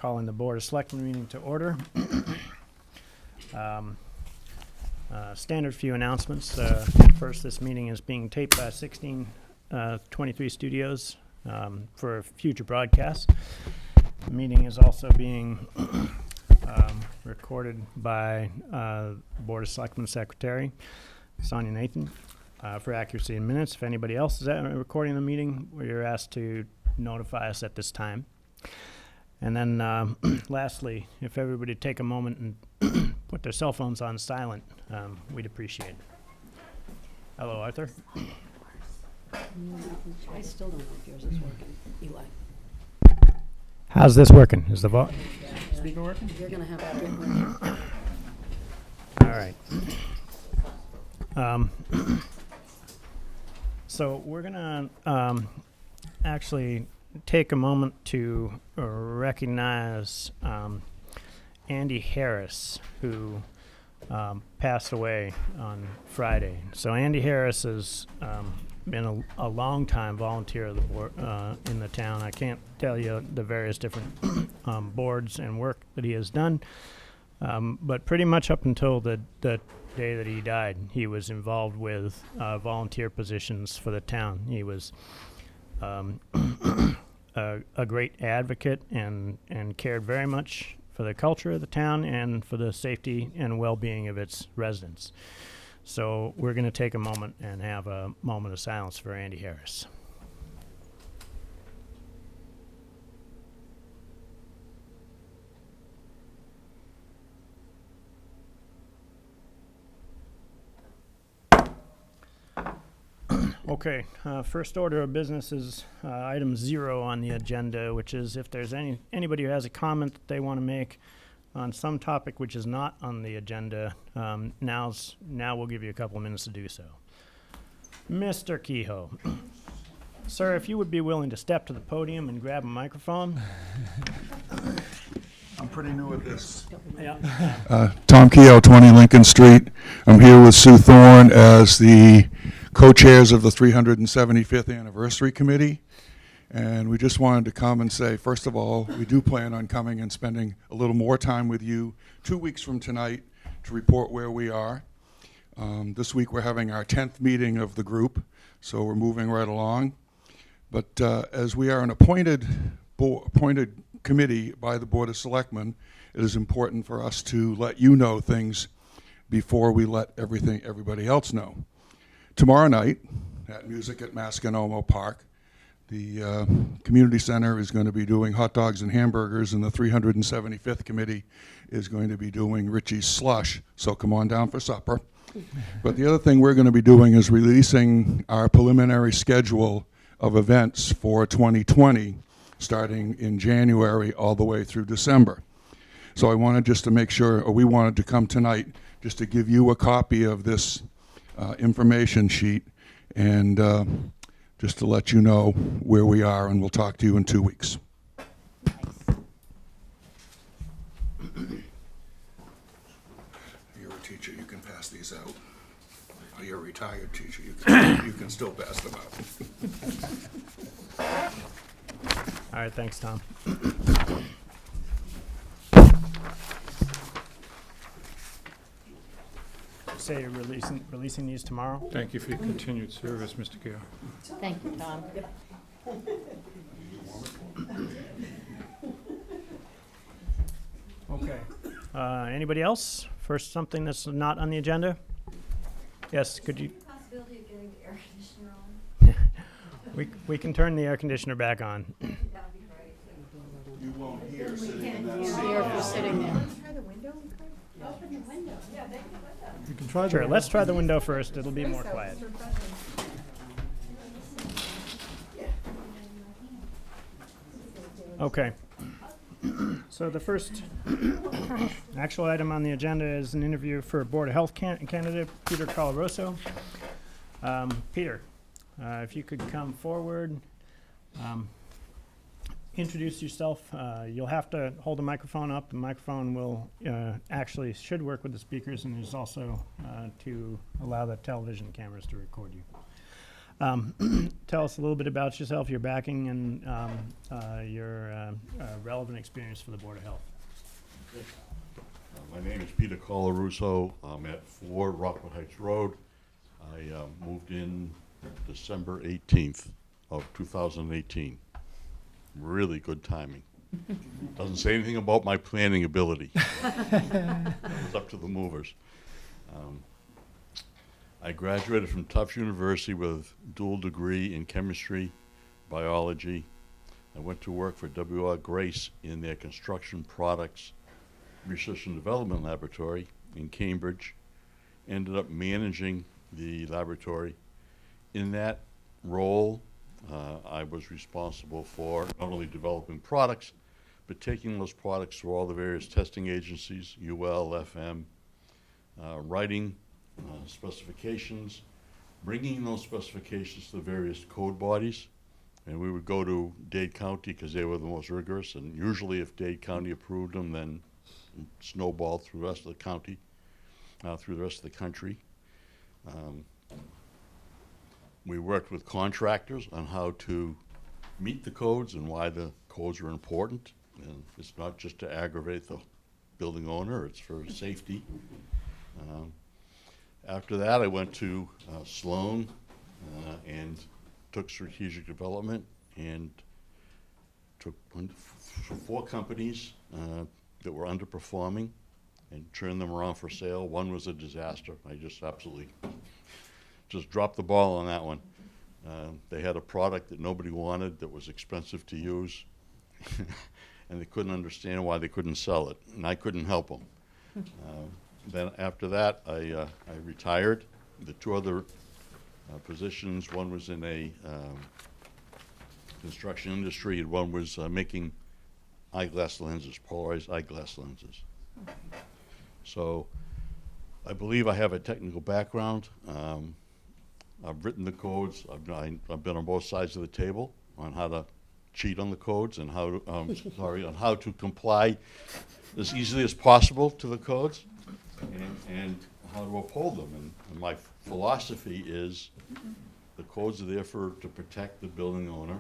calling the Board of Selectmen meeting to order. Standard few announcements. First, this meeting is being taped by 1623 Studios for future broadcasts. The meeting is also being recorded by Board of Selectmen Secretary Sonia Nathan for accuracy in minutes. If anybody else is recording the meeting, you're asked to notify us at this time. And then lastly, if everybody take a moment and put their cell phones on silent, we'd appreciate it. Hello, Arthur. I still don't know if yours is working, Eli. How's this working? Is the speaker working? You're gonna have to get one. All right. So we're gonna actually take a moment to recognize Andy Harris, who passed away on Friday. So Andy Harris has been a long-time volunteer of the board in the town. I can't tell you the various different boards and work that he has done, but pretty much up until the day that he died, he was involved with volunteer positions for the town. He was a great advocate and cared very much for the culture of the town and for the safety and well-being of its residents. So we're going to take a moment and have a moment of silence for Andy Harris. Okay, first order of business is item 0 on the agenda, which is if there's anybody who has a comment that they want to make on some topic which is not on the agenda, now we'll give you a couple of minutes to do so. Mr. Kehoe. Sir, if you would be willing to step to the podium and grab a microphone. I'm pretty new at this. Yeah. Tom Kehoe, 20 Lincoln Street. I'm here with Sue Thorne as the co-chairs of the 375th Anniversary Committee. And we just wanted to come and say, first of all, we do plan on coming and spending a little more time with you 2 weeks from tonight to report where we are. This week we're having our 10th meeting of the group, so we're moving right along. But as we are an appointed committee by the Board of Selectmen, it is important for us to let you know things before we let everybody else know. Tomorrow night at Music at Masconomo Park, the community center is going to be doing hot dogs and hamburgers, and the 375th committee is going to be doing Richie's Slush. So come on down for supper. But the other thing we're going to be doing is releasing our preliminary schedule of events for 2020, starting in January all the way through December. So I wanted just to make sure, or we wanted to come tonight just to give you a copy of this information sheet and just to let you know where we are, and we'll talk to you in 2 weeks. You're a teacher, you can pass these out. Oh, you're a retired teacher, you can still pass them out. All right, thanks, Tom. Say you're releasing these tomorrow? Thank you for your continued service, Mr. Kehoe. Thank you, Tom. Okay. Anybody else? First, something that's not on the agenda? Yes, could you? Possibility of getting the air conditioner on? We can turn the air conditioner back on. That would be great. You won't hear sitting in that Here if you're sitting there. Try the window? Open the window. Yeah, they can window. You can try Sure, let's try the window first. It'll be more quiet. Okay. So the first actual item on the agenda is an interview for Board of Health candidate Peter Colaroso. Peter, if you could come forward, introduce yourself. You'll have to hold the microphone up. The microphone will actually should work with the speakers, and there's also to allow the television cameras to record you. Tell us a little bit about yourself, your backing, and your relevant experience for the Board of Health. My name is Peter Colarusso. I'm at 4 Rockwood Heights Road. I moved in December 18th of 2018. Really good timing. Doesn't say anything about my planning ability. It's up to the movers. I graduated from Tufts University with a dual degree in chemistry, biology. I went to work for W.R. Grace in their construction products research and development laboratory in Cambridge. Ended up managing the laboratory. In that role, I was responsible for not only developing products, but taking those products through all the various testing agencies, UL, FM, writing specifications, bringing those specifications to the various code bodies. And we would go to Dade County because they were the most rigorous. And usually if Dade County approved them, then snowballed through the rest of the county, through the rest of the country. We worked with contractors on how to meet the codes and why the codes are important. And it's not just to aggravate the building owner, it's for safety. After that, I went to Sloan and took strategic development and took 4 companies that were underperforming and turned them around for sale. One was a disaster. I just absolutely just dropped the ball on that one. They had a product that nobody wanted that was expensive to use, and they couldn't understand why they couldn't sell it, and I couldn't help them. Then after that, I retired. The 2 other positions, one was in a construction industry, and one was making eyeglass lenses, polarized eyeglass lenses. So I believe I have a technical background. I've written the codes. I've been on both sides of the table on how to cheat on the codes and how to, on how to comply as easily as possible to the codes and how to uphold them. And my philosophy is the codes are there to protect the building owner.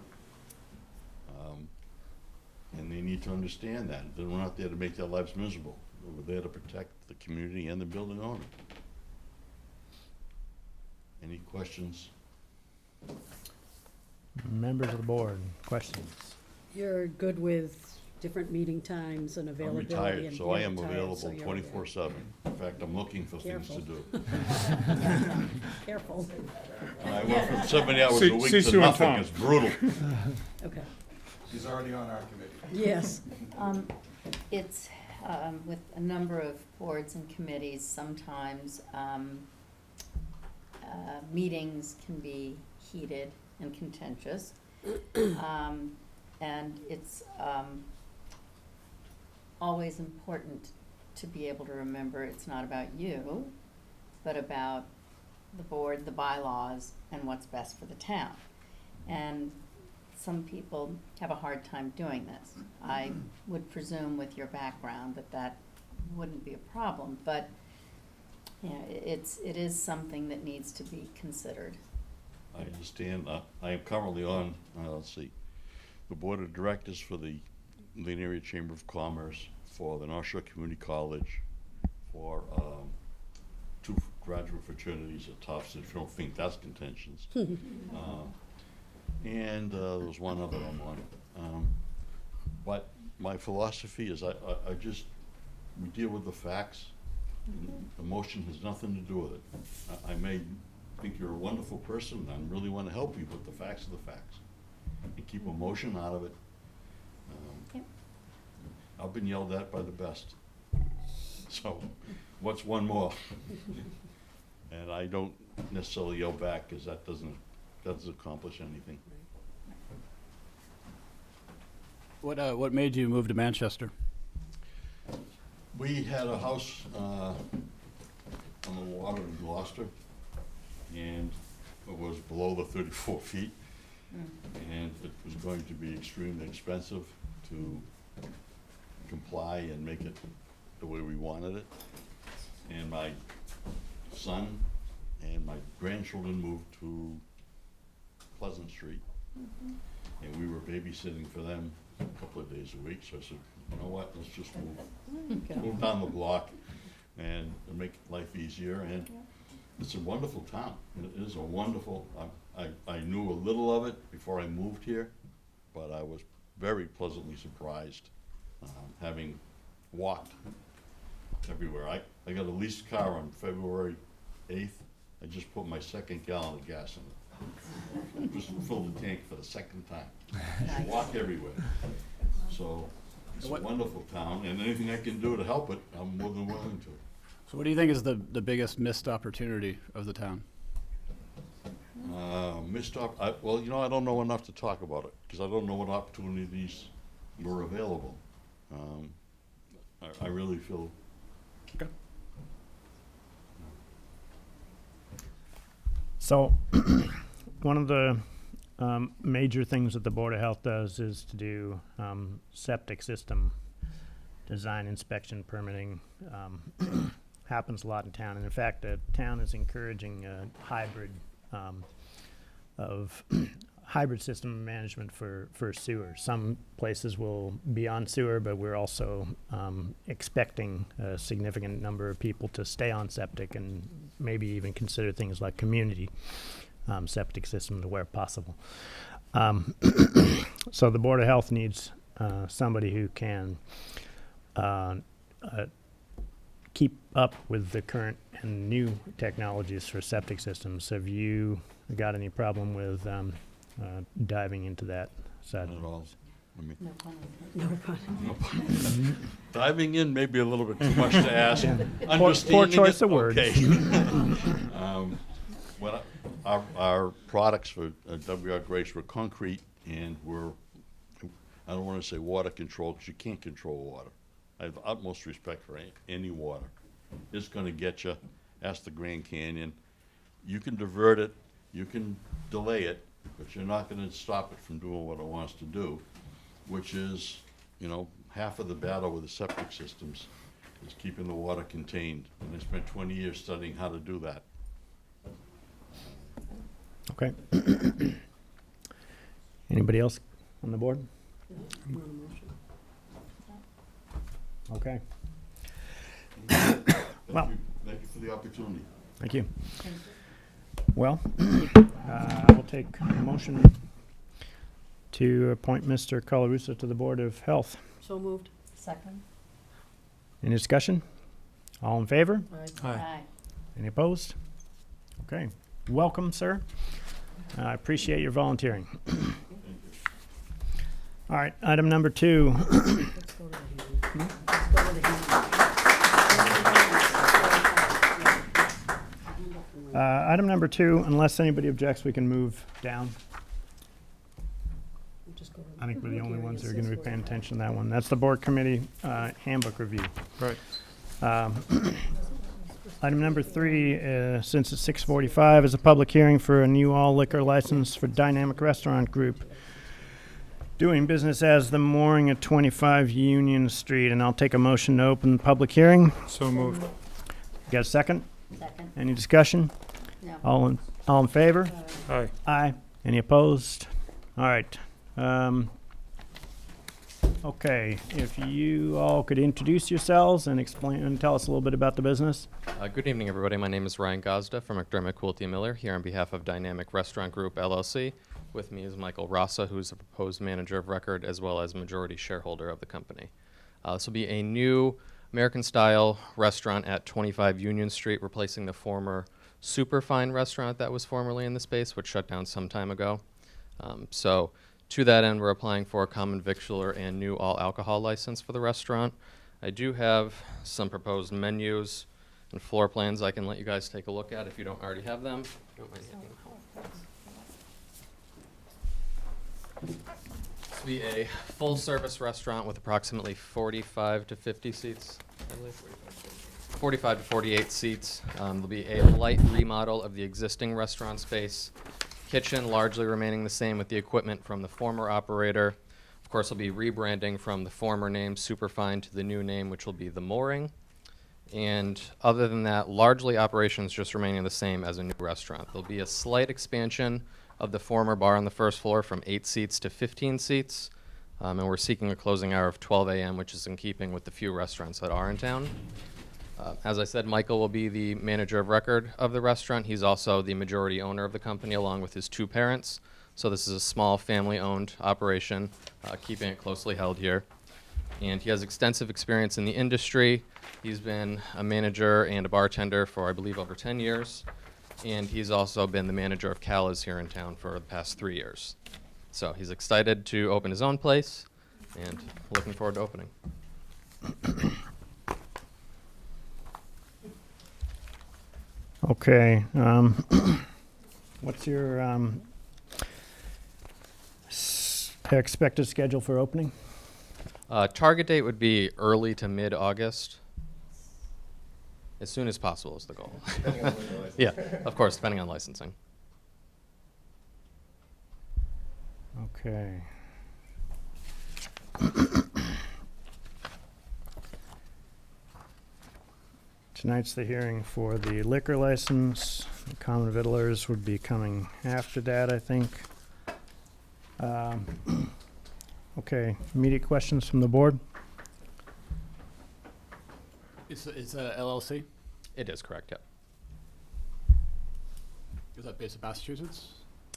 And they need to understand that. They're not there to make their lives miserable. We're there to protect the community and the building owner. Any questions? Members of the board, questions? You're good with different meeting times and I'm availability? retired, and so you're I am retired, so available you're 24/7. In fact, I'm looking for things to Careful. do. Careful. And I work from 70 hours See- a week see to Sue and nothing. Tom. It's brutal. Okay, He's already on our committee. yes. It's, with a number of boards and committees, sometimes, meetings can be heated and contentious. And it's, always important to be able to remember it's not about you, but about the board, the bylaws, and what's best for the town. And some people have a hard time doing this. I would presume with your background that wouldn't be a problem, but, you know, it is something that needs to be considered. I understand. I am currently on, let's see, the board of directors for the Lynn Area Chamber of Commerce, for the North Shore Community College, for 2 graduate fraternities at Tufts, if you don't think that's contentions. And there was one other I'm on. But my philosophy is I just, we deal with the facts. Emotion has nothing to do with it. I may think you're a wonderful person, and I really want to help you, but the facts are the facts. And keep emotion out of it. Yep. I've been yelled at by the best. So what's one more? And I don't necessarily yell back because that doesn't accomplish anything. What made you move to Manchester? We had a house on the water in Gloucester, and it was below the 34 feet, and it was going to be extremely expensive to comply and make it the way we wanted it. And my son and my grandchildren moved to Pleasant Street. And we were babysitting for them a couple of days a week, so I said, you know what, let's just move down the block and make life easier. And it's a wonderful town. It is a wonderful, I knew a little of it before I moved here, but I was very pleasantly surprised, having walked everywhere. I got a leased car on February 8th. I just put my second gallon of gas in it. Just filled the tank for the second time. Just walk everywhere. So it's a What- wonderful town, and anything I can do to help it, I'm more than willing to. So what do you think is the biggest missed opportunity of the town? Well, you know, I don't know enough to talk about it, because I don't know what opportunities were available. I really feel. So, one of the major things that the Board of Health does is to do septic system design, inspection, permitting. Happens a lot in town, and in fact, the town is encouraging a hybrid of hybrid system management for sewer. Some places will be on sewer, but we're also expecting a significant number of people to stay on septic and maybe even consider things like community septic systems where possible. So the Board of Health needs somebody who can keep up with the current and new technologies for septic systems. Have you got any problem with diving into that side? Not at all. I mean, No pun. no problem. Diving in may be a little bit too much to ask. Poor Understanding choice it, of words. okay. Our products for WR Grace were concrete and were, I don't want to say water control, because you can't control water. I have utmost respect for any water. It's going to get you. Ask the Grand Canyon. You can divert it, you can delay it, but you're not going to stop it from doing what it wants to do, which is, you know, half of the battle with the septic systems is keeping the water contained. And I spent 20 years studying how to do that. Okay. Anybody else on the board? You want a motion? Okay. Thank you for the opportunity. Thank you. Well, I will take a motion to appoint Mr. Colarusso to the Board of Health. So moved. Second? Any discussion? All in favor? Aye. Aye. Any opposed? Okay. Welcome, sir. I appreciate your volunteering. All right, item number 2. Let's go to the hearing. Let's go to the hearing. Item number 2, unless anybody objects, we can move down. We'll just go to I think we're the only hearing. ones It that are going to says be paying 45. attention to that one. That's the board committee handbook review. Right. Item number 3, since it's 6:45, is a public hearing for a new all liquor license for Dynamic Restaurant Group, doing business as The Mooring at 25 Union Street. And I'll take a motion to open the public hearing. So moved. Got a second? Second? Any discussion? No. All in favor? Aye. Aye. Any opposed? All right. Okay, if you all could introduce yourselves and explain and tell us a little bit about the business. Good evening, everybody. My name is Ryan Gazda from McDermott Coulty Miller, here on behalf of Dynamic Restaurant Group, LLC. With me is Michael Rassa, who is the proposed manager of record as well as majority shareholder of the company. This will be a new American-style restaurant at 25 Union Street, replacing the former Superfine restaurant that was formerly in the space, which shut down some time ago. So to that end, we're applying for a common victualler and new all-alcohol license for the restaurant. I do have some proposed menus and floor plans I can let you guys take a look at if you don't already have them. Don't mind handing them out. This will be a full-service restaurant with approximately 45 to 50 seats, I believe. 45 to 48 seats. There'll be a light remodel of the existing restaurant space. Kitchen largely remaining the same with the equipment from the former operator. Of course, we'll be rebranding from the former name Superfine to the new name, which will be The Mooring. And other than that, largely operations just remaining the same as a new restaurant. There'll be a slight expansion of the former bar on the first floor from 8 seats to 15 seats. And we're seeking a closing hour of 12 a.m., which is in keeping with the few restaurants that are in town. As I said, Michael will be the manager of record of the restaurant. He's also the majority owner of the company, along with his 2 parents. So this is a small family-owned operation, keeping it closely held here. And he has extensive experience in the industry. He's been a manager and a bartender for, I believe, over 10 years. And he's also been the manager of Cala's here in town for the past 3 years. So he's excited to open his own place and looking forward to opening. Okay. What's your expected schedule for opening? Target date would be early to mid-August. As soon as possible is the goal. Yeah, of course, depending on licensing. Okay. Tonight's the hearing for the liquor license. The common vittlers would be coming after that, I think. Okay, immediate questions from the board? It's a LLC? It is correct, yep. Is that based in Massachusetts?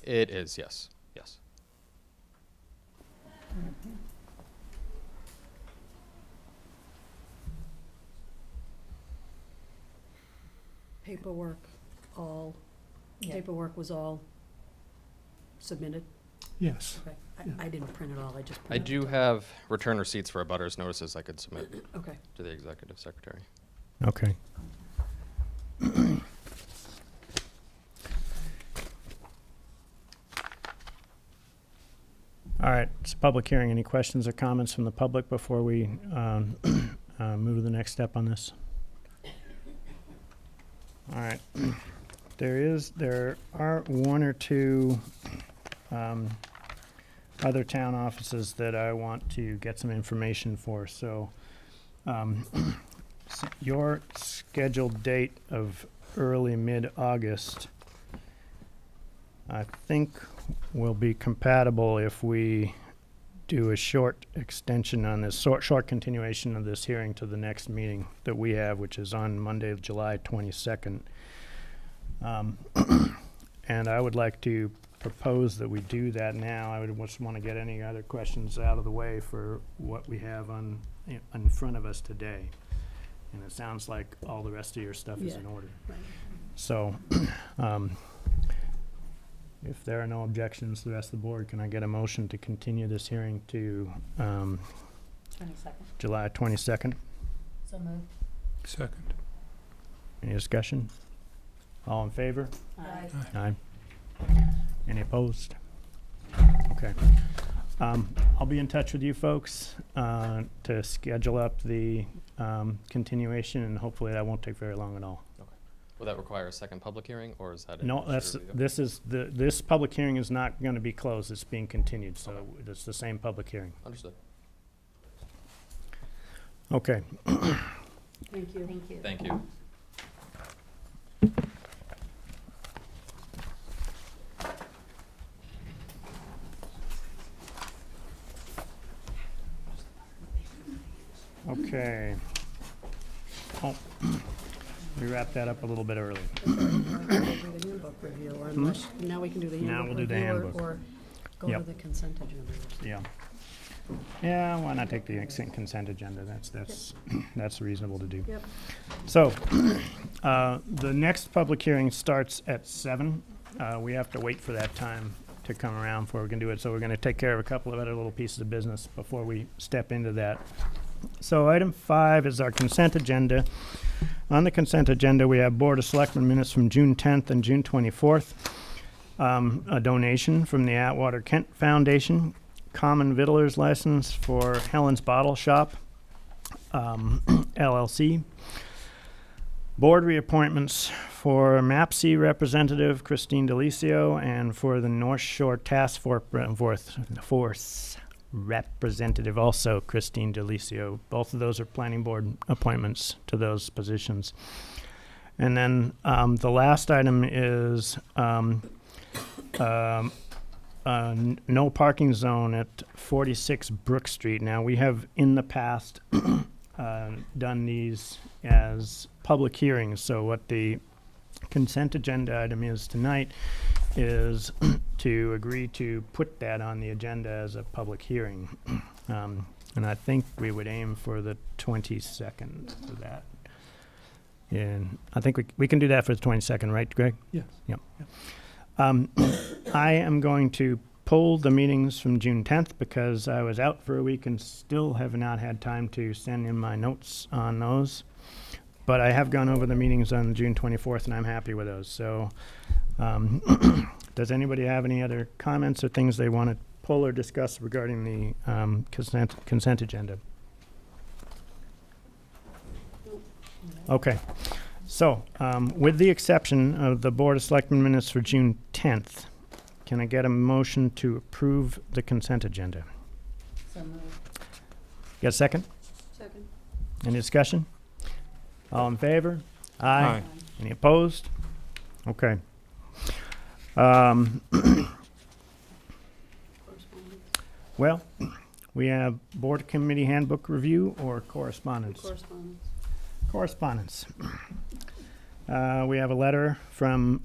It is, yes, yes. Paperwork, Yeah. paperwork was all submitted? Yes. Okay. I didn't print it all, I just I printed do it. have return receipts for abutters notices I could submit Okay. to the executive secretary. Okay. All right, it's a public hearing. Any questions or comments from the public before we move to the next step on this? All right. There are 1 or 2 other town offices that I want to get some information for. So your scheduled date of early mid-August, I think, will be compatible if we do a short extension on this, short continuation of this hearing to the next meeting that we have, which is on Monday, July 22nd. And I would like to propose that we do that now. I would just want to get any other questions out of the way for what we have in front of us today. And it sounds like all the rest of your stuff is Yeah. in order. Right. So, if there are no objections to the rest of the board, can I get a motion to continue this hearing to 22nd. July 22nd? So moved. Second. Any discussion? All in favor? Aye. Aye. Any opposed? Okay. I'll be in touch with you folks to schedule up the continuation, and hopefully that won't take very long at all. Will that require a second public hearing, or is that? No, this public hearing is not going to be closed. It's being continued, so it's the same public hearing. Understood. Okay. Thank you. Thank you. Thank you. Okay. Oh, we wrapped that up a little bit early. The handbook review, or unless, now we can do the Now handbook we'll do the review, handbook. or go to Yep. the consent agenda. Yeah. Yeah, why not take the consent agenda? That's reasonable to do. Yep. So, the next public hearing starts at 7. We have to wait for that time to come around before we can do it, so we're gonna take care of a couple of other little pieces of business before we step into that. So item 5 is our consent agenda. On the consent agenda, we have Board of Selectmen minutes from June 10th and June 24th. A donation from the Atwater Kent Foundation, common vittlers license for Helen's Bottle Shop, LLC. Board reappointments for MAPC representative Christine Delicio and for the North Shore Task Force representative also Christine Delicio. Both of those are planning board appointments to those positions. And then the last item is no parking zone at 46 Brook Street. Now, we have in the past done these as public hearings, so what the consent agenda item is tonight is to agree to put that on the agenda as a public hearing. And I think we would aim for the 22nd for that. And I think we can do that for the 22nd, right, Greg? Yes. Yep. I am going to pull the meetings from June 10th because I was out for a week and still have not had time to send in my notes on those. But I have gone over the meetings on June 24th, and I'm happy with those. So does anybody have any other comments or things they want to pull or discuss regarding the consent agenda? Okay. So with the exception of the Board of Selectmen minutes for June 10th, can I get a motion to approve the consent agenda? So moved. Get a second? Second. Any discussion? All in favor? Aye. Any opposed? Okay. Correspondence. Well, we have board committee handbook review or correspondence? Correspondence. Correspondence. We have a letter from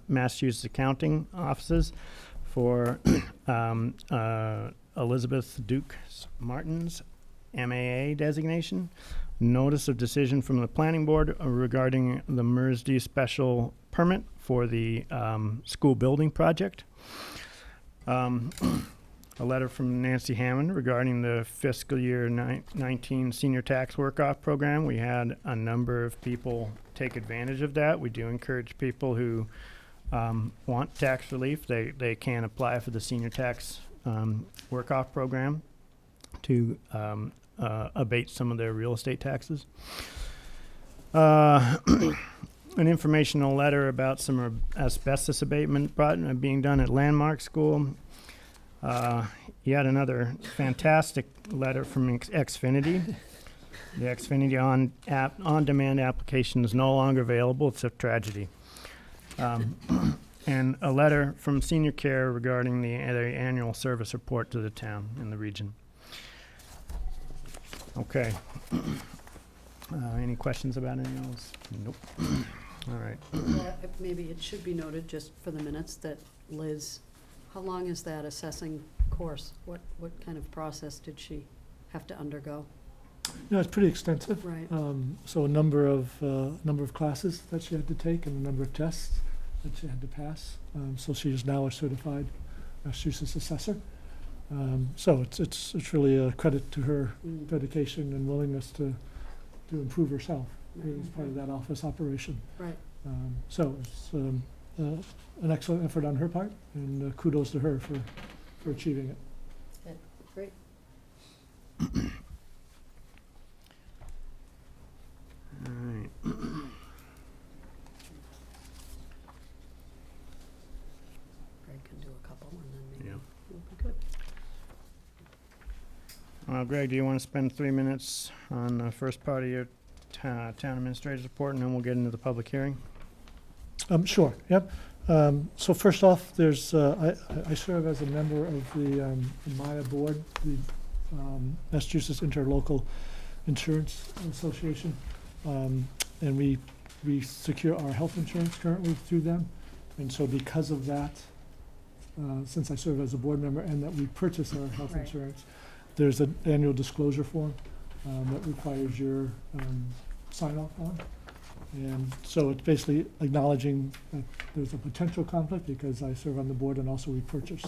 Massachusetts accounting offices for Elizabeth Duke Martin's MAA designation. Notice of decision from the planning board regarding the MERSD special permit for the school building project. A letter from Nancy Hammond regarding the fiscal year 19 senior tax work-off program. We had a number of people take advantage of that. We do encourage people who want tax relief. They can apply for the senior tax work-off program to abate some of their real estate taxes. An informational letter about some asbestos abatement being done at Landmark School. Yet another fantastic letter from Xfinity. The Xfinity on-demand application is no longer available. It's a tragedy. And a letter from Senior Care regarding their annual service report to the town and the region. Okay. Any questions about any of those? Nope. All right. Maybe it should be noted, just for the minutes, that Liz, how long is that assessing course? What kind of process did she have to undergo? No, it's pretty extensive. Right. So a number of classes that she had to take and a number of tests that she had to pass. So she is now a certified Massachusetts assessor. So it's really a credit to her dedication and willingness to improve herself as part of that office operation. Right. So it's an excellent effort on her part, and kudos to her for achieving it. Great. All right. Greg can do a couple, and then maybe Yeah. we'll be good. Greg, do you want to spend 3 minutes on the first part of your town administrator's report, and then we'll get into the public hearing? Sure, yep. So first off, there's, I serve as a member of the MIA board, the Massachusetts Interlocal Insurance Association. And we secure our health insurance currently through them. And so because of that, since I serve as a board member and that we purchase our health Right. insurance, there's an annual disclosure form that requires your sign off on. And so it's basically acknowledging that there's a potential conflict because I serve on the board and also we purchase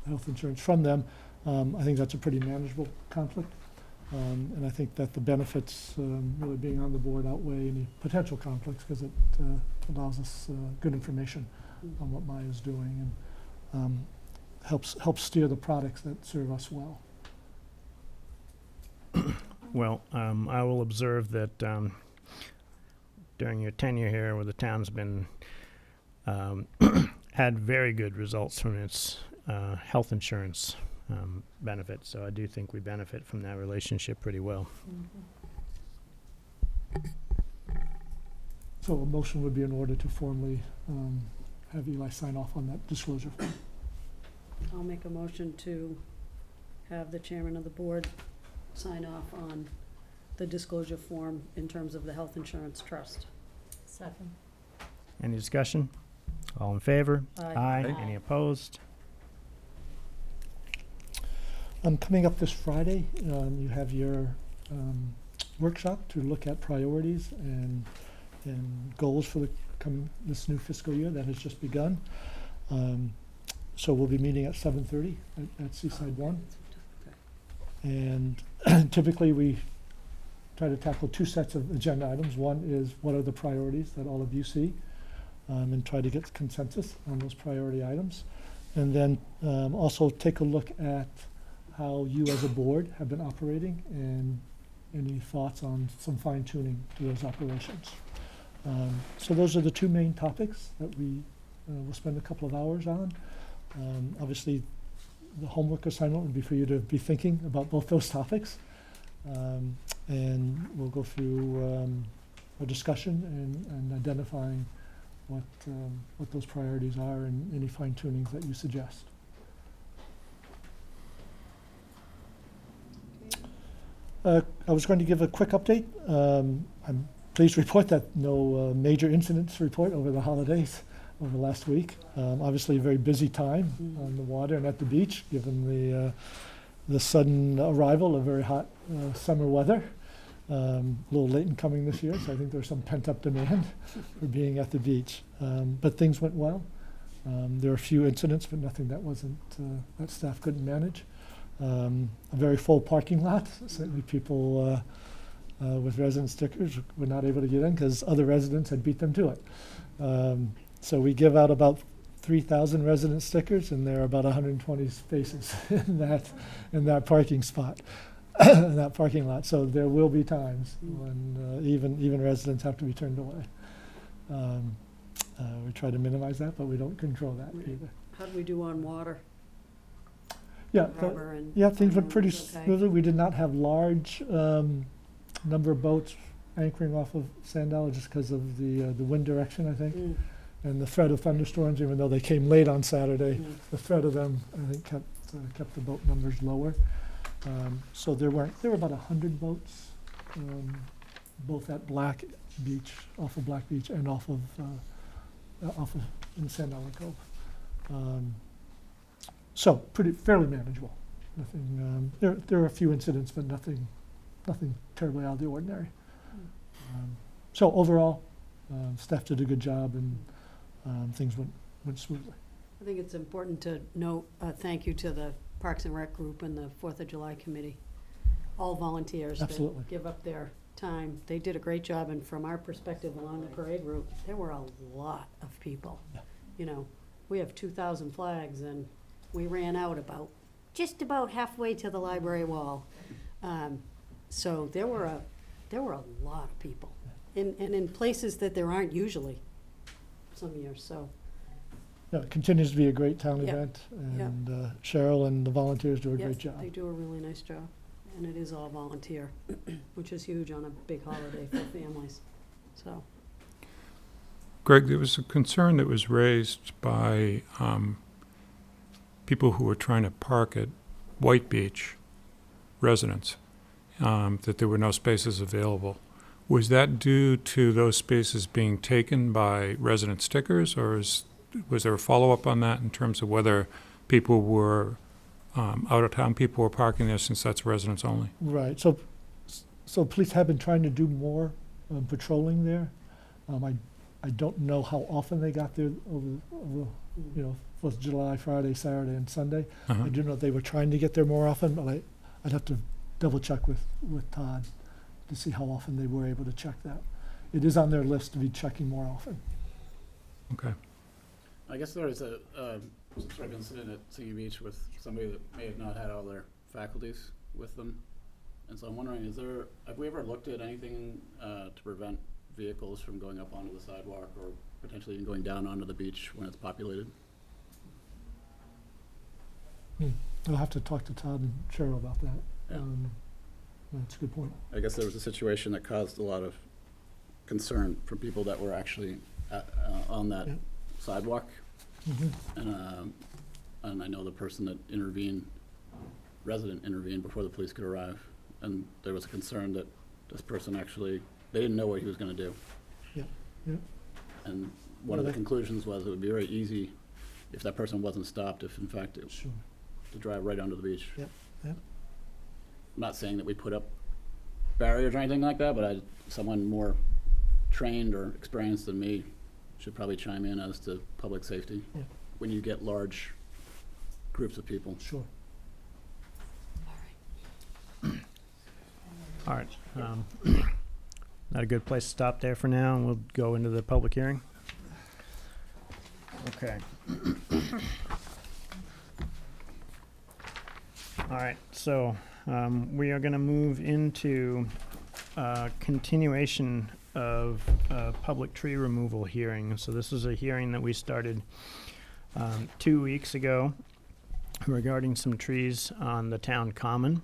health insurance from them. I think that's a pretty manageable conflict. And I think that the benefits really being on the board outweigh any potential conflicts because it allows us good information on what Maya is doing and helps steer the products that serve us well. Well, I will observe that during your tenure here, where the town's been had very good results from its health insurance benefits. So I do think we benefit from that relationship pretty well. So a motion would be in order to formally have Eli sign off on that disclosure form. I'll make a motion to have the chairman of the board sign off on the disclosure form in terms of the health insurance trust. Second. Any discussion? All in favor? Aye. Any opposed? Coming up this Friday, you have your workshop to look at priorities and goals for this new fiscal year that has just begun. So we'll be meeting at 7:30 at Seaside One. And typically we try to tackle two sets of agenda items. One is what are the priorities that all of you see, and try to get consensus on those priority items. And then also take a look at how you as a board have been operating and any thoughts on some fine tuning to those operations. So those are the two main topics that we will spend a couple of hours on. Obviously, the homework assignment would be for you to be thinking about both those topics. And we'll go through a discussion and identifying what those priorities are and any fine tunings that you suggest. I was going to give a quick update. I'm pleased to report that no major incidents report over the holidays, over the last week. Obviously a very busy time on the water and at the beach, given the sudden arrival of very hot summer weather. A little late in coming this year, so I think there's some pent-up demand for being at the beach. But things went well. There were a few incidents, but nothing that wasn't that staff couldn't manage. A very full parking lot. Certainly people with resident stickers were not able to get in because other residents had beat them to it. So we give out about 3,000 resident stickers, and there are about 120 spaces in that parking spot, in that parking lot. So there will be times when even residents have to be turned away. We try to minimize that, but we don't control that either. How do we do on water? Yeah, Harbor and things went pretty okay. smoothly. We did not have large number of boats anchoring off of Sandal just because of the wind direction, I think, and the threat of thunderstorms. Even though they came late on Saturday, the threat of them, I think, kept the boat numbers lower. So there were about 100 boats, both at Black Beach, off of Black Beach, and off of in Sandal Cove. So fairly manageable. Nothing. There are a few incidents, but nothing terribly out of the ordinary. So overall, staff did a good job, and things went smoothly. I think it's important to note thank you to the Parks and Rec group and the 4th of July committee, all volunteers Absolutely. that give up their time. They did a great job, and from our perspective along the parade route, there were a lot of people. Yeah. You know, we have 2,000 flags, and we ran out just about halfway to the library wall. So there were a lot of people, and in places that there aren't usually some years. So Yeah, it continues to be a great town Yeah. event, and Cheryl and the volunteers do a yes, great job. they do a really nice job, and it is all volunteer, which is huge on a big holiday for families. So Greg, there was a concern that was raised by people who were trying to park at White Beach residents, that there were no spaces available. Was that due to those spaces being taken by resident stickers, or was there a follow-up on that in terms of whether people were, out-of-town people were parking there, since that's residents only? Right. So police have been trying to do more patrolling there. I don't know how often they got there over 4th of July, Friday, Saturday, and Sunday. Uh-huh. I do know they were trying to get there more often, but I'd have to double check with Todd to see how often they were able to check that. It is on their list to be checking more often. Okay. I guess there was a some sort of incident at Singing Beach with somebody that may have not had all their faculties with them. And so I'm wondering, have we ever looked at anything to prevent vehicles from going up onto the sidewalk or potentially even going down onto the beach when it's populated? I'll have to talk to Todd and Cheryl about that. Yeah. That's a good point. I guess there was a situation that caused a lot of concern from people that were actually on that Yeah. sidewalk. Mhm. And I know the person that resident intervened before the police could arrive. And there was a concern that this person actually, they didn't know what he was gonna do. Yeah, yeah. And one of the Okay. conclusions was it would be very easy if that person wasn't stopped, if in fact it, Sure. to drive right onto the beach. Yep, yep. I'm not saying that we put up barriers or anything like that, but someone more trained or experienced than me should probably chime in as to public safety Yeah. when you get large groups of people. Sure. All right. Not a good place to stop there for now, and we'll go into the public hearing. Okay. All right, so we are going to move into continuation of public tree removal hearing. So this is a hearing that we started 2 weeks ago regarding some trees on the town common.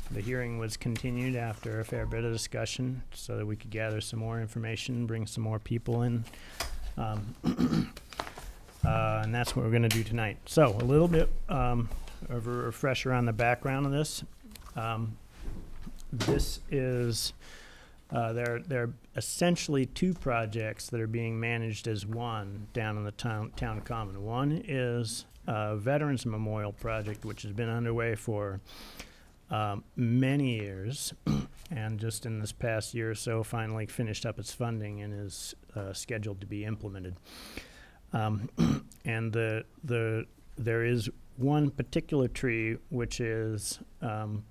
The hearing was continued after a fair bit of discussion so that we could gather some more information, bring some more people in. And that's what we're going to do tonight. So a little bit of a refresher on the background of this. This is, there are essentially two projects that are being managed as one down in the town common. One is a Veterans Memorial project, which has been underway for many years, and just in this past year or so finally finished up its funding and is scheduled to be implemented. And there is one particular tree which is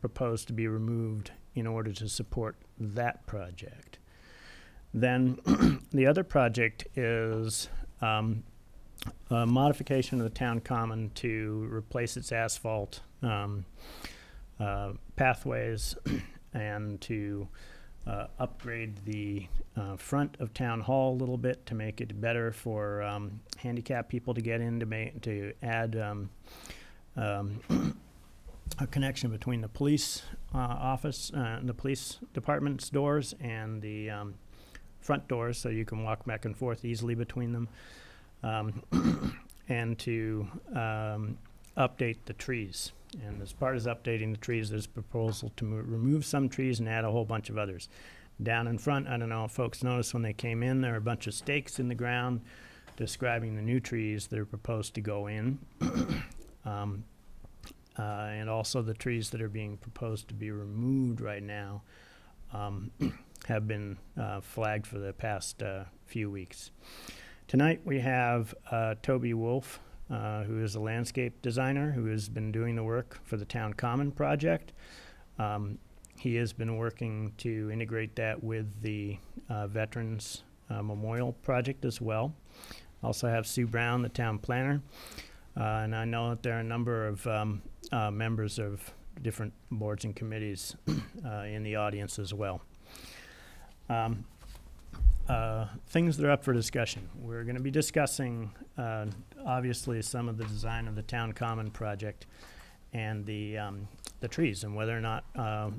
proposed to be removed in order to support that project. Then the other project is a modification of the town common to replace its asphalt pathways and to upgrade the front of town hall a little bit to make it better for handicapped people to get in, to add a connection between the police office, the police department's doors and the front doors, so you can walk back and forth easily between them, and to update the trees. And as part of updating the trees, there's a proposal to remove some trees and add a whole bunch of others. Down in front, I don't know if folks noticed when they came in, there are a bunch of stakes in the ground describing the new trees that are proposed to go in. And also the trees that are being proposed to be removed right now have been flagged for the past few weeks. Tonight we have Toby Wolf, who is a landscape designer who has been doing the work for the Town Common project. He has been working to integrate that with the Veterans Memorial project as well. Also have Sue Brown, the town planner. And I know that there are a number of members of different boards and committees in the audience as well. Things that are up for discussion. We're going to be discussing, obviously, some of the design of the Town Common project and the trees and whether or not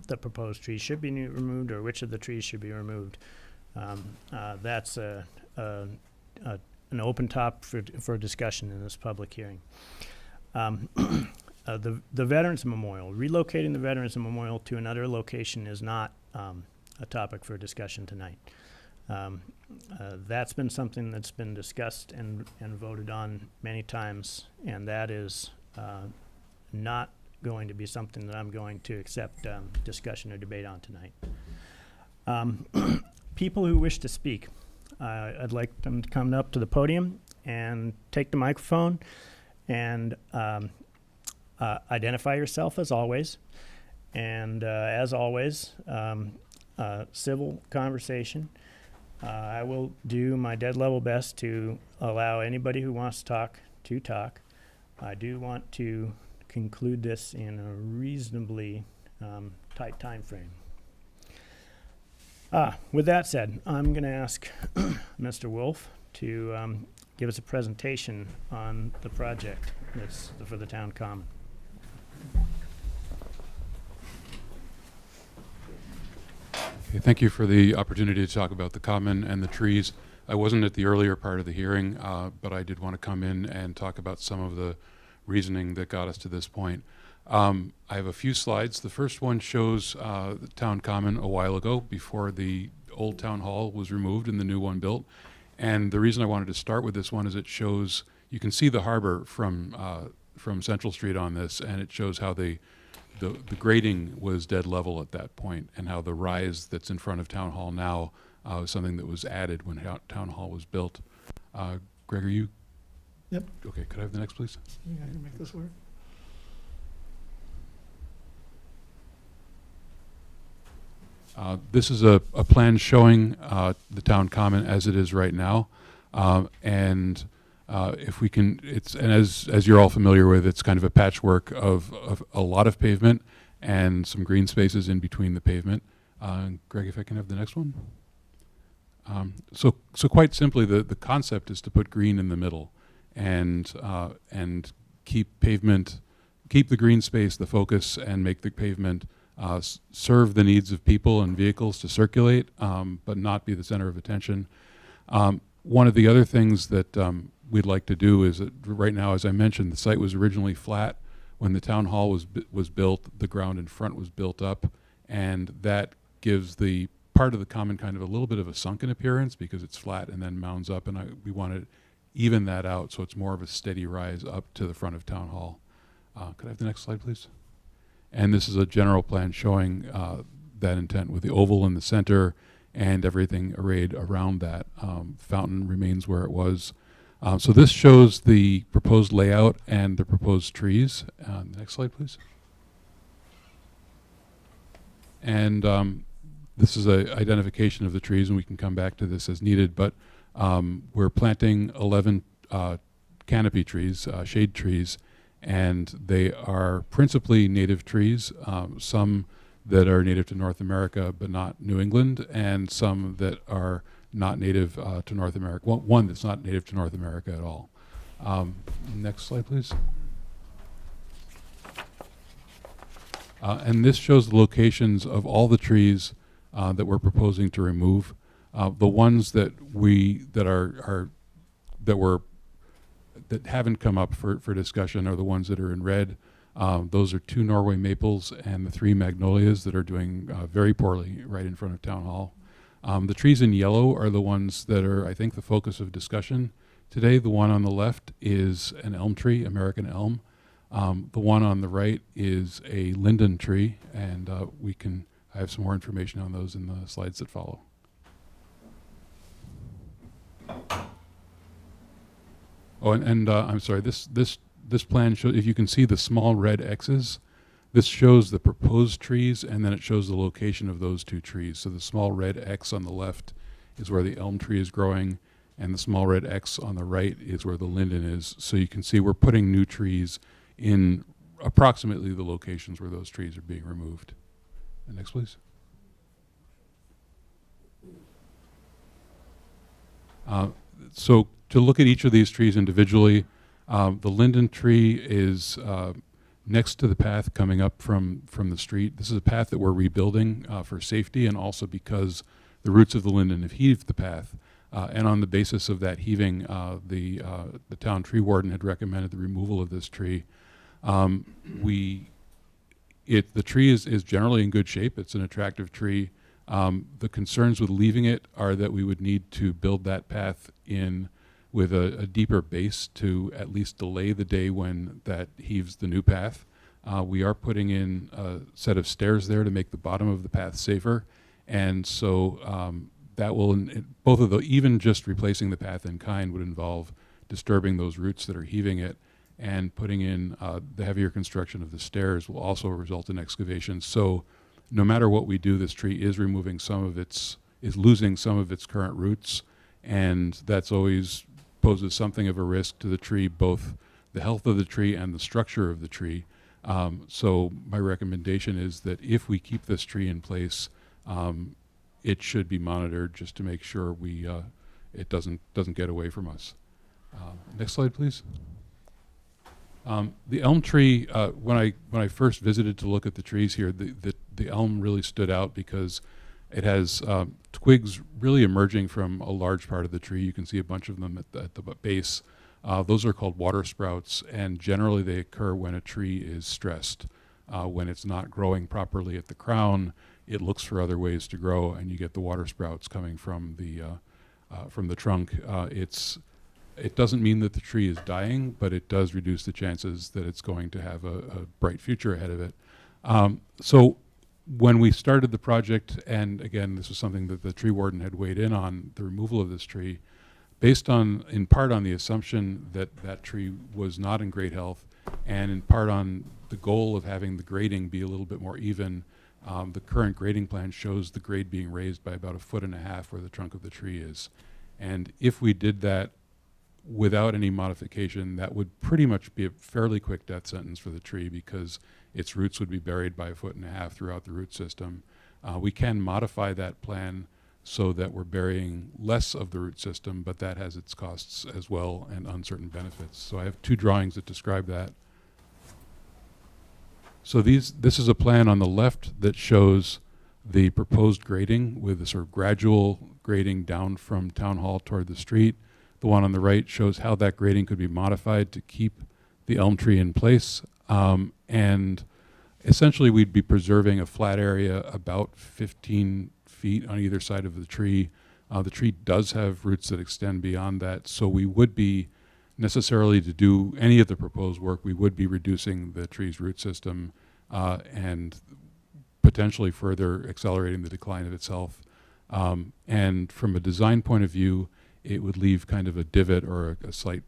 the proposed trees should be removed or which of the trees should be removed. That's an open top for discussion in this public hearing. The Veterans Memorial, relocating the Veterans Memorial to another location is not a topic for discussion tonight. That's been something that's been discussed and voted on many times, and that is not going to be something that I'm going to accept discussion or debate on tonight. People who wish to speak, I'd like them to come up to the podium and take the microphone and identify yourself as always. And as always, civil conversation. I will do my dead level best to allow anybody who wants to talk to talk. I do want to conclude this in a reasonably tight time frame. With that said, I'm going to ask Mr. Wolf to give us a presentation on the project that's for the Town Common. Okay, thank you for the opportunity to talk about the common and the trees. I wasn't at the earlier part of the hearing, but I did want to come in and talk about some of the reasoning that got us to this point. I have a few slides. The first one shows the town common a while ago, before the old town hall was removed and the new one built. And the reason I wanted to start with this one is it shows, you can see the harbor from Central Street on this, and it shows how the grading was dead level at that point, and how the rise that's in front of Town Hall now was something that was added when Town Hall was built. Greg, are you? Yep. Okay, could I have the next, please? Yeah, I can make this work. This is a plan showing the town common as it is right now, and if we can, and as you're all familiar with, it's kind of a patchwork of a lot of pavement and some green spaces in between the pavement. Greg, if I can have the next one. So quite simply, the concept is to put green in the middle, and keep the green space the focus, and make the pavement serve the needs of people and vehicles to circulate, but not be the center of attention. One of the other things that we'd like to do is that right now, as I mentioned, the site was originally flat. When the town hall was built, the ground in front was built up, and that gives the part of the common kind of a little bit of a sunken appearance because it's flat and then mounds up, and we want to even that out so it's more of a steady rise up to the front of town hall. Could I have the next slide, please? And this is a general plan showing that intent with the oval in the center and everything arrayed around that. Fountain remains where it was. So this shows the proposed layout and the proposed trees. Next slide, please. And this is an identification of the trees, and we can come back to this as needed, but we're planting 11 canopy trees, shade trees, and they are principally native trees, some that are native to North America but not New England, and some that are not native to North America. Well, one that's not native to North America at all. Next slide, please. And this shows the locations of all the trees that we're proposing to remove. The ones that haven't come up for discussion are the ones that are in red. Those are 2 Norway maples and the 3 magnolias that are doing very poorly right in front of Town Hall. The trees in yellow are the ones that are, I think, the focus of discussion today. The one on the left is an elm tree, American elm. The one on the right is a linden tree, and I have some more information on those in the slides that follow. Oh, and I'm sorry, this plan shows, if you can see the small red X's, this shows the proposed trees, and then it shows the location of those 2 trees. So the small red X on the left is where the elm tree is growing, and the small red X on the right is where the linden is. So you can see we're putting new trees in approximately the locations where those trees are being removed. Next, please. So to look at each of these trees individually, the linden tree is next to the path coming up from the street. This is a path that we're rebuilding for safety, and also because the roots of the linden have heaved the path. And on the basis of that heaving, the town tree warden had recommended the removal of this tree. The tree is generally in good shape. It's an attractive tree. The concerns with leaving it are that we would need to build that path in with a deeper base to at least delay the day when that heaves the new path. We are putting in a set of stairs there to make the bottom of the path safer, and so that will, even just replacing the path in kind would involve disturbing those roots that are heaving it, and putting in the heavier construction of the stairs will also result in excavation. So no matter what we do, this tree is losing some of its current roots, and that's always poses something of a risk to the tree, both the health of the tree and the structure of the tree. So my recommendation is that if we keep this tree in place, it should be monitored just to make sure it doesn't get away from us. Next slide, please. The elm tree, when I first visited to look at the trees here, the elm really stood out because It has twigs really emerging from a large part of the tree. You can see a bunch of them at the base. Those are called water sprouts, and generally they occur when a tree is stressed. When it's not growing properly at the crown, it looks for other ways to grow, and you get the water sprouts coming from the trunk. It doesn't mean that the tree is dying, but it does reduce the chances that it's going to have a bright future ahead of it. So when we started the project, and again, this was something that the tree warden had weighed in on, the removal of this tree, based in part on the assumption that that tree was not in great health, and in part on the goal of having the grading be a little bit more even. The current grading plan shows the grade being raised by about 1.5 feet where the trunk of the tree is. And if we did that without any modification, that would pretty much be a fairly quick death sentence for the tree, because its roots would be buried by 1.5 feet throughout the root system. We can modify that plan so that we're burying less of the root system, but that has its costs as well and uncertain benefits. So I have 2 drawings that describe that. So this is a plan on the left that shows the proposed grading with a sort of gradual grading down from Town Hall toward the street. The one on the right shows how that grading could be modified to keep the elm tree in place. And essentially we'd be preserving a flat area about 15 feet on either side of the tree. The tree does have roots that extend beyond that, so we would be necessarily, to do any of the proposed work, we would be reducing the tree's root system and potentially further accelerating the decline of its health. And from a design point of view, it would leave kind of a divot or a slight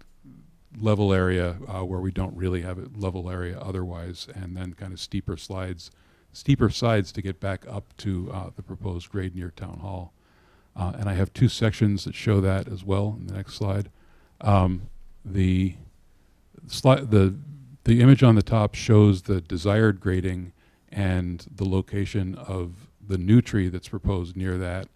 level area where we don't really have a level area otherwise, and then kind of steeper sides to get back up to the proposed grade near Town Hall. And I have 2 sections that show that as well in the next slide. The image on the top shows the desired grading and the location of the new tree that's proposed near that.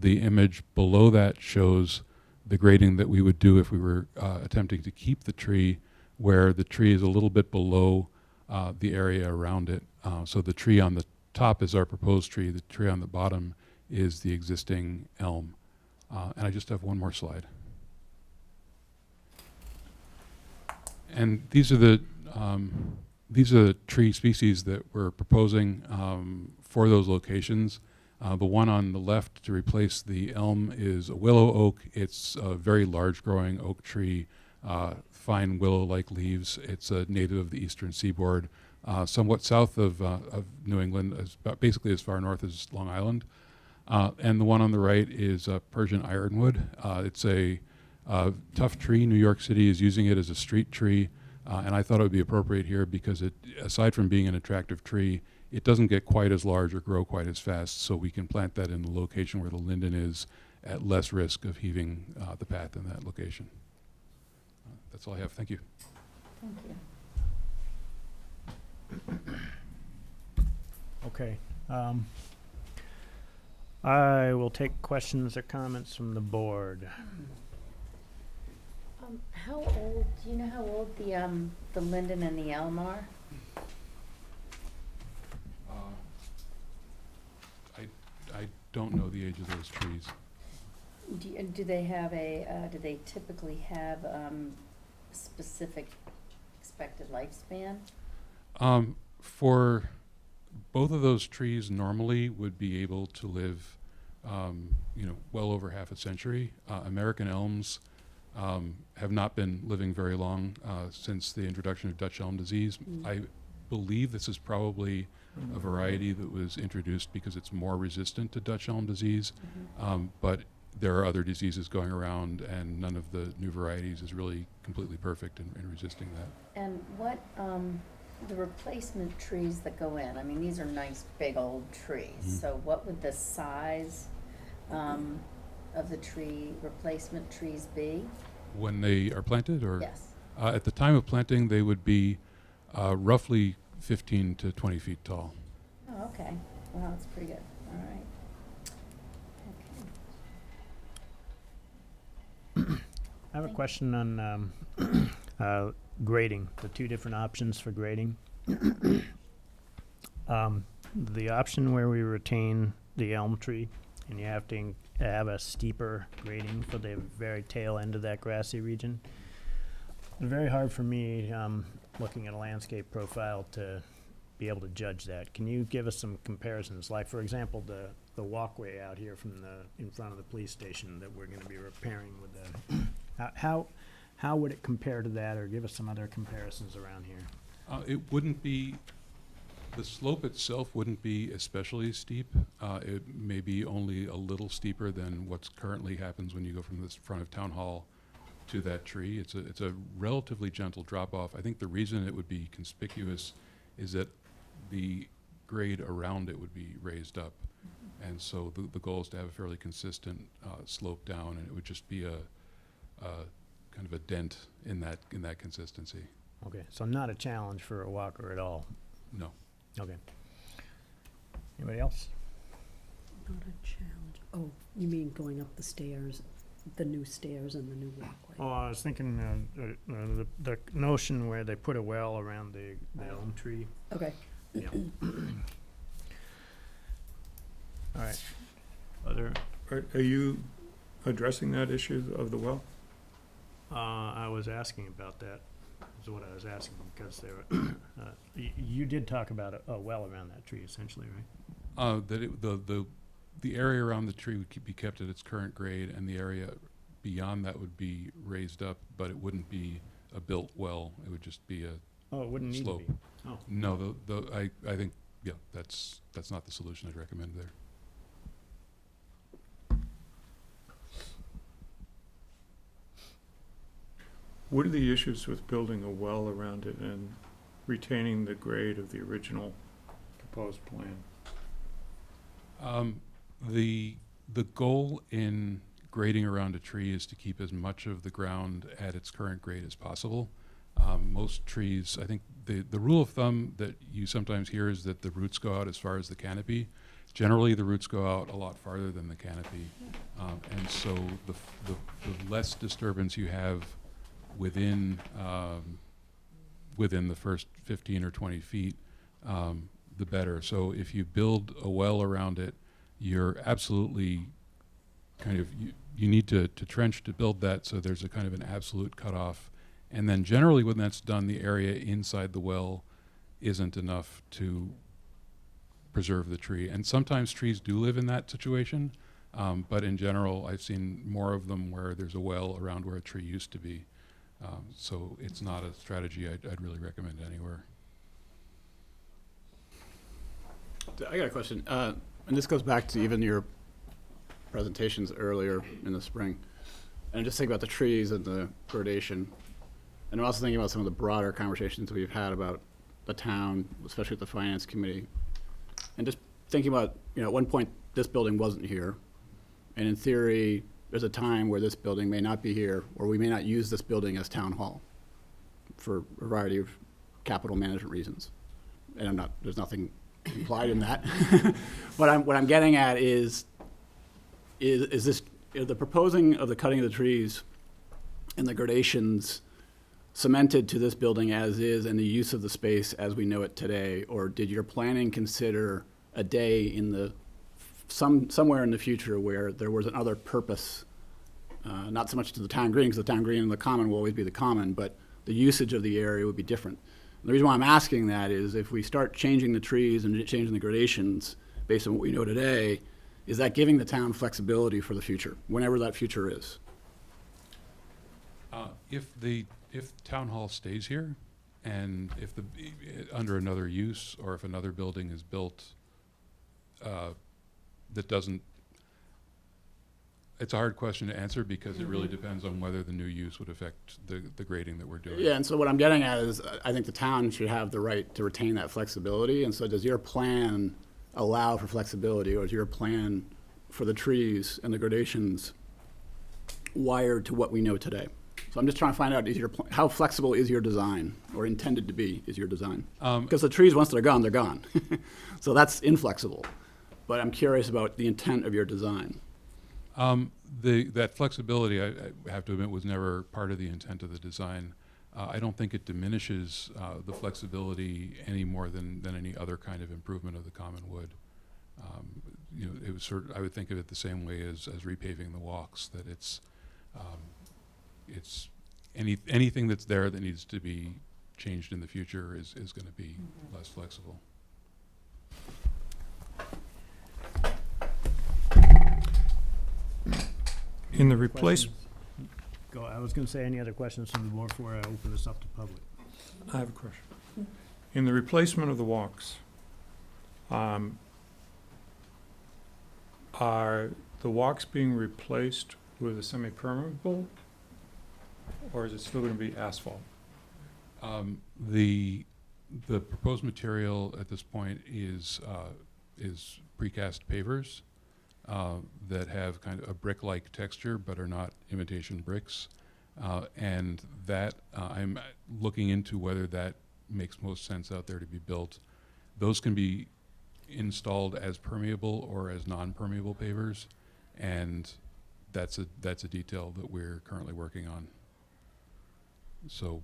The image below that shows the grading that we would do if we were attempting to keep the tree, where the tree is a little bit below the area around it. So the tree on the top is our proposed tree. The tree on the bottom is the existing elm. And I just have one more slide. And these are the tree species that we're proposing for those locations. The one on the left to replace the elm is a willow oak. It's a very large growing oak tree, fine willow-like leaves. It's a native of the eastern seaboard, somewhat south of New England, basically as far north as Long Island. And the one on the right is Persian ironwood. It's a tough tree. New York City is using it as a street tree, and I thought it would be appropriate here because it, aside from being an attractive tree, it doesn't get quite as large or grow quite as fast, so we can plant that in the location where the linden is at less risk of heaving the path in that location. That's all I have. Thank you. Thank you. Okay. I will take questions or comments from the board. How old, do you know how old the linden and the elm are? I don't know the age of those trees. Do they have do they typically have specific expected lifespan? For both of those trees normally would be able to live, well over half a century. American elms have not been living very long since the introduction of Dutch elm disease. I believe this is probably a variety that was introduced because it's more resistant to Dutch elm disease, but there are other diseases going around, and none of the new varieties is really completely perfect in resisting that. And what, the replacement trees that go in, I mean, these are nice big old trees, so what would the size of the tree, replacement trees be? When they are planted, or? Yes. At the time of planting, they would be roughly 15 to 20 feet tall. Oh, okay. Wow, that's pretty good. All right. Okay. I have a question on grading, the 2 different options for grading. The option where we retain the elm tree, and you have to have a steeper grading for the very tail end of that grassy region. It's very hard for me, looking at a landscape profile, to be able to judge that. Can you give us some comparisons? Like, for example, the walkway out here from in front of the police station that we're going to be repairing with the, how would it compare to that, or give us some other comparisons around here? It wouldn't be, the slope itself wouldn't be especially steep. It may be only a little steeper than what's currently happens when you go from this front of Town Hall to that tree. It's a relatively gentle drop off. I think the reason it would be conspicuous is that the grade around it would be raised up. And so the goal is to have a fairly consistent slope down, and it would just be a kind of a dent in that consistency. Okay, so not a challenge for a walker at all. No. Okay. Anybody else? Not a challenge. Oh, you mean going up the stairs, the new stairs and the new walkway? Oh, I was thinking the notion where they put a well around the elm tree. Okay. Yeah. All right. Other, Are you addressing that issue of the well? I was asking about that. Is what I was asking, because there were, you did talk about a well around that tree, essentially, right? The area around the tree would be kept at its current grade, and the area beyond that would be raised up, but it wouldn't be a built well. It would just be a Oh, it wouldn't need to slope. be. Oh. No, I think, yeah, that's not the solution I'd recommend there. What are the issues with building a well around it and retaining the grade of the original proposed plan? The goal in grading around a tree is to keep as much of the ground at its current grade as possible. Most trees, I think the rule of thumb that you sometimes hear is that the roots go out as far as the canopy. Generally, the roots go out a lot farther than the canopy. And so the less disturbance you have within the first 15 or 20 feet, the better. So if you build a well around it, you're absolutely kind of, you need to trench to build that, so there's a kind of an absolute cutoff. And then generally when that's done, the area inside the well isn't enough to preserve the tree. And sometimes trees do live in that situation, but in general, I've seen more of them where there's a well around where a tree used to be. So it's not a strategy I'd really recommend anywhere. I got a question, and this goes back to even your presentations earlier in the spring. And just think about the trees and the gradation. And I'm also thinking about some of the broader conversations we've had about the town, especially with the finance committee. And just thinking about, at one point, this building wasn't here. And in theory, there's a time where this building may not be here, or we may not use this building as town hall for a variety of capital management reasons. And there's nothing implied in that. What I'm getting at is this, the proposing of the cutting of the trees and the gradations cemented to this building as is and the use of the space as we know it today? Or did your planning consider a day in the somewhere in the future where there was another purpose, not so much to the town green, because the town green and the common will always be the common, but the usage of the area would be different. And the reason why I'm asking that is if we start changing the trees and changing the gradations based on what we know today, is that giving the town flexibility for the future, whenever that future is? If town hall stays here, and if under another use, or if another building is built that doesn't, it's a hard question to answer because it really depends on whether the new use would affect the grading that we're doing. Yeah, and so what I'm getting at is I think the town should have the right to retain that flexibility. And so does your plan allow for flexibility, or is your plan for the trees and the gradations wired to what we know today? So I'm just trying to find out, how flexible is your design, or intended to be is your design? Because the trees, once they're gone, they're gone. So that's inflexible. But I'm curious about the intent of your design. That flexibility, I have to admit, was never part of the intent of the design. I don't think it diminishes the flexibility any more than any other kind of improvement of the common would. it was I would think of it the same way as repaving the walks, that it's anything that's there that needs to be changed in the future is going to be less flexible. In the replacement, Questions? Go, I was gonna say, any other questions from the board before I open this up to public? I have a question. In the replacement of the walks, are the walks being replaced with a semi-permeable, or is it still going to be asphalt? The proposed material at this point is precast pavers that have kind of a brick-like texture but are not imitation bricks, and that I'm looking into whether that makes most sense out there to be built. Those can be installed as permeable or as non-permeable pavers, and that's a detail that we're currently working on. So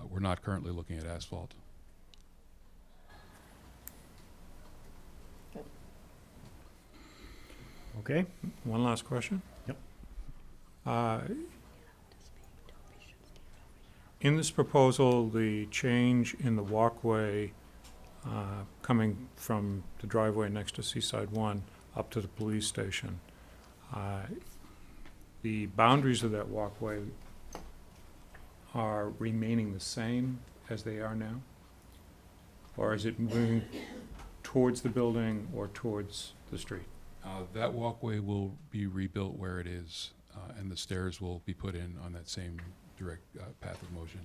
we're not currently looking at asphalt. Okay, One last question. Yep. In this proposal, the change in the walkway coming from the driveway next to Seaside One up to the police station, the boundaries of that walkway are remaining the same as they are now? Or is it moving towards the building or towards the street? That walkway will be rebuilt where it is, and the stairs will be put in on that same direct path of motion.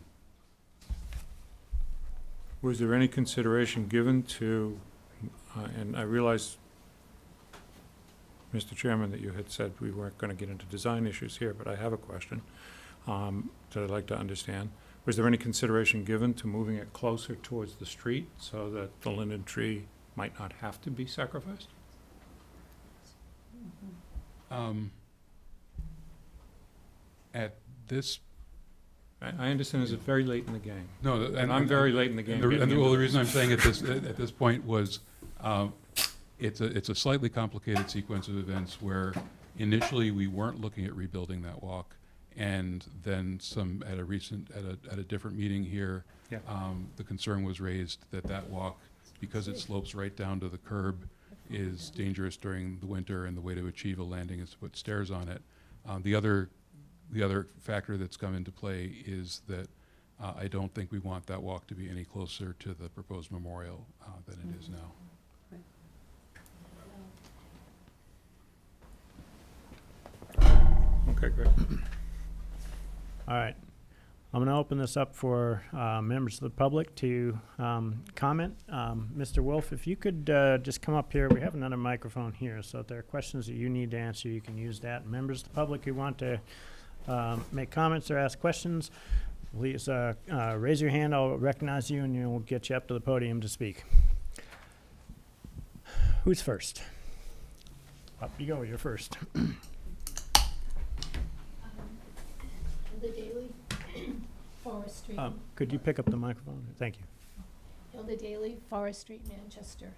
Was there any consideration given to, and I realize, Mr. Chairman, that you had said we weren't going to get into design issues here, but I have a question that I'd like to understand. Was there any consideration given to moving it closer towards the street so that the linden tree might not have to be sacrificed? At this, I understand it's very late in the game. no, And I'm very late in the game. And getting the into reason this. I'm saying at this point was, it's a slightly complicated sequence of events where initially we weren't looking at rebuilding that walk, and then at a different meeting here, Yeah. the concern was raised that walk, because it slopes right down to the curb, is dangerous during the winter, and the way to achieve a landing is to put stairs on it. The other factor that's come into play is that I don't think we want that walk to be any closer to the proposed memorial than it is now. Okay, great. all right. I'm gonna open this up for members of the public to comment. Mr. Wolf, if you could just come up here. We have another microphone here, so if there are questions that you need to answer, you can use that. Members of the public who want to make comments or ask questions, please raise your hand. I'll recognize you, and we'll get you up to the podium to speak. Who's first? Up you go. You're first. Hilda Daly, Forest Street. Could you pick up the microphone? Thank you. Hilda Daly, Forest Street, Manchester.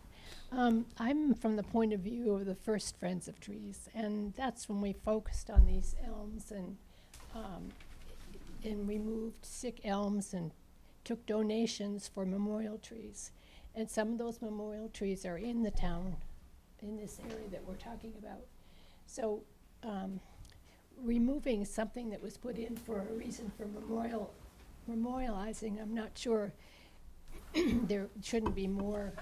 I'm from the point of view of the first Friends of Trees, and that's when we focused on these elms and removed sick elms and took donations for memorial trees. And some of those memorial trees are in the town, in this area that we're talking about. So removing something that was put in for a reason for memorializing, I'm not sure there shouldn't be more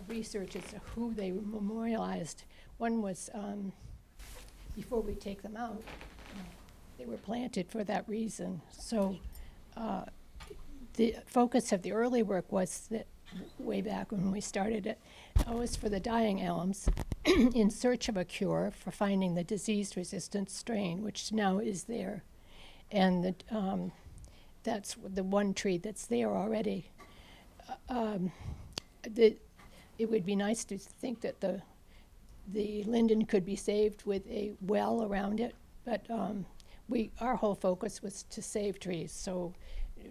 research as to who they memorialized. One was, before we take them out, they were planted for that reason. So the focus of the early work was that way back when we started it, was for the dying elms in search of a cure for finding the disease-resistant strain, which now is there. And that's the one tree that's there already. It would be nice to think that the linden could be saved with a well around it, but our whole focus was to save trees, so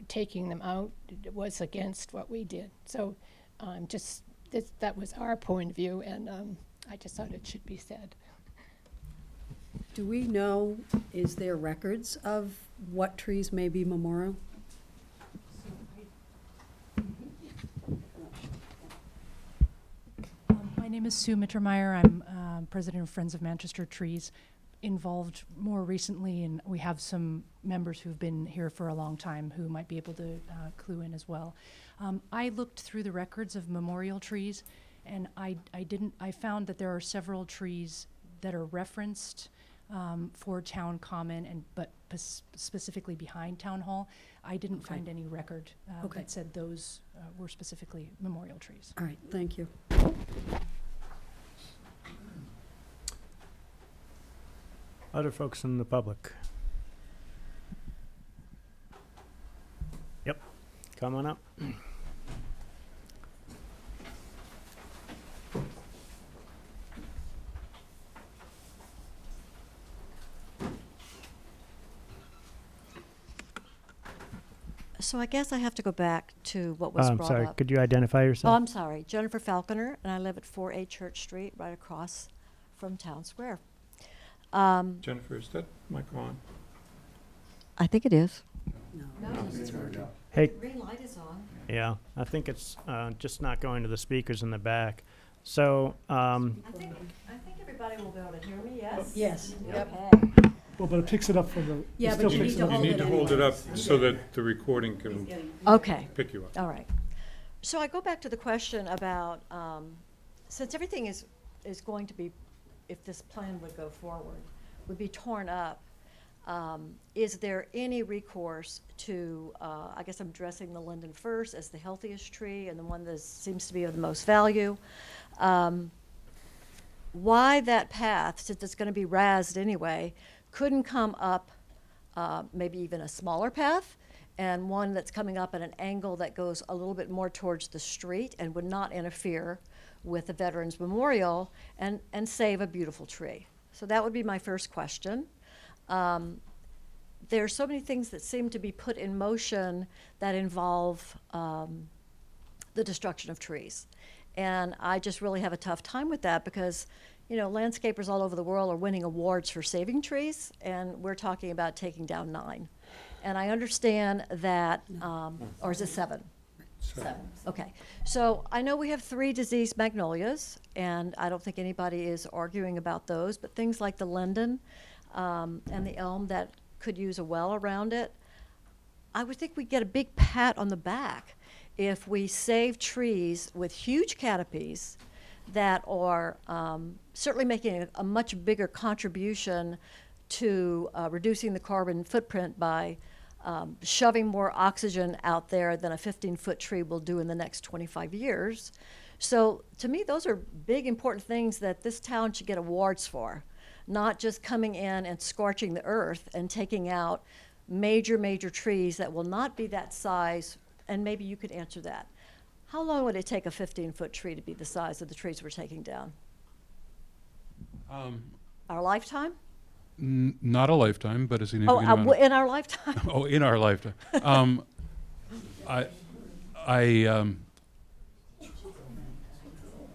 taking them out was against what we did. So that was our point of view, and I just thought it should be said. Do we know, is there records of what trees may be memorial? My name is Sue Mittermeier. I'm president of Friends of Manchester Trees, involved more recently, and we have some members who've been here for a long time who might be able to clue in as well. I looked through the records of memorial trees, and I found that there are several trees that are referenced for Town Common, but specifically behind Town Hall. I didn't Okay. find any record Okay. that said those were specifically memorial trees. All right, thank you. Other folks in the public? Yep, come on up. So I guess I have to go back to what was brought Sorry, up. could you identify Oh, yourself? I'm sorry. Jennifer Falconer, and I live at 4A Church Street, right across from Town Square. Jennifer, is that mic on? I think it is. No, it's working. Hey, Green light is on. yeah, I think it's just not going to the speakers in the back. So, I think everybody will be able to hear me, yes? Yes, yep. Okay. Well, but it picks it up from the. Yeah, it but still you picks need it to up. You hold need it to hold it up anyways. so that the recording can Okay. pick you up. All right. So I go back to the question about, since everything is going to be, if this plan would go forward, would be torn up, is there any recourse to, I guess I'm addressing the linden first as the healthiest tree and the one that seems to be of the most value. Why that path, since it's going to be razzed anyway, couldn't come up maybe even a smaller path and one that's coming up at an angle that goes a little bit more towards the street and would not interfere with the Veterans Memorial and save a beautiful tree. So that would be my first question. There are so many things that seem to be put in motion that involve the destruction of trees. And I just really have a tough time with that because, you know, landscapers all over the world are winning awards for saving trees, and we're talking about taking down 9. And I understand that, or is it 7? 7. Okay. So I know we have 3 diseased magnolias, and I don't think anybody is arguing about those, but things like the linden and the elm that could use a well around it, I would think we'd get a big pat on the back if we save trees with huge canopies that are certainly making a much bigger contribution to reducing the carbon footprint by shoving more oxygen out there than a 15-foot tree will do in the next 25 years. So to me, those are big, important things that this town should get awards for, not just coming in and scorching the earth and taking out major, major trees that will not be that size. And maybe you could answer that. How long would it take a 15-foot tree to be the size of the trees we're taking down? Our lifetime? Not a lifetime, but a Oh, significant amount. in our lifetime? Oh, in our lifetime. I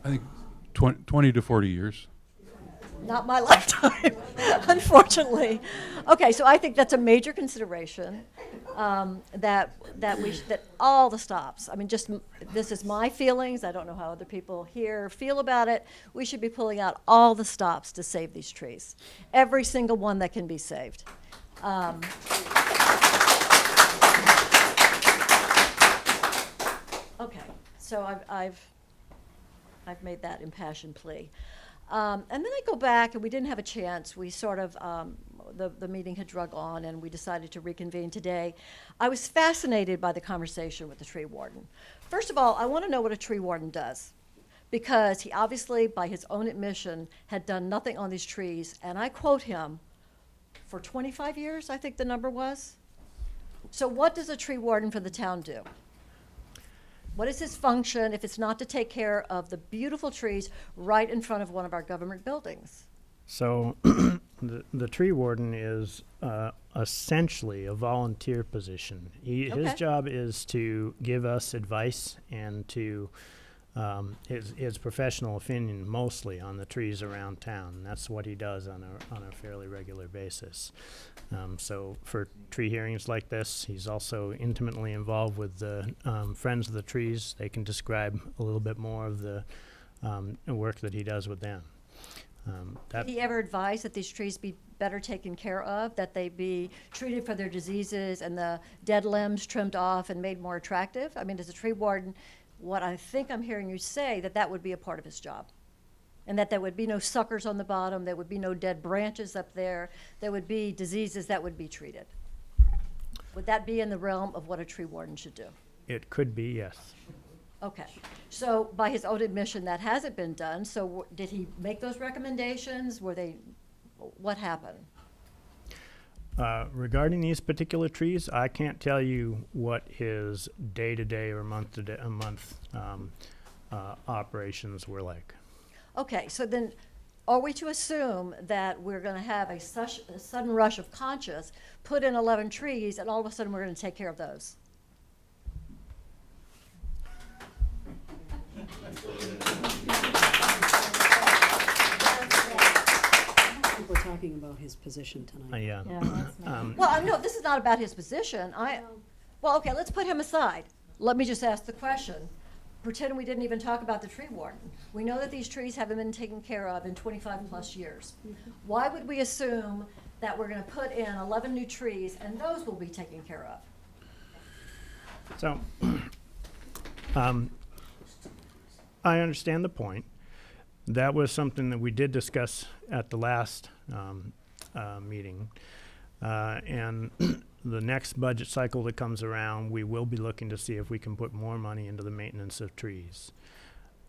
think 20 to 40 years. Not my lifetime, unfortunately. Okay, so I think that's a major consideration, that all the stops, I mean, this is my feelings, I don't know how other people here feel about it. We should be pulling out all the stops to save these trees, every single one that can be saved. Okay, so I've made that impassioned plea. And then I go back, and we didn't have a chance. We sort of, the meeting had drug on, and we decided to reconvene today. I was fascinated by the conversation with the tree warden. First of all, I want to know what a tree warden does, because he obviously, by his own admission, had done nothing on these trees. And I quote him, for 25 years, I think the number was. So what does a tree warden for the town do? What is his function if it's not to take care of the beautiful trees right in front of one of our government buildings? So the tree warden is essentially a volunteer position. His Okay. job is to give us advice and to his professional opinion mostly on the trees around town. That's what he does on a fairly regular basis. So for tree hearings like this, he's also intimately involved with the Friends of the Trees. They can describe a little bit more of the work that he does with them. Did he ever advise that these trees be better taken care of, that they be treated for their diseases and the dead limbs trimmed off and made more attractive? I mean, as a tree warden, what I think I'm hearing you say, that would be a part of his job. And that there would be no suckers on the bottom, there would be no dead branches up there, there would be diseases that would be treated. Would that be in the realm of what a tree warden should do? It could be, yes. Okay, so by his own admission, that hasn't been done, so did he make those recommendations? What happened? Regarding these particular trees, I can't tell you what his day-to-day or month operations were like. Okay, so then, are we to assume that we're gonna have a sudden rush of conscience, put in 11 trees, and all of a sudden we're gonna take care of those? I think we're talking about his position tonight. Yeah. Well, no, this is not about his position. Well, okay, let's put him aside. Let me just ask the question. Pretend we didn't even talk about the tree warden. We know that these trees haven't been taken care of in 25-plus years. Why would we assume that we're gonna put in 11 new trees and those will be taken care of? So, I understand the point. That was something that we did discuss at the last meeting. And the next budget cycle that comes around, we will be looking to see if we can put more money into the maintenance of trees.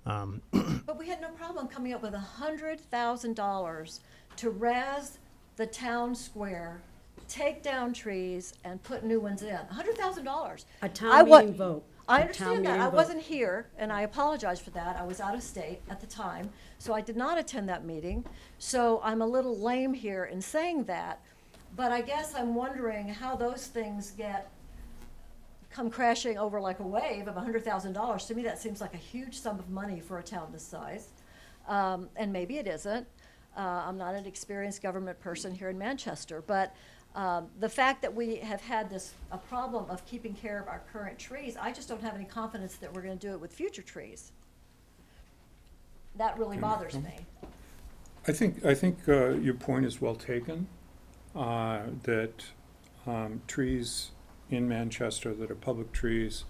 But we had no problem coming up with $100,000 to razz the town square, take down trees, and put new ones in. $100,000. A town meeting vote. I A town understand that. meeting I vote. wasn't here, and I apologize for that. I was out of state at the time, so I did not attend that meeting. So I'm a little lame here in saying that. But I guess I'm wondering how those things come crashing over like a wave of $100,000. To me, that seems like a huge sum of money for a town this size. And maybe it isn't. I'm not an experienced government person here in Manchester, but the fact that we have had a problem of keeping care of our current trees, I just don't have any confidence that we're gonna do it with future trees. That really bothers me. I think your point is well taken, that trees in Manchester that are public trees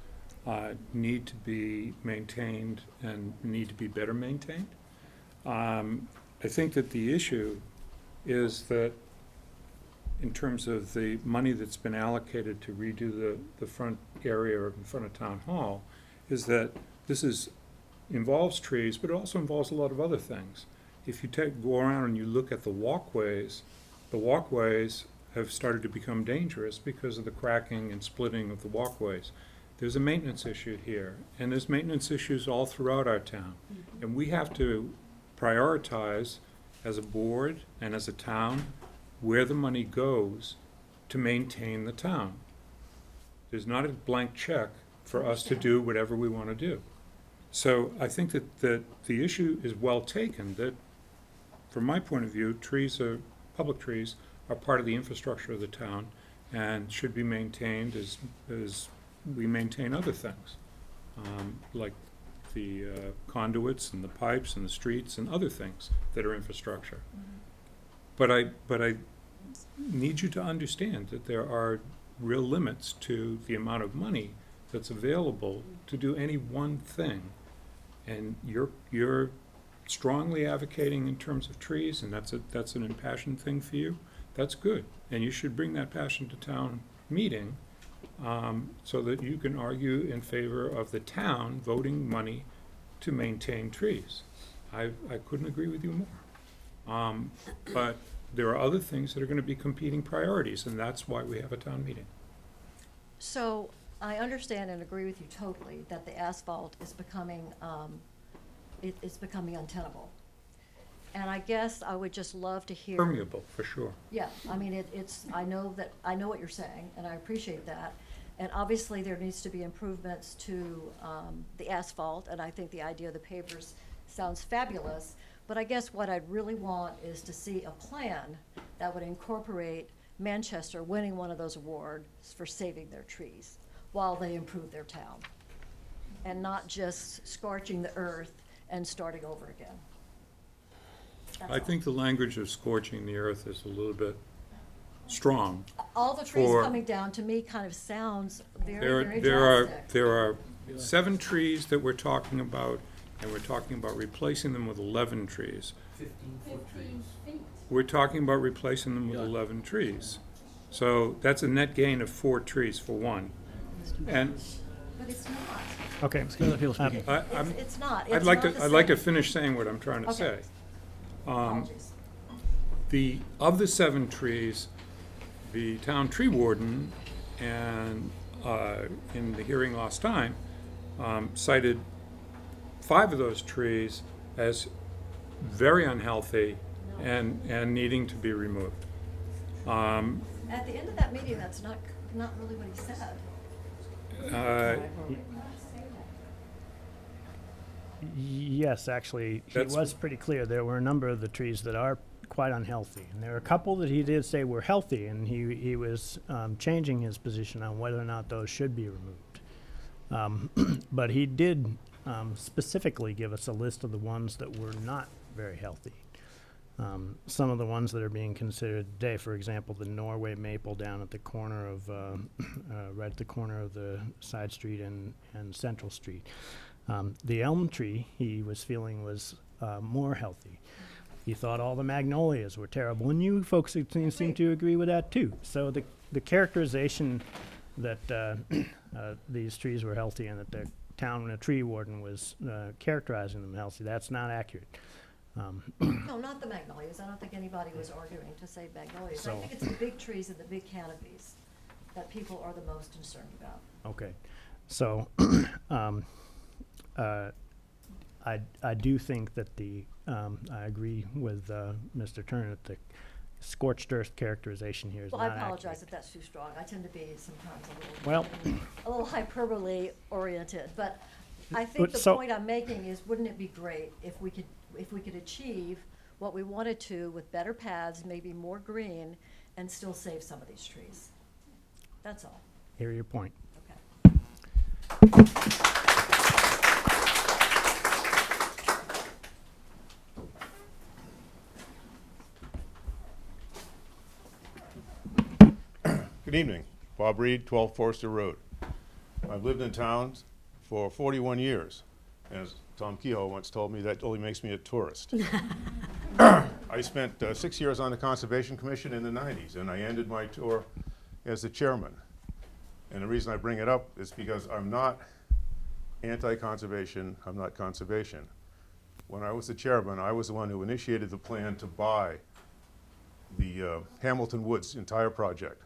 need to be maintained and need to be better maintained. I think that the issue is that in terms of the money that's been allocated to redo the front area in front of Town Hall, is that this involves trees, but it also involves a lot of other things. If you go around and you look at the walkways have started to become dangerous because of the cracking and splitting of the walkways. There's a maintenance issue here, and there's maintenance issues all throughout our town. And we have to prioritize as a board and as a town where the money goes to maintain the town. There's not a blank check for us to do whatever we want to do. So I think that the issue is well taken, that from my point of view, public trees are part of the infrastructure of the town and should be maintained as we maintain other things, like the conduits and the pipes and the streets and other things that are infrastructure. But I need you to understand that there are real limits to the amount of money that's available to do any one thing. And you're strongly advocating in terms of trees, and that's an impassioned thing for you. That's good, and you should bring that passion to town meeting so that you can argue in favor of the town voting money to maintain trees. I couldn't agree with you more. But there are other things that are going to be competing priorities, and that's why we have a town meeting. So I understand and agree with you totally that the asphalt is becoming, it's becoming untenable. And I guess I would just love to hear. Permeable, for sure. Yeah, I mean, I know what you're saying, and I appreciate that. And obviously, there needs to be improvements to the asphalt, and I think the idea of the pavers sounds fabulous. But I guess what I'd really want is to see a plan that would incorporate Manchester winning one of those awards for saving their trees while they improve their town, and not just scorching the earth and starting over again. That's I all. think the language of scorching the earth is a little bit strong. All the trees for- coming down, to me, kind of sounds very, There, very there are, drastic. there are 7 trees that we're talking about, and we're talking about replacing them with 11 trees. 15 feet. We're talking about replacing them with 11 trees. So that's a net gain of 4 trees for one. And But it's not. Okay. Other people speaking. It's not. I'd It's like not to, the I'd like to same. finish saying what I'm trying to Okay. say. Apologies. Of the 7 trees, the town tree warden and, in the hearing last time, cited 5 of those trees as very unhealthy and needing to be removed. At the end of that meeting, that's not really what he said. Yes, actually, he That's- was pretty clear. There were a number of the trees that are quite unhealthy, and there are a couple that he did say were healthy, and he was changing his position on whether or not those should be removed. But he did specifically give us a list of the ones that were not very healthy. Some of the ones that are being considered today, for example, the Norway maple down at the corner of, right at the corner of the side street and Central Street. The elm tree, he was feeling was more healthy. He thought all the magnolias were terrible, and you folks seem to agree with that too. So the characterization that these trees were healthy and that the town tree warden was characterizing them healthy, that's not accurate. No, not the magnolias. I don't think anybody was arguing to save magnolias. I So- think it's the big trees and the big canopies that people are the most concerned about. Okay, so I do think that I agree with Mr. Turner that the scorched earth characterization here is Well, not I accurate. apologize if that's too strong. I tend to be sometimes Well, a little hyperbole oriented, but I But think the so- point I'm making is, wouldn't it be great if we could achieve what we wanted to with better paths, maybe more green, and still save some of these trees? That's all. hear your point. Okay. Good evening. Bob Reed, 12 Forster Road. I've lived in towns for 41 years. As Tom Kehoe once told me, that only makes me a tourist. I spent 6 years on the Conservation Commission in the 90s, and I ended my tour as the chairman. And the reason I bring it up is because I'm not anti-conservation, I'm not conservation. When I was the chairman, I was the one who initiated the plan to buy the Hamilton Woods entire project.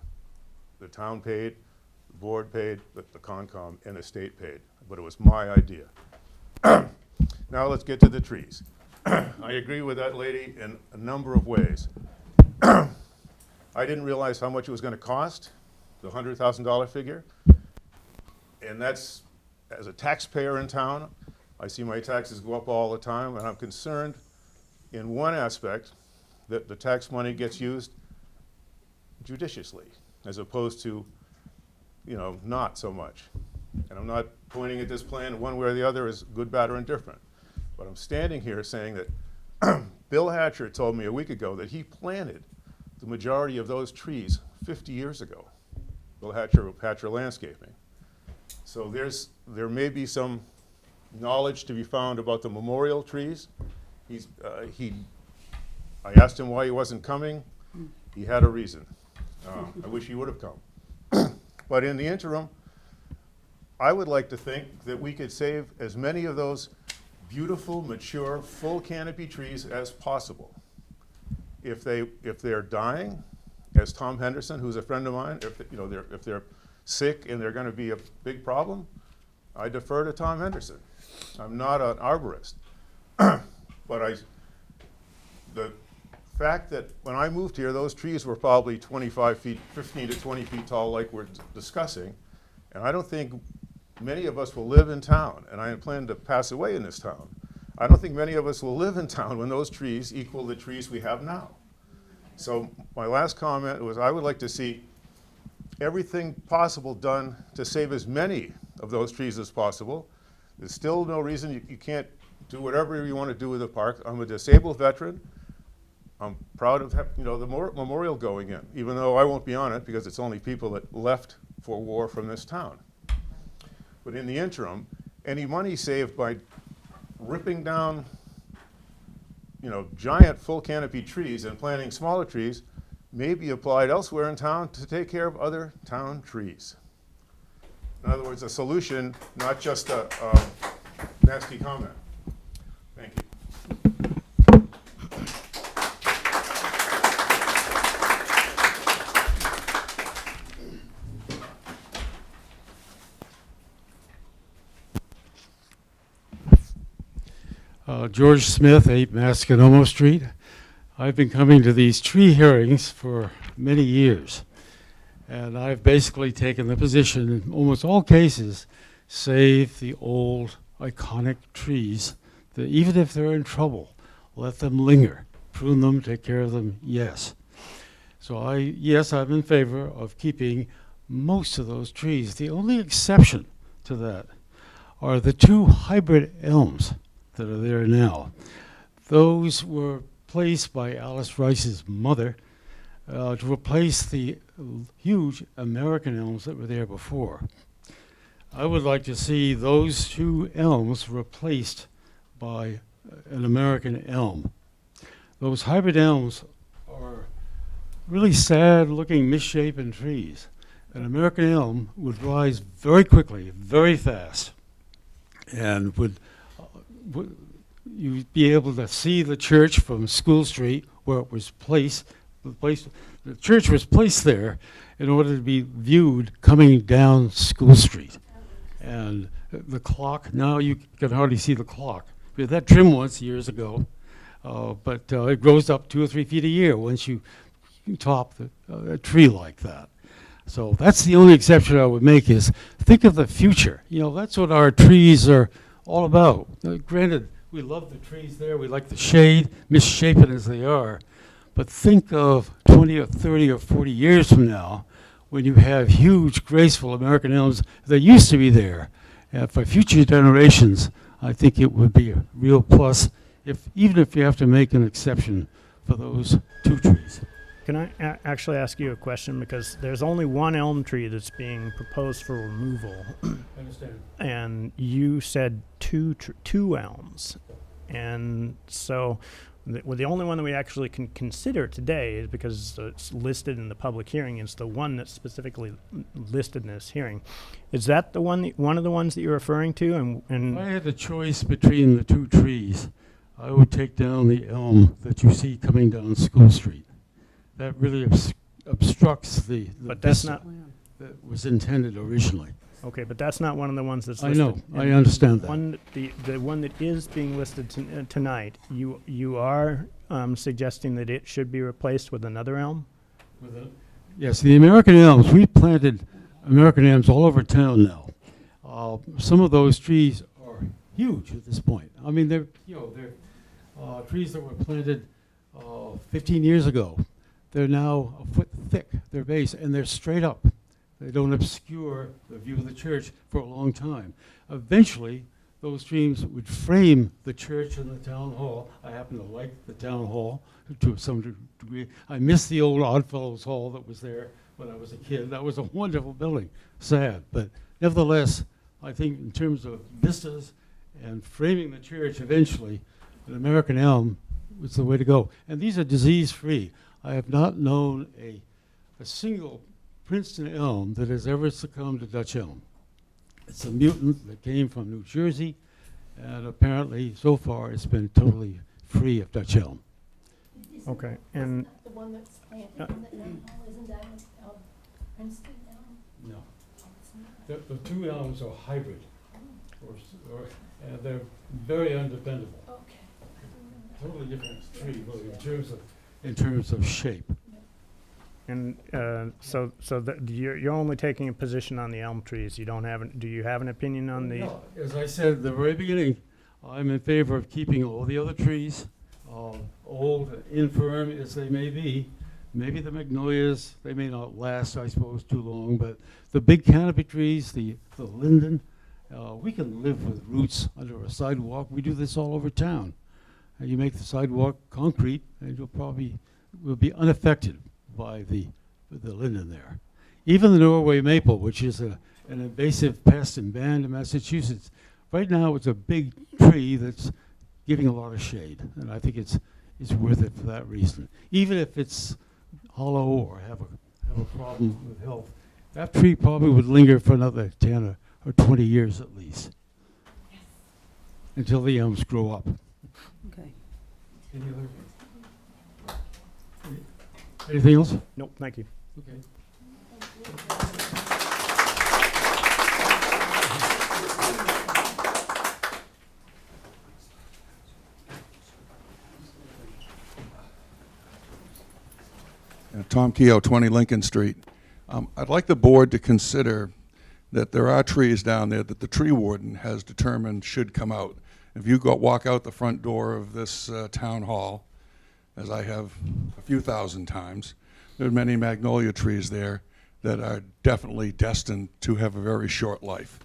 The town paid, the board paid, the Concom and the state paid, but it was my idea. Now let's get to the trees. I agree with that lady in a number of ways. I didn't realize how much it was going to cost, the $100,000 figure. And that's, as a taxpayer in town, I see my taxes go up all the time, and I'm concerned in one aspect that the tax money gets used judiciously, as opposed to, not so much. And I'm not pointing at this plan one way or the other as good, bad, or indifferent. But I'm standing here saying that Bill Hatcher told me a week ago that he planted the majority of those trees 50 years ago. Bill Hatcher of Hatcher Landscaping. So there may be some knowledge to be found about the memorial trees. I asked him why he wasn't coming. He had a reason. I wish he would have come. But in the interim, I would like to think that we could save as many of those beautiful, mature, full canopy trees as possible. If they're dying, as Tom Henderson, who's a friend of mine, if they're sick and they're going to be a big problem, I defer to Tom Henderson. I'm not an arborist, but the fact that when I moved here, those trees were probably 25 feet, 15 to 20 feet tall, like we're discussing, And I don't think many of us will live in town, and I plan to pass away in this town. I don't think many of us will live in town when those trees equal the trees we have now. So my last comment was I would like to see everything possible done to save as many of those trees as possible. There's still no reason you can't do whatever you want to do with the park. I'm a disabled veteran. I'm proud of the memorial going in, even though I won't be on it because it's only people that left for war from this town. But in the interim, any money saved by ripping down giant full canopy trees and planting smaller trees may be applied elsewhere in town to take care of other town trees. In other words, a solution, not just a nasty comment. Thank you. George Smith, 8 Masconomo Street. I've been coming to these tree hearings for many years, and I've basically taken the position in almost all cases, save the old iconic trees, that even if they're in trouble, let them linger. Prune them, take care of them, yes. So yes, I'm in favor of keeping most of those trees. The only exception to that are the 2 hybrid elms that are there now. Those were placed by Alice Rice's mother to replace the huge American elms that were there before. I would like to see those 2 elms replaced by an American elm. Those hybrid elms are really sad-looking, misshapen trees. An American elm would rise very quickly, very fast, and would you'd be able to see the church from School Street where it was placed. The church was placed there in order to be viewed coming down School Street. And the clock, now you can hardly see the clock. We had that trim once years ago, but it grows up 2 or 3 feet a year once you top a tree like that. So that's the only exception I would make is think of the future. That's what our trees are all about. Granted, we love the trees there. We like the shade, misshapen as they are. But think of 20 or 30 or 40 years from now when you have huge, graceful American elms that used to be there. And for future generations, I think it would be a real plus, even if you have to make an exception for those 2 trees. Can I actually ask you a question? Because there's only 1 elm tree that's being proposed for removal. I understand. And you said two elms. And so the only one that we actually can consider today is because it's listed in the public hearing. It's the one that's specifically listed in this hearing. Is that the one of the ones that you're referring to? And if I had a choice between the 2 trees, I would take down the elm that you see coming down School Street. That really obstructs the but that's vista not that was intended originally. Okay, but that's not one of the ones that's I listed. know, I understand that. The one that is being listed tonight, you are suggesting that it should be replaced with another elm? Yes, the American elms, we planted American elms all over town now. Some of those trees are huge at this point. I mean, they're trees that were planted 15 years ago. They're now a foot thick, their base, and they're straight up. They don't obscure the view of the church for a long time. Eventually, those trees would frame the church and the town hall. I happen to like the town hall to some degree. I miss the old Oddfellows Hall that was there when I was a kid. That was a wonderful building. Sad, but nevertheless, I think in terms of vistas and framing the church eventually, an American elm was the way to go. And these are disease-free. I have not known a single Princeton elm that has ever succumbed to Dutch elm. It's a mutant that came from New Jersey, and apparently, so far, it's been totally free of Dutch elm. Okay, and The one that's planted in the elm hall, isn't that Princeton elm? No. The 2 elms are hybrid, and they're very undependable. Okay. Totally different tree, really, in terms of shape. And so you're only taking a position on the elm trees. You don't have do you have an opinion on the? No, as I said at the very beginning, I'm in favor of keeping all the other trees, old, infirm as they may be. Maybe the magnolias, they may not last, I suppose, too long, but the big canopy trees, the linden, we can live with roots under a sidewalk. We do this all over town. You make the sidewalk concrete, and will be unaffected by the linden there. Even the Norway maple, which is an invasive pest and banned in Massachusetts, right now it's a big tree that's giving a lot of shade, and I think it's worth it for that reason. Even if it's hollow or have a problem with health, that tree probably would linger for another 10 or 20 years at least, until the elms grow up. Okay. Any other? Anything else? Nope, thank you. Okay. Tom Keogh, 20 Lincoln Street. I'd like the board to consider that there are trees down there that the tree warden has determined should come out. If you walk out the front door of this town hall, as I have a few thousand times, there are many magnolia trees there that are definitely destined to have a very short life.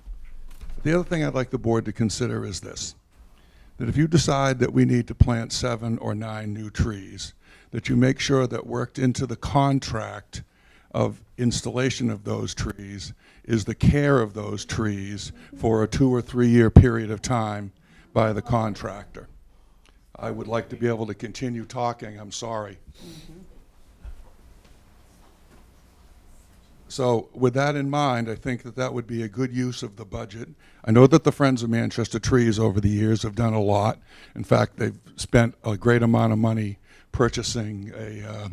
The other thing I'd like the board to consider is this, that if you decide that we need to plant 7 or 9 new trees, that you make sure that worked into the contract of installation of those trees is the care of those trees for a 2 or 3 year period of time by the contractor. I would like to be able to continue talking, I'm sorry. So with that in mind, I think that that would be a good use of the budget. I know that the Friends of Manchester Trees over the years have done a lot. In fact, they've spent a great amount of money purchasing a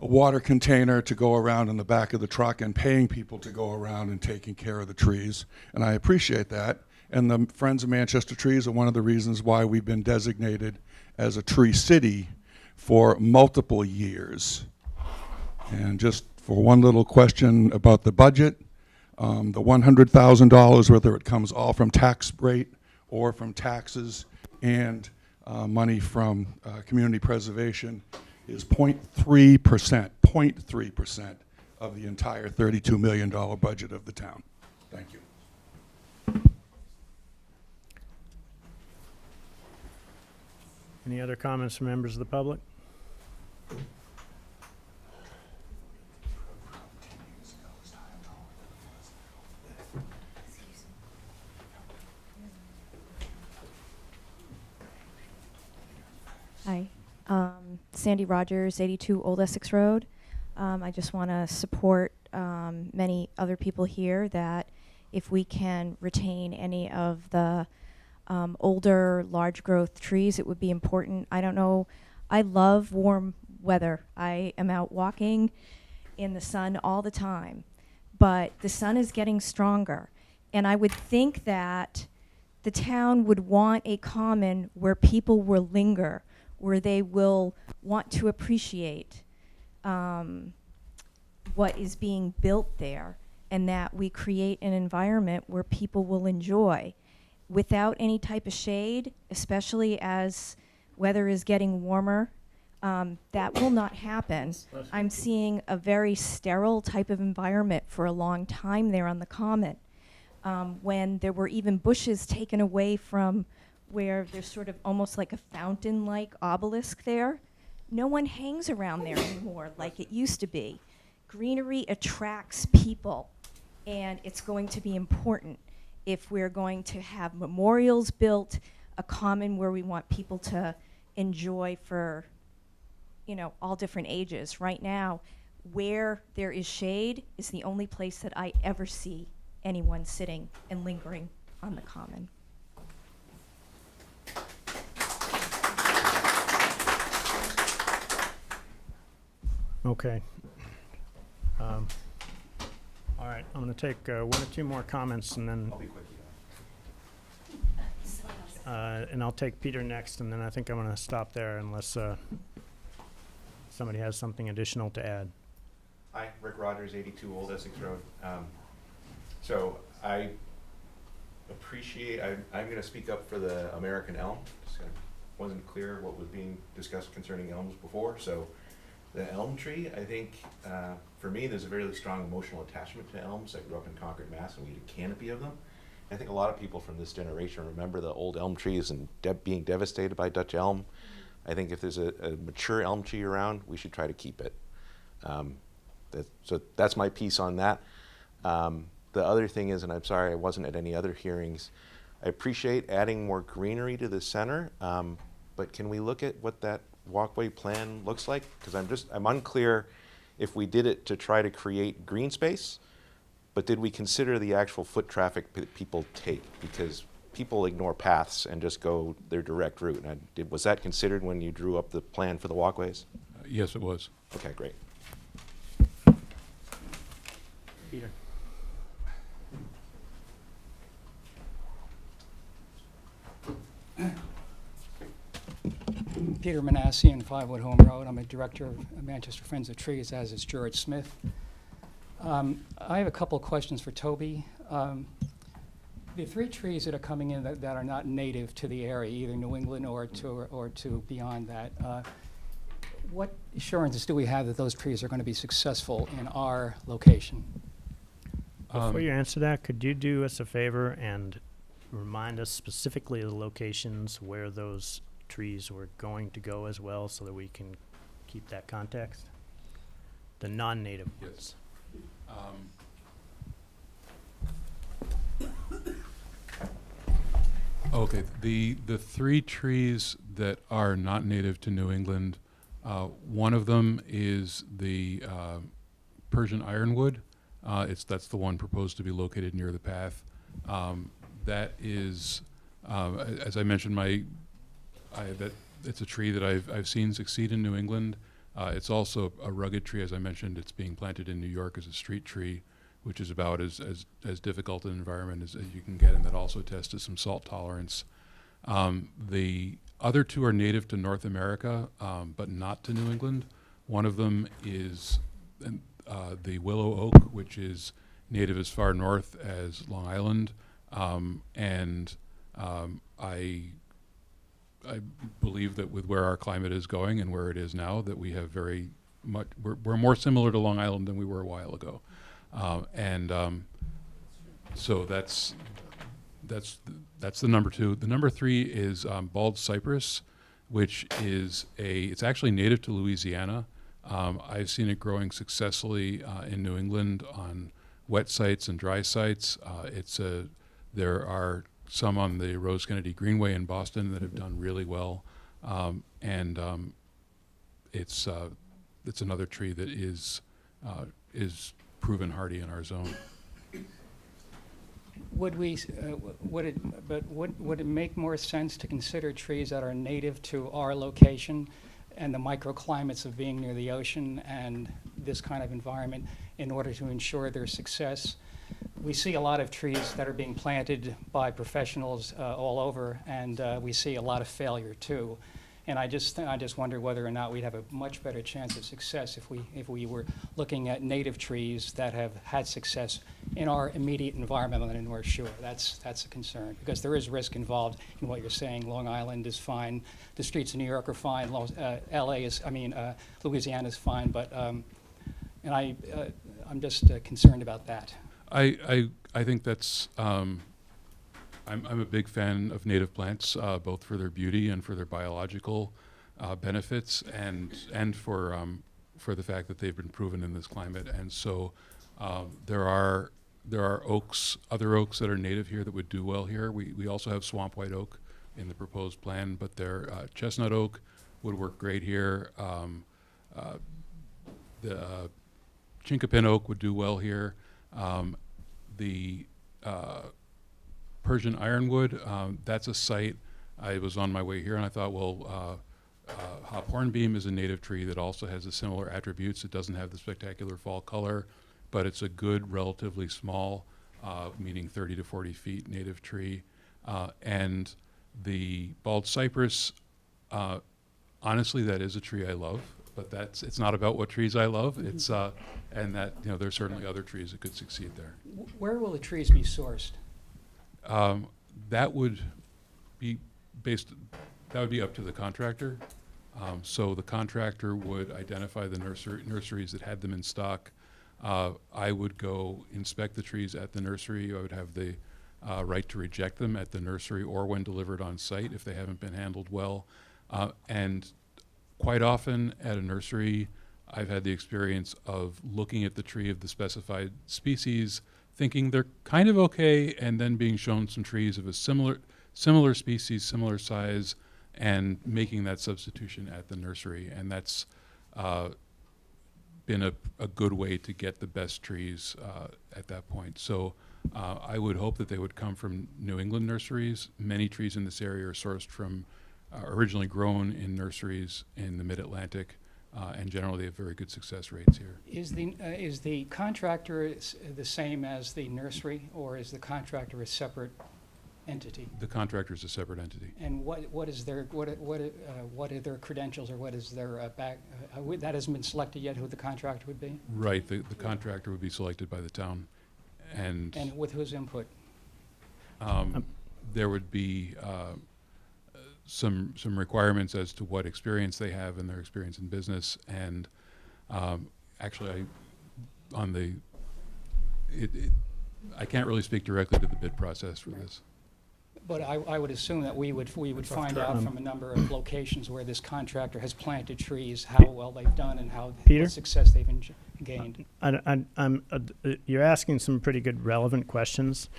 water container to go around in the back of the truck and paying people to go around and taking care of the trees. And I appreciate that. And the Friends of Manchester Trees are one of the reasons why we've been designated as a tree city for multiple years. And just for one little question about the budget, the $100,000, whether it comes all from tax rate or from taxes and money from community preservation, is 0.3% of the entire $32 million budget of the town. Thank you. Any other comments from members of the public? Hi, Sandy Rogers, 82 Old Essex Road. I just want to support many other people here that if we can retain any of the older large growth trees, it would be important. I don't know, I love warm weather. I am out walking in the sun all the time, but the sun is getting stronger. And I would think that the town would want a common where people will linger, where they will want to appreciate what is being built there, and that we create an environment where people will enjoy without any type of shade, especially as weather is getting warmer. That will not happen. I'm seeing a very sterile type of environment for a long time there on the common, when there were even bushes taken away from where there's sort of almost like a fountain-like obelisk there. No one hangs around there anymore like it used to be. Greenery attracts people, and it's going to be important if we're going to have memorials built, a common where we want people to enjoy for, all different ages. Right now, where there is shade is the only place that I ever see anyone sitting and lingering on the common. Okay. All right, I'm going to take 1 or 2 more comments, and then I'll be quick. And I'll take Peter next, and then I think I'm going to stop there unless somebody has something additional to add. Hi, Rick Rogers, 82 Old Essex Road. So I appreciate, I'm going to speak up for the American elm. Just wasn't clear what was being discussed concerning elms before. So the elm tree, I think, for me, there's a very strong emotional attachment to elms. I grew up in Concord, Mass, and we had a canopy of them. I think a lot of people from this generation remember the old elm trees and being devastated by Dutch elm. I think if there's a mature elm tree around, we should try to keep it. So that's my piece on that. The other thing is, and I'm sorry I wasn't at any other hearings, I appreciate adding more greenery to the center, but can we look at what that walkway plan looks like? Because I'm unclear if we did it to try to create green space, but did we consider the actual foot traffic that people take? Because people ignore paths and just go their direct route. And was that considered when you drew up the plan for the walkways? Yes, it was. Okay, great. Peter. Peter Manassian, 5 Wood Home Road. I'm a director of Manchester Friends of Trees, as is George Smith. I have a couple of questions for Toby. The 3 trees that are coming in that are not native to the area, either New England or to beyond that, what assurances do we have that those trees are going to be successful in our location? Before you answer that, could you do us a favor and remind us specifically of the locations where those trees were going to go as well, so that we can keep that context? The non-native ones. Okay, the 3 trees that are not native to New England, one of them is the Persian ironwood. That's the one proposed to be located near the path. That is, as I mentioned, it's a tree that I've seen succeed in New England. It's also a rugged tree, as I mentioned. It's being planted in New York as a street tree, which is about as difficult an environment as you can get, and that also tested some salt tolerance. The other 2 are native to North America, but not to New England. One of them is the willow oak, which is native as far north as Long Island, and I believe that with where our climate is going and where it is now, that we have very much, we're more similar to Long Island than we were a while ago. So that's the number 2. The number 3 is bald cypress, which is it's actually native to Louisiana. I've seen it growing successfully in New England on wet sites and dry sites. There are some on the Rose Kennedy Greenway in Boston that have done really well, it's another tree that is proven hardy in our zone. Would it make more sense to consider trees that are native to our location and the microclimates of being near the ocean and this kind of environment in order to ensure their success? We see a lot of trees that are being planted by professionals all over, and we see a lot of failure too. And I just wonder whether or not we'd have a much better chance of success if we were looking at native trees that have had success in our immediate environment on the North Shore. That's a concern, because there is risk involved in what you're saying. Long Island is fine, the streets of New York are fine, Louisiana is fine, but and I'm just concerned about that. I think that's I'm a big fan of native plants, both for their beauty and for their biological benefits, and for the fact that they've been proven in this climate. And so there are oaks, other oaks that are native here that would do well here. We also have swamp white oak in the proposed plan, but their chestnut oak would work great here. The chinkapin oak would do well here. The Persian ironwood, that's a site. I was on my way here and I thought, well, hop hornbeam is a native tree that also has the similar attributes. It doesn't have the spectacular fall color, but it's a good, relatively small, meaning 30 to 40 feet native tree. And the bald cypress, honestly, that is a tree I love. but it's not about what trees I love. It's and that there's certainly other trees that could succeed there. Where will the trees be sourced? That would be that would be up to the contractor. So the contractor would identify the nurseries that had them in stock. I would go inspect the trees at the nursery. I would have the right to reject them at the nursery or when delivered on site if they haven't been handled well. And quite often at a nursery, I've had the experience of looking at the tree of the specified species, thinking they're kind of okay, and then being shown some trees of a similar species, similar size, and making that substitution at the nursery. And that's been a good way to get the best trees at that point. So I would hope that they would come from New England nurseries. Many trees in this area are sourced from originally grown in nurseries in the Mid-Atlantic, and generally have very good success rates here. Is the contractor the same as the nursery, or is the contractor a separate entity? The contractor is a separate entity. And what are their credentials, or what is their that hasn't been selected yet, who the contractor would be? Right, the contractor would be selected by the town, and with whose input? There would be some requirements as to what experience they have and their experience in business, and actually I can't really speak directly to the bid process for this. But I would assume that we would find out from a number of locations where this contractor has planted trees, how well they've done and how Peter? what success they've gained. You're asking some pretty good relevant questions,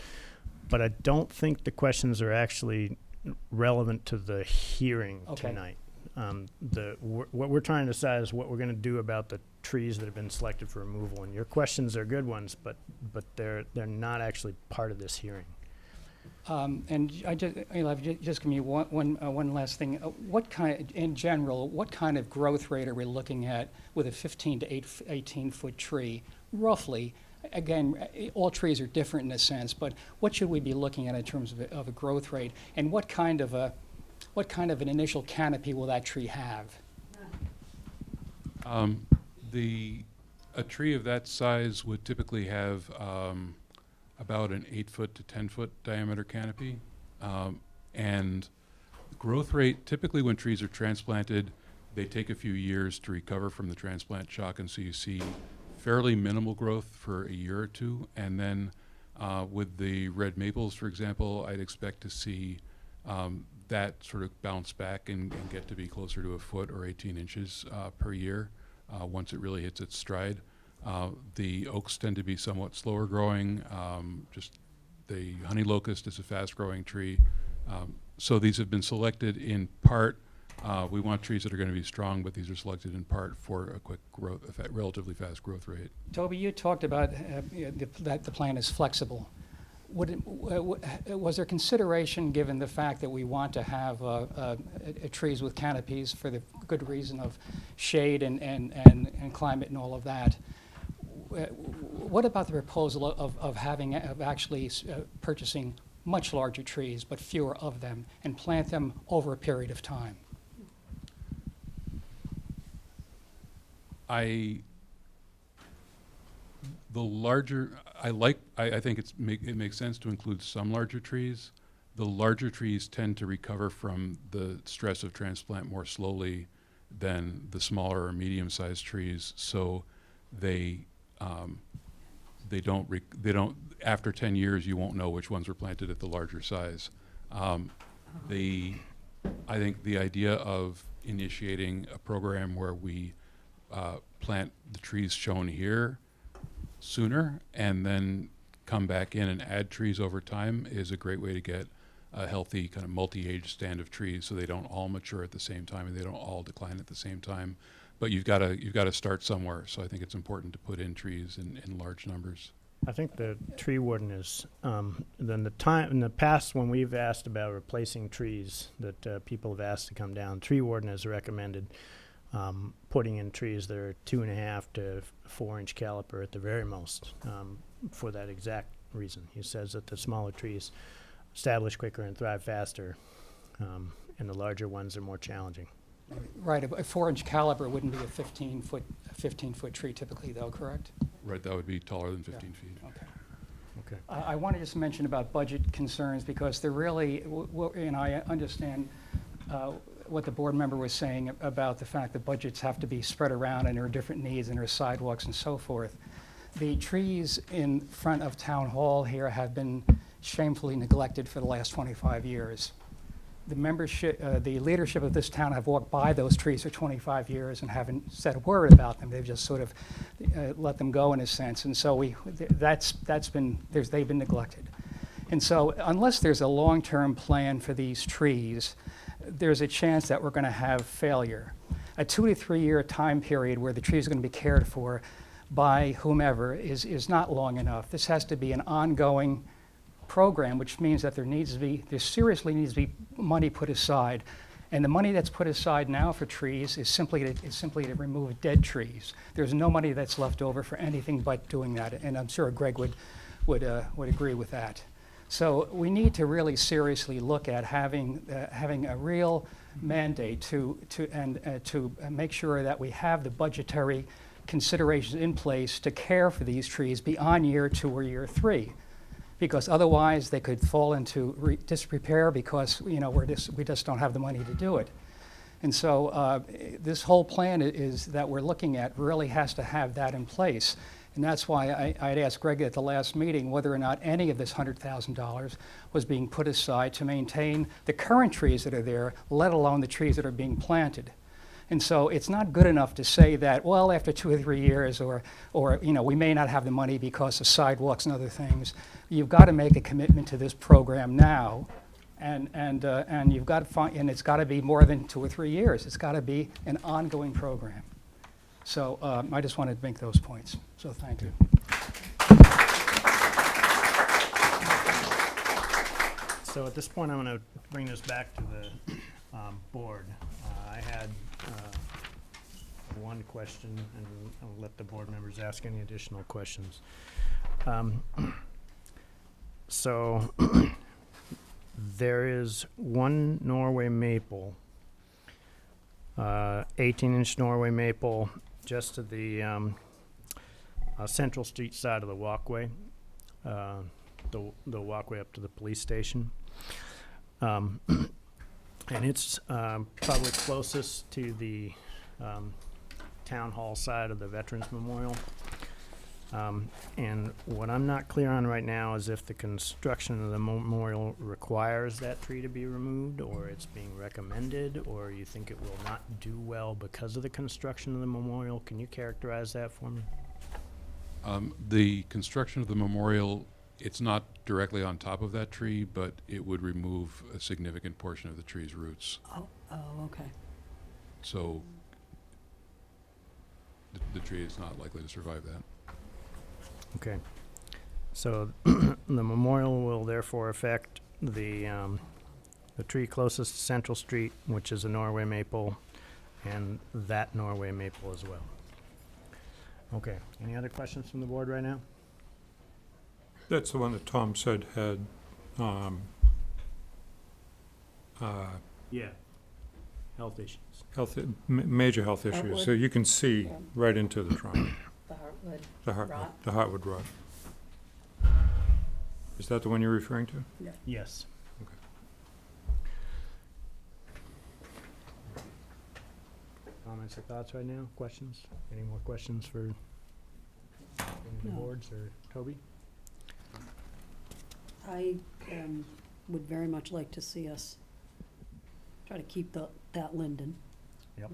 but I don't think the questions are actually relevant to the hearing tonight. What we're trying to decide is what we're going to do about the trees that have been selected for removal. And your questions are good ones, but they're not actually part of this hearing. And just give me one last thing. In general, what kind of growth rate are we looking at with a 15 to 18 foot tree, roughly? Again, all trees are different in a sense, but what should we be looking at in terms of a growth rate, and what kind of an initial canopy will that tree have? A tree of that size would typically have about an 8 foot to 10 foot diameter canopy, and growth rate, typically when trees are transplanted, they take a few years to recover from the transplant shock, and so you see fairly minimal growth for a year or two, and then with the red maples, for example, I'd expect to see that sort of bounce back and get to be closer to a foot or 18 inches per year once it really hits its stride. The oaks tend to be somewhat slower growing. Just the honey locust is a fast-growing tree. So these have been selected in part. We want trees that are going to be strong, but these are selected in part for a quick growth, relatively fast growth rate. Toby, you talked about that the plan is flexible. Was there consideration, given the fact that we want to have trees with canopies for the good reason of shade and climate and all of that? What about the proposal of actually purchasing much larger trees, but fewer of them, and plant them over a period of time? I think it makes sense to include some larger trees. The larger trees tend to recover from the stress of transplant more slowly than the smaller or medium-sized trees. So they don't after 10 years you won't know which ones were planted at the larger size. I think the idea of initiating a program where we plant the trees shown here sooner and then come back in and add trees over time is a great way to get a healthy kind of multi-age stand of trees, so they don't all mature at the same time and they don't all decline at the same time. But you've got to start somewhere, so I think it's important to put in trees in large numbers. I think the tree warden is in the past when we've asked about replacing trees that people have asked to come down, tree warden has recommended putting in trees that are 2.5 to 4 inch caliper at the very most, for that exact reason. He says that the smaller trees establish quicker and thrive faster, and the larger ones are more challenging. Right, a 4-inch caliber wouldn't be a 15-foot tree typically, though, correct? Right, that would be taller than 15 feet. Okay. Okay. I want to just mention about budget concerns, because they're really, and I understand what the board member was saying about the fact that budgets have to be spread around and there are different needs and there are sidewalks and so forth. The trees in front of Town Hall here have been shamefully neglected for the last 25 years. The membership, the leadership of this town have walked by those trees for 25 years and haven't said a word about them. They've just sort of let them go in a sense. And so they've been neglected. And so unless there's a long-term plan for these trees, there's a chance that we're going to have failure. A 2 to 3 year time period where the trees are going to be cared for by whomever is not long enough. This has to be an ongoing program, which means that there seriously needs to be money put aside. And the money that's put aside now for trees is simply to remove dead trees. There's no money that's left over for anything but doing that, and I'm sure Greg would agree with that. So we need to really seriously look at having a real mandate to make sure that we have the budgetary considerations in place to care for these trees beyond year 2 or year 3. Because otherwise they could fall into disrepair because we just don't have the money to do it. And so this whole plan that we're looking at really has to have that in place. And that's why I'd asked Greg at the last meeting whether or not any of this $100,000 was being put aside to maintain the current trees that are there, let alone the trees that are being planted. And so it's not good enough to say that, well, after 2 or 3 years, or we may not have the money because of sidewalks and other things. You've got to make a commitment to this program now, and you've got to find, and it's got to be more than 2 or 3 years. It's got to be an ongoing program. So I just wanted to make those points. So thank you. So at this point, I'm going to bring this back to the board. I had one question, and I'll let the board members ask any additional questions. So there is one Norway maple, 18-inch Norway maple, just to the Central Street side of the walkway, the walkway up to the police station. And it's probably closest to the town hall side of the Veterans Memorial. And what I'm not clear on right now is if the construction of the memorial requires that tree to be removed, or it's being recommended, or you think it will not do well because of the construction of the memorial. Can you characterize that for me? The construction of the memorial, it's not directly on top of that tree, but it would remove a significant portion of the tree's roots. Oh, okay. So the tree is not likely to survive that. Okay. So the memorial will therefore affect the tree closest to Central Street, which is a Norway maple, and that Norway maple as well. Okay. Any other questions from the board right now? That's the one that Tom said had, Yeah. Health issues. major health issues. So you can see right into the trunk. The heartwood. The heartwood rot. Is that the one you're referring to? Yeah. Yes. Okay. Comments or thoughts right now? Questions? Any more questions for any of the No. boards or Toby? I would very much like to see us try to keep that linden. Yep.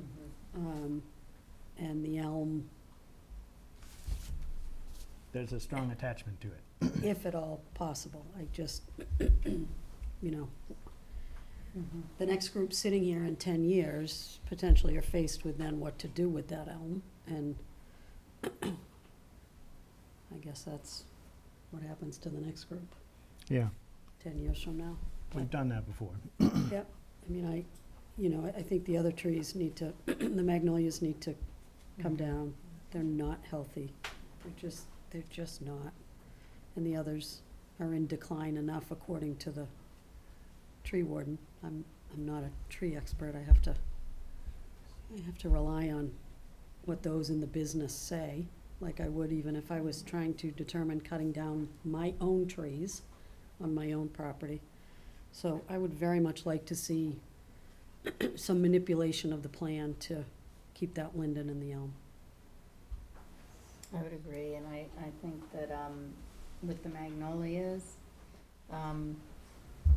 And the elm, There's a strong attachment to it. if at all possible. I just, the next group sitting here in 10 years potentially are faced with then what to do with that elm. And I guess that's what happens to the next group Yeah. 10 years from now. We've done that before. Yep. I mean, I think the other trees need to, the magnolias need to come down. They're not healthy. They're just not. And the others are in decline enough according to the tree warden. I'm not a tree expert. I have to I have to rely on what those in the business say, like I would even if I was trying to determine cutting down my own trees on my own property. So I would very much like to see some manipulation of the plan to keep that linden and the elm. I would agree, and I think that with the magnolias,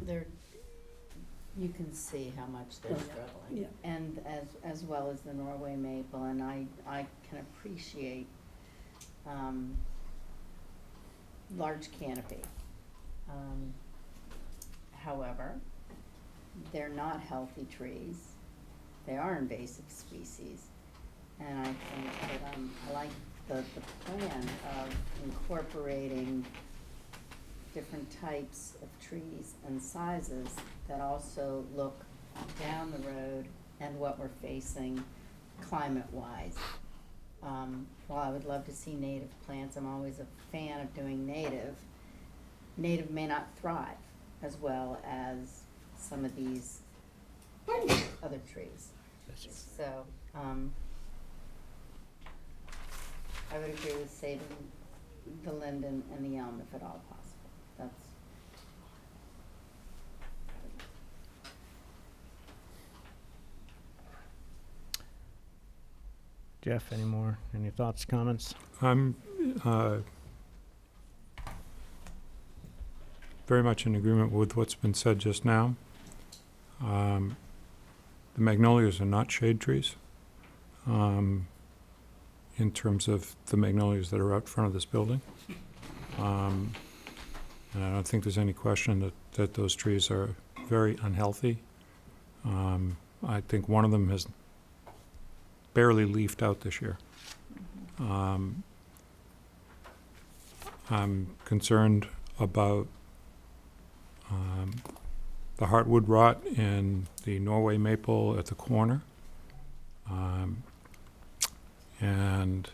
they're, you can see how much they're Oh, yeah. struggling. Yeah. And as well as the Norway maple, and I can appreciate large canopy. However, they're not healthy trees. They are invasive species. And I think that I like the plan of incorporating different types of trees and sizes that also look down the road and what we're facing climate-wise. While I would love to see native plants, I'm always a fan of doing native. Native may not thrive as well as some of these other trees. So, I would agree with saving the linden and the elm if at all possible. That's. Jeff, any thoughts, comments? I'm very much in agreement with what's been said just now. The magnolias are not shade trees. In terms of the magnolias that are out front of this building. And I don't think there's any question that those trees are very unhealthy. I think one of them has barely leafed out this year. I'm concerned about the heartwood rot and the Norway maple at the corner. And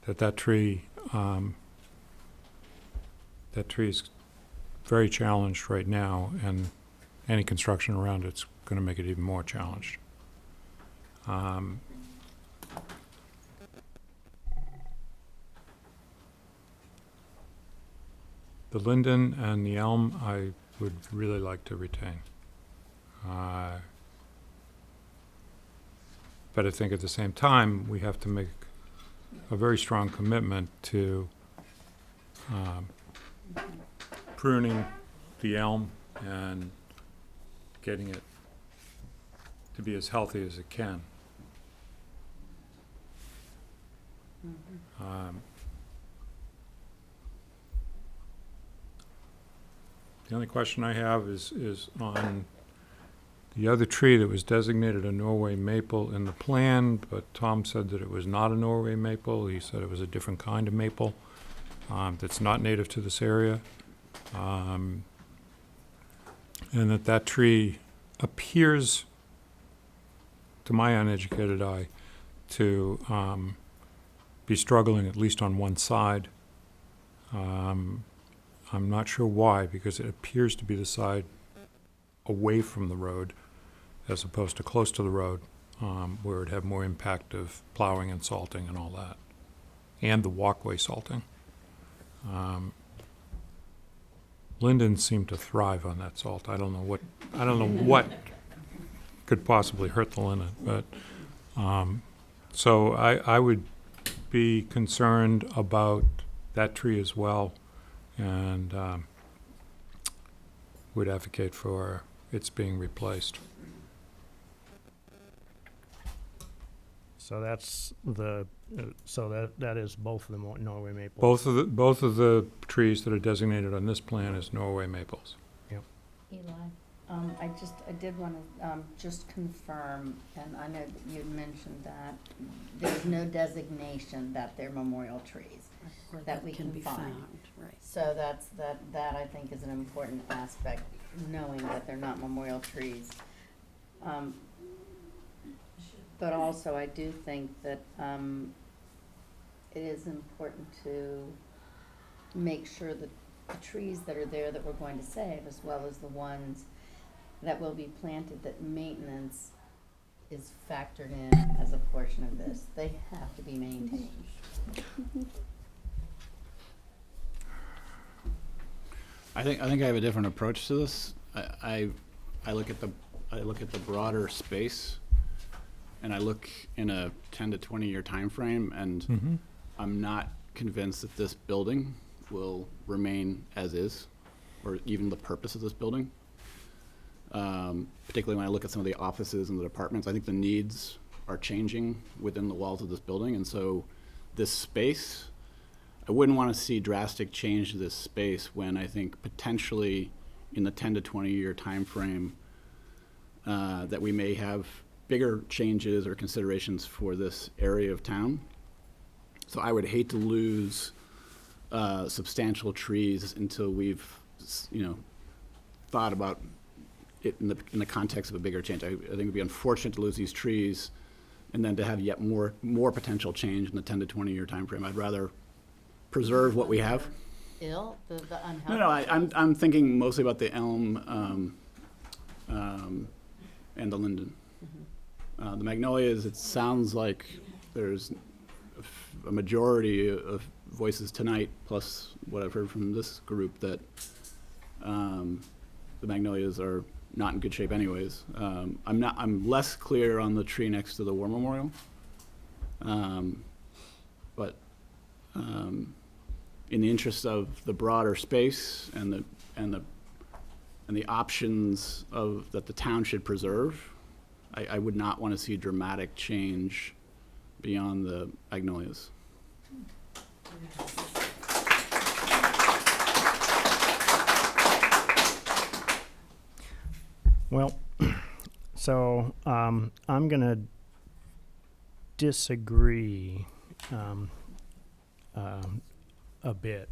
that tree is very challenged right now, and any construction around it's going to make it even more challenged. The linden and the elm I would really like to retain. But I think at the same time, we have to make a very strong commitment to pruning the elm and getting it to be as healthy as it can. The only question I have is on the other tree that was designated a Norway maple in the plan, but Tom said that it was not a Norway maple. He said it was a different kind of maple that's not native to this area. And that tree appears, to my uneducated eye, to be struggling at least on one side. I'm not sure why, because it appears to be the side away from the road as opposed to close to the road, where it'd have more impact of plowing and salting and all that, and the walkway salting. Lindens seem to thrive on that salt. I don't know what could possibly hurt the linden, but so I would be concerned about that tree as well, and would advocate for its being replaced. So that's that is both of the Norway maples. Both of the trees that are designated on this plan as Norway maples. Yep. Eli, I did want to just confirm, and I know that you'd mentioned that there's no designation that they're memorial trees that we can find. Right. So that I think is an important aspect, knowing that they're not memorial trees. But also, I do think that it is important to make sure that the trees that are there that we're going to save, as well as the ones that will be planted, that maintenance is factored in as a portion of this. They have to be maintained. I think I have a different approach to this. I look at the broader space, and I look in a 10 to 20 year time frame, and I'm not convinced that this building will remain as is, or even the purpose of this building. Particularly when I look at some of the offices and the departments, I think the needs are changing within the walls of this building, and so this space, I wouldn't want to see drastic change to this space when I think potentially in the 10 to 20 year time frame that we may have bigger changes or considerations for this area of town. So I would hate to lose substantial trees until we've, thought about it in the context of a bigger change. I think it'd be unfortunate to lose these trees and then to have yet more potential change in the 10 to 20 year time frame. I'd rather preserve what we have. The unhealthy. No, I'm thinking mostly about the elm and the linden. The magnolias, it sounds like there's a majority of voices tonight, plus what I've heard from this group, that the magnolias are not in good shape anyways. I'm less clear on the tree next to the war memorial. But in the interest of the broader space and the options that the town should preserve, I would not want to see dramatic change beyond the magnolias. Well, so I'm going to disagree a bit.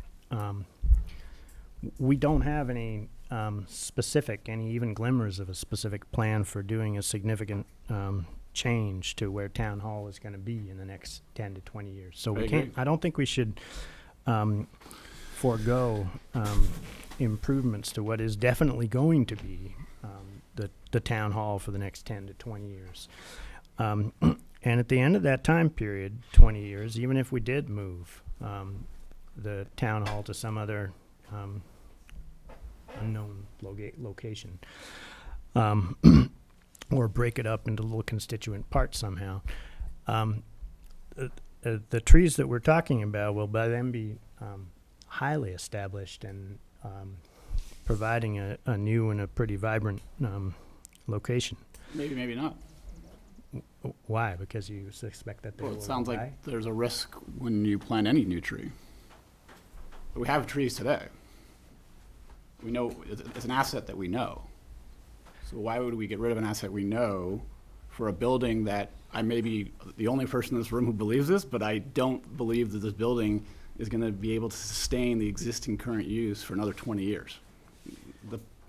We don't have any any even glimmers of a specific plan for doing a significant change to where town hall is going to be in the next 10 to 20 years. So I don't think we should forego improvements to what is definitely going to be the town hall for the next 10 to 20 years. And at the end of that time period, 20 years, even if we did move the town hall to some other unknown location, or break it up into little constituent parts somehow, the trees that we're talking about will by then be highly established and providing a new and a pretty vibrant location. Maybe not. Why? Because you expect that they will Well, it sounds die? like there's a risk when you plant any new tree. But we have trees today. We know it's an asset that we know. So why would we get rid of an asset we know for a building that I may be the only person in this room who believes this, but I don't believe that this building is going to be able to sustain the existing current use for another 20 years.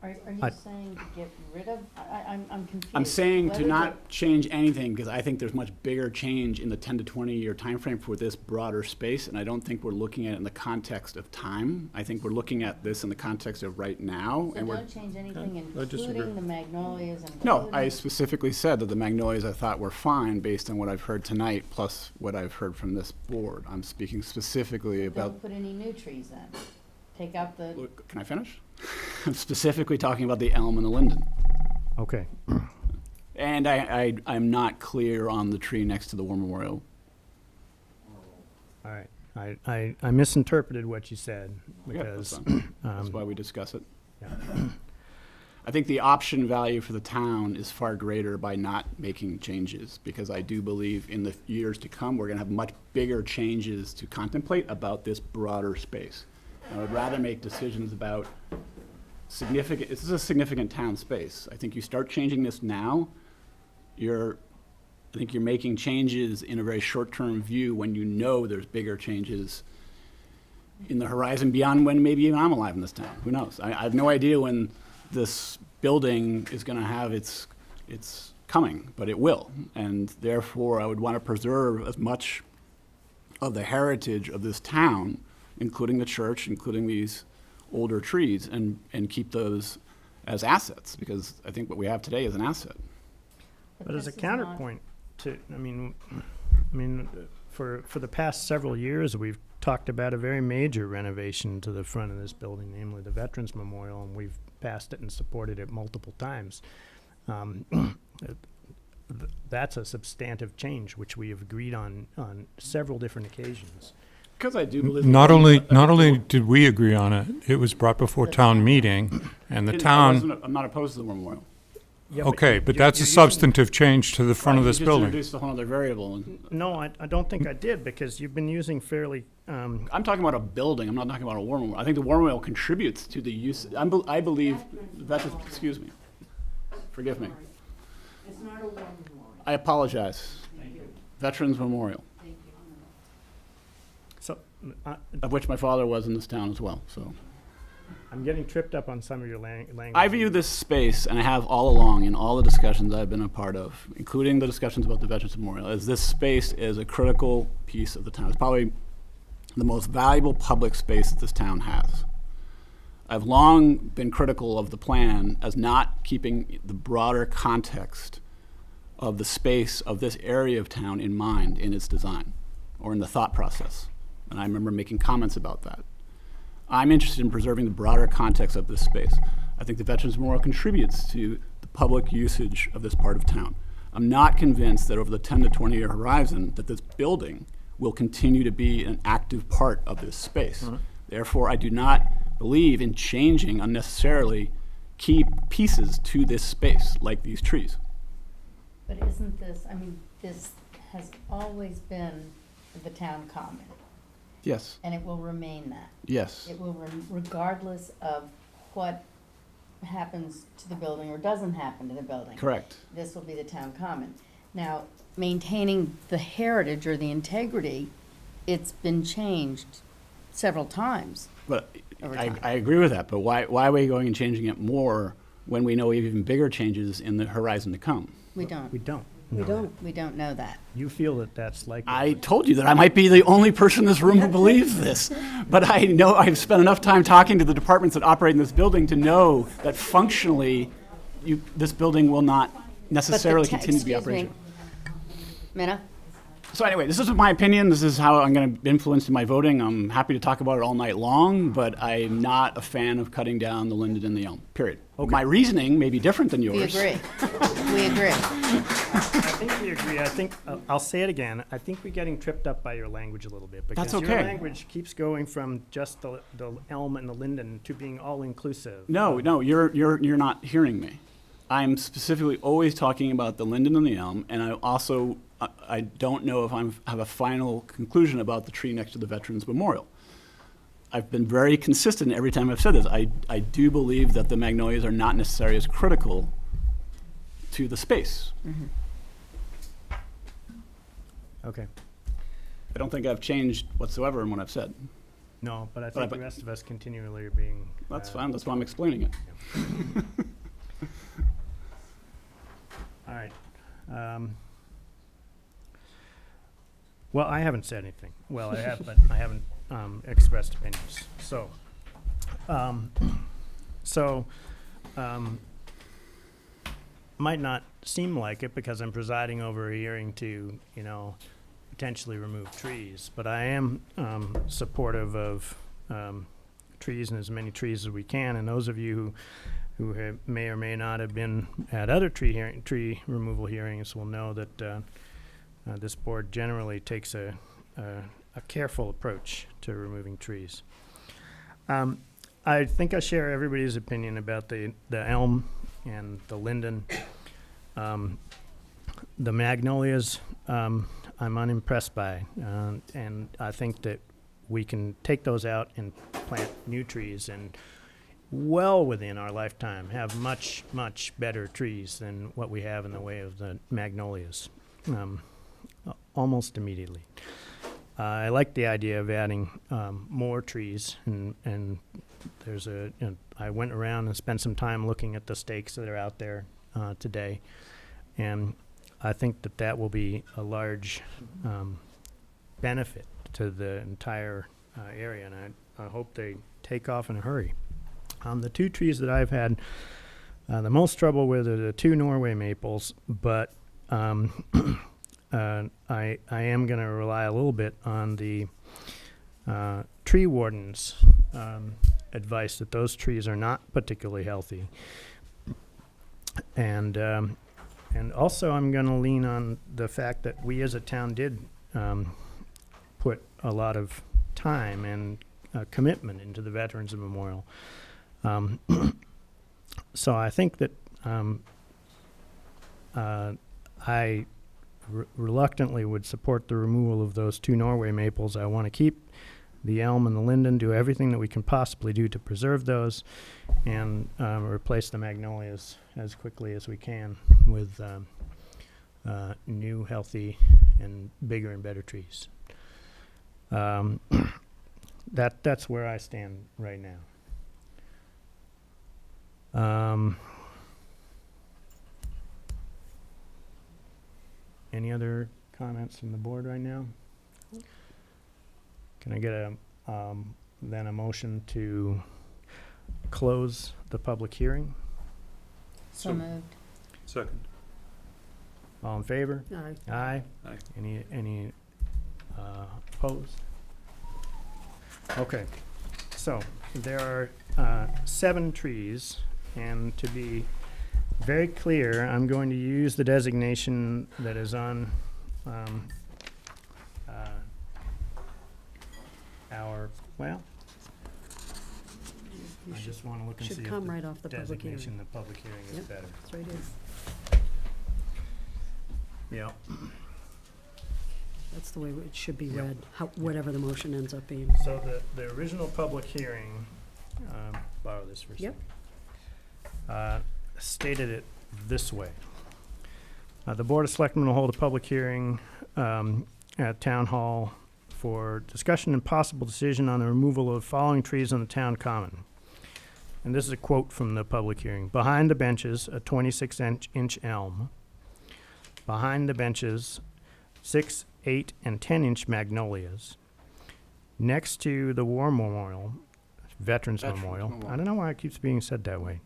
Are you saying to get rid of, I'm confused. I'm saying to Whether not change anything because I think there's much bigger change in the 10 to 20 year time frame for this broader space, and I don't think we're looking at it in the context of time. I think we're looking at this in the context of right now. So And don't change anything, I disagree. including the magnolias and. No, I specifically said that the magnolias I thought were fine based on what I've heard tonight, plus what I've heard from this board. I'm speaking specifically about. Don't put any new trees in. Take out the. Look, can I finish? I'm specifically talking about the elm and the linden. Okay. And I'm not clear on the tree next to the war memorial. All right. I misinterpreted what you said Yeah, because that's fine. That's why we discuss it. yeah. I think the option value for the town is far greater by not making changes, because I do believe in the years to come, we're gonna have much bigger changes to contemplate about this broader space. I would rather make decisions about this is a significant town space. I think you start changing this now, I think you're making changes in a very short-term view when you know there's bigger changes in the horizon beyond when maybe even I'm alive in this town. Who knows? I have no idea when this building is gonna have its coming, but it will. And therefore, I would want to preserve as much of the heritage of this town, including the church, including these older trees, and keep those as assets, because I think what we have today is an asset. But as a this is not- counterpoint to, I mean, for the past several years, we've talked about a very major renovation to the front of this building, namely the Veterans Memorial, and we've passed it and supported it multiple times. That's a substantive change, which we have agreed on several different occasions. Because I do believe. Not only did we agree on it, it was brought before town meeting, and the town, I'm not opposed to the memorial. Yeah, okay, but you- that's a you're using- substantive change to the front of Right, this you building. just introduced a whole other variable. And No, I don't think I did, because you've been using fairly, I'm talking about a building. I'm not talking about a war memorial. I think the war memorial contributes to the use. I believe veterans. Excuse me. Forgive me. It's not a war memorial. I apologize. Veterans Memorial, so, of which my father was in this town as well. So I'm getting tripped up on some of your language. I view this space, and I have all along in all the discussions I've been a part of, including the discussions about the Veterans Memorial, as this space is a critical piece of the town. It's probably the most valuable public space that this town has. I've long been critical of the plan as not keeping the broader context of the space of this area of town in mind in its design or in the thought process. And I remember making comments about that. I'm interested in preserving the broader context of this space. I think the Veterans Memorial contributes to the public usage of this part of town. I'm not convinced that over the 10 to 20 year horizon that this building will continue to be an active part of this space. Therefore, I do not believe in changing unnecessarily key pieces to this space, like these trees. But isn't this, I mean, this has always been the town common, Yes, and it will remain that. yes. It will, regardless of what happens to the building or doesn't happen to the building. Correct. This will be the town common. Now, maintaining the heritage or the integrity, it's been changed several times. But Over I, time. I agree with that, but why are we going and changing it more when we know even bigger changes in the horizon to come? We don't. We don't. We know don't. that. We don't know that. You feel that that's likely. I told you that I might be the only person in this room who believes this. But I know I've spent enough time talking to the departments that operate in this building to know that functionally, this building will not necessarily continue to be Excuse me. operational. Minna? So anyway, this is my opinion. This is how I'm going to influence in my voting. I'm happy to talk about it all night long, but I'm not a fan of cutting down the linden and the elm, period. My reasoning may be different than yours. We agree. We agree. I think we agree. I think, I'll say it again, I think we're getting tripped up by your language a little bit. That's Because okay. your language keeps going from just the elm and the linden to being all-inclusive. No, you're not hearing me. I'm specifically always talking about the linden and the elm, and I also, I don't know if I have a final conclusion about the tree next to the Veterans Memorial. I've been very consistent every time I've said this. I do believe that the magnolias are not necessarily as critical to the space. Okay. I don't think I've changed whatsoever in what I've said. No, but I But think the rest of us continually are being. That's fine, that's why I'm explaining it. All right. Well, I haven't said anything. Well, I have, but I haven't expressed opinions. Might not seem like it because I'm presiding over a hearing to, potentially remove trees, but I am supportive of trees and as many trees as we can. And those of you who may or may not have been at other tree removal hearings will know that this board generally takes a careful approach to removing trees. I think I share everybody's opinion about the elm and the linden. The magnolias, I'm unimpressed by, and I think that we can take those out and plant new trees and well within our lifetime have much, much better trees than what we have in the way of the magnolias, almost immediately. I like the idea of adding more trees, and there's I went around and spent some time looking at the stakes that are out there today, and I think that will be a large benefit to the entire area, and I hope they take off in a hurry. The two trees that I've had The most trouble with are the 2 Norway maples, but I am going to rely a little bit on the tree warden's advice that those trees are not particularly healthy. And also I'm going to lean on the fact that we as a town did put a lot of time and commitment into the Veterans Memorial. So I think that I reluctantly would support the removal of those 2 Norway maples. I want to keep the elm and the linden, do everything that we can possibly do to preserve those, and replace the magnolias as quickly as we can with new, healthy, and bigger and better trees. That's where I stand right now. Any other comments from the board right now? Can I get then a motion to close the public hearing? So moved. Second. All in favor? Aye. Aye. Aye. Any opposed? Okay, so there are 7 trees, and to be very clear, I'm going to use the designation that is on well, You I should- just want to look and should see come if right off the public hearing. designation, the public hearing is Yep. better. It's right here. Yeah. That's the way it should be Yep. read, whatever the motion ends up being. So the original public hearing, borrow this for a Yep. second, stated it this way. The Board of Selectmen will hold a public hearing at Town Hall for discussion and possible decision on the removal of the following trees on the town common. And this is a quote from the public hearing. Behind the benches, a 26-inch elm. Behind the benches, 6, 8, and 10-inch magnolias. Next to the War Memorial, Veterans Memorial. I don't know why it keeps being said that way.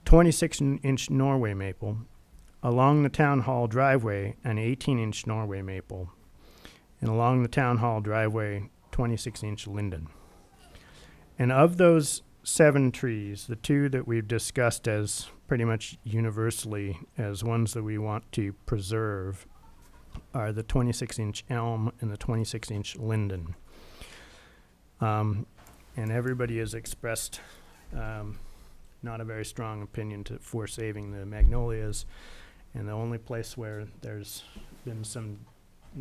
26-inch Norway maple. Along the Town Hall driveway, an 18-inch Norway maple. And along the Town Hall driveway, 26-inch linden. And of those 7 trees, the 2 that we've discussed as pretty much universally as ones that we want to preserve are the 26-inch elm and the 26-inch linden. And everybody has expressed not a very strong opinion for saving the magnolias. And the only place where there's been some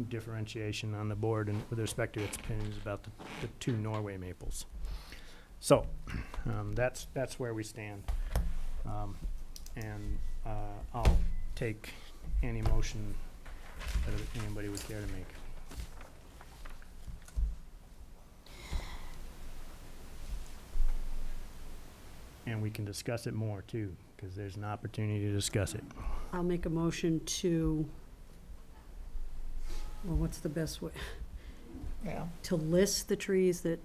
differentiation on the board and with respect to its opinions about the 2 Norway maples. So that's where we stand. And I'll take any motion that anybody would care to make. And we can discuss it more too, because there's an opportunity to discuss it. I'll make a motion to, well, what's the best way? Yeah. To list the trees that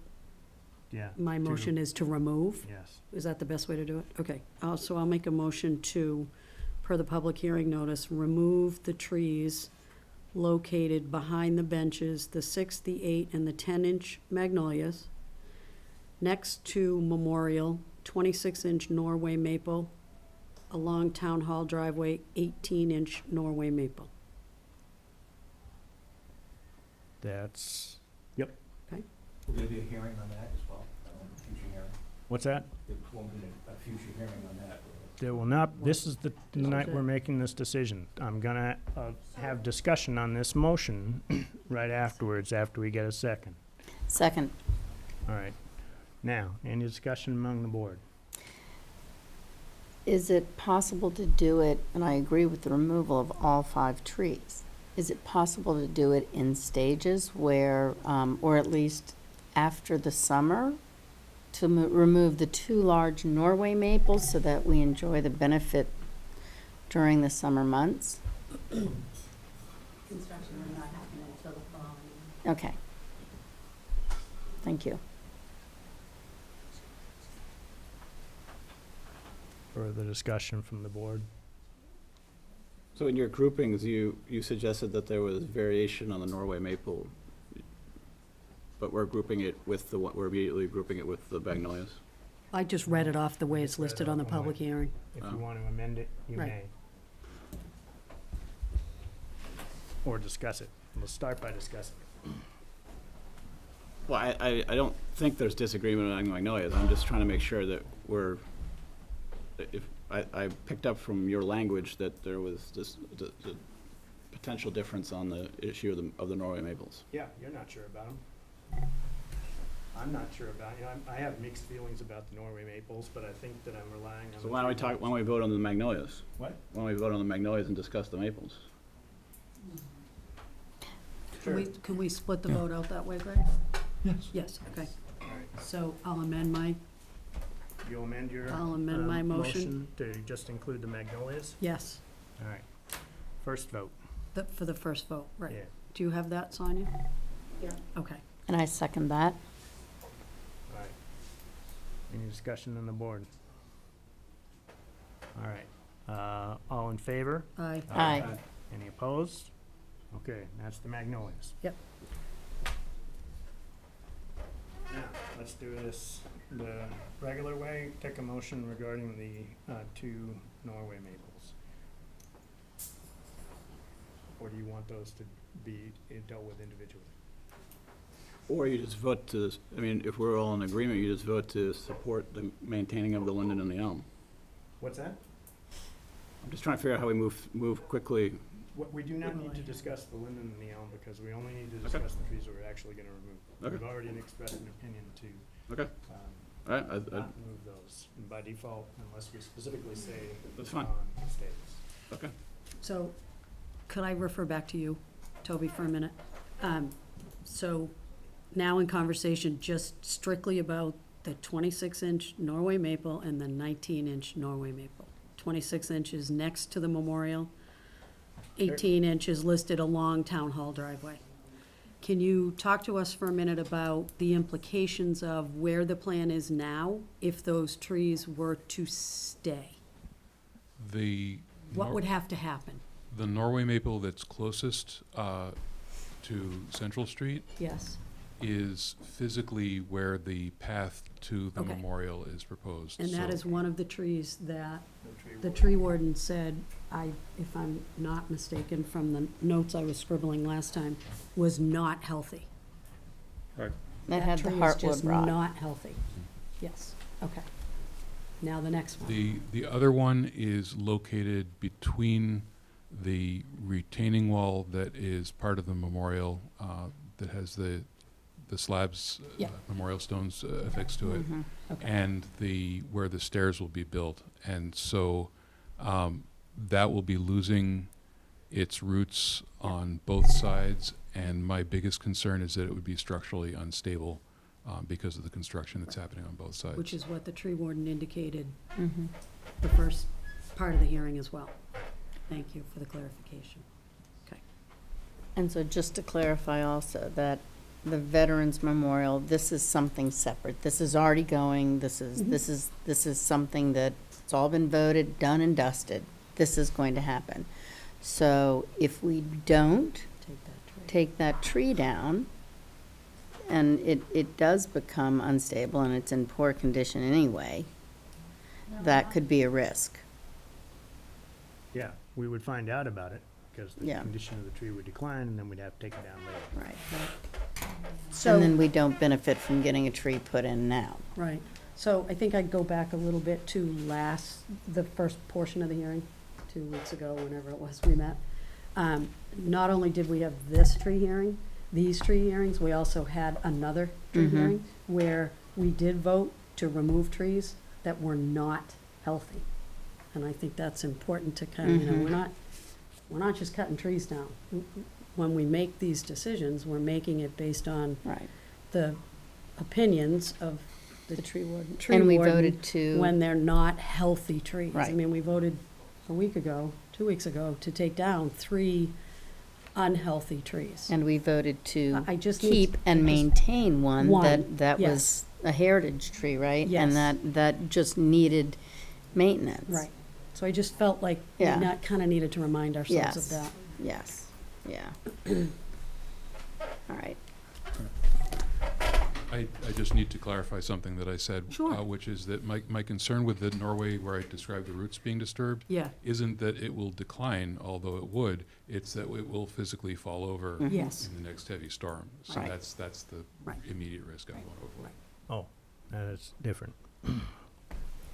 Yeah. my motion is to remove? Yes. Is that the best way to do it? Okay. So I'll make a motion to, per the public hearing notice, remove the trees located behind the benches, the 6, the 8, and the 10-inch magnolias, next to Memorial, 26-inch Norway maple, along Town Hall driveway, 18-inch Norway maple. That's, yep. Okay? Will there be a hearing on that as well, future hearing? What's that? There won't be a future hearing on that. There will not, this is the night we're making this decision. I'm gonna have discussion on this motion right afterwards, after we get a second. Second. All right. Now, any discussion among the board? Is it possible to do it, and I agree with the removal of all 5 trees, is it possible to do it in stages where, or at least after the summer, to remove the 2 large Norway maples so that we enjoy the benefit during the summer months? Construction will not happen until the following. Okay. Thank you. Further discussion from the board? So in your groupings, you suggested that there was variation on the Norway maple, but we're grouping it with we're immediately grouping it with the magnolias. I just read it off the way it's listed on the public hearing. If you want to amend it, you Right. may. Or discuss it. We'll start by discussing it. Well, I don't think there's disagreement on magnolias. I'm just trying to make sure that I picked up from your language that there was the potential difference on the issue of the Norway maples. Yeah, you're not sure about them. I'm not sure about, I have mixed feelings about the Norway maples, but I think that I'm relying on. So why don't we vote on the magnolias? What? Why don't we vote on the magnolias and discuss the maples? Can we split the vote out that way, Greg? Yes. Yes, okay. All right. So I'll amend my, You'll amend your. I'll amend my motion. To just include the magnolias? yes, All right. First vote. for the first vote, right. Yeah. Do you have that, Sonia? Yeah. Okay. And I second that. All right. Any discussion on the board? All right. All in favor? Aye. Aye. Any opposed? Okay, that's the magnolias. Yep. Now, let's do this the regular way. Take a motion regarding the 2 Norway maples. Or do you want those to be dealt with individually? Or you just vote to, if we're all in agreement, you just vote to support the maintaining of the linden and the elm. What's that? I'm just trying to figure out how we move quickly. We do not need to discuss the linden and the elm because we only need to discuss the trees we're actually gonna remove. Okay. We've already expressed an opinion to Okay. All right, not move those by default unless we specifically say That's fine. on status. Okay. So could I refer back to you, Toby, for a minute? So now in conversation just strictly about the 26-inch Norway maple and the 19-inch Norway maple. 26 inches next to the memorial, 18 inches listed along Town Hall driveway. Can you talk to us for a minute about the implications of where the plan is now if those trees were to stay? What would have to happen? The Norway maple that's closest to Central Street Yes, is physically where the path to the Okay. memorial is proposed. and that So- is one of the trees that the tree warden said, if I'm not mistaken from the notes I was scribbling last time, was not healthy. Right. That had the tree is heartwood just rot. not healthy. Yes, okay. Now the next one. The other one is located between the retaining wall that is part of the memorial, that has the slabs, Yeah. memorial stones affixed to it, Okay. and where the stairs will be built. And so that will be losing its roots on both sides, and my biggest concern is that it would be structurally unstable because of the construction that's happening on both sides. Which is what the tree warden indicated Mhm. the first part of the hearing as well. Thank you for the clarification. Okay. And so just to clarify also that the Veterans Memorial, this is something separate. This is already going, this is something that it's all been voted, done and dusted. This is going to happen. So if we don't take that tree down, and it does become unstable and it's in poor condition anyway, that could be a risk. Yeah, we would find out about it because the Yeah. condition of the tree would decline and then we'd have to take it down later. Right. So- And then we don't benefit from getting a tree put in now. Right. So I think I'd go back a little bit to the first portion of the hearing, 2 weeks ago, whenever it was we met. Not only did we have this tree hearing, these tree hearings, we also had another tree Mhm. hearing where we did vote to remove trees that were not healthy. And I think that's important to kind of, Mhm. we're not just cutting trees down. When we make these decisions, we're making it based on Right. the opinions of the tree warden. And we voted to. When they're not healthy trees. I Right. mean, we voted a week ago, 2 weeks ago, to take down 3 unhealthy trees. And we voted to I just need keep to- and maintain one One, that yes. was a heritage tree, right? Yes. And that just needed maintenance. Right. So I just felt like we Yeah. not, kind of needed to remind ourselves of that. Yes, yeah. All right. I just need to clarify something that I said. Sure. Which is that my concern with the Norway, where I described the roots being disturbed, Yeah. isn't that it will decline, although it would, it's that it will physically fall over Yes. in the next heavy storm. So Right. that's the Right. immediate risk I'm going over. Oh, that is different.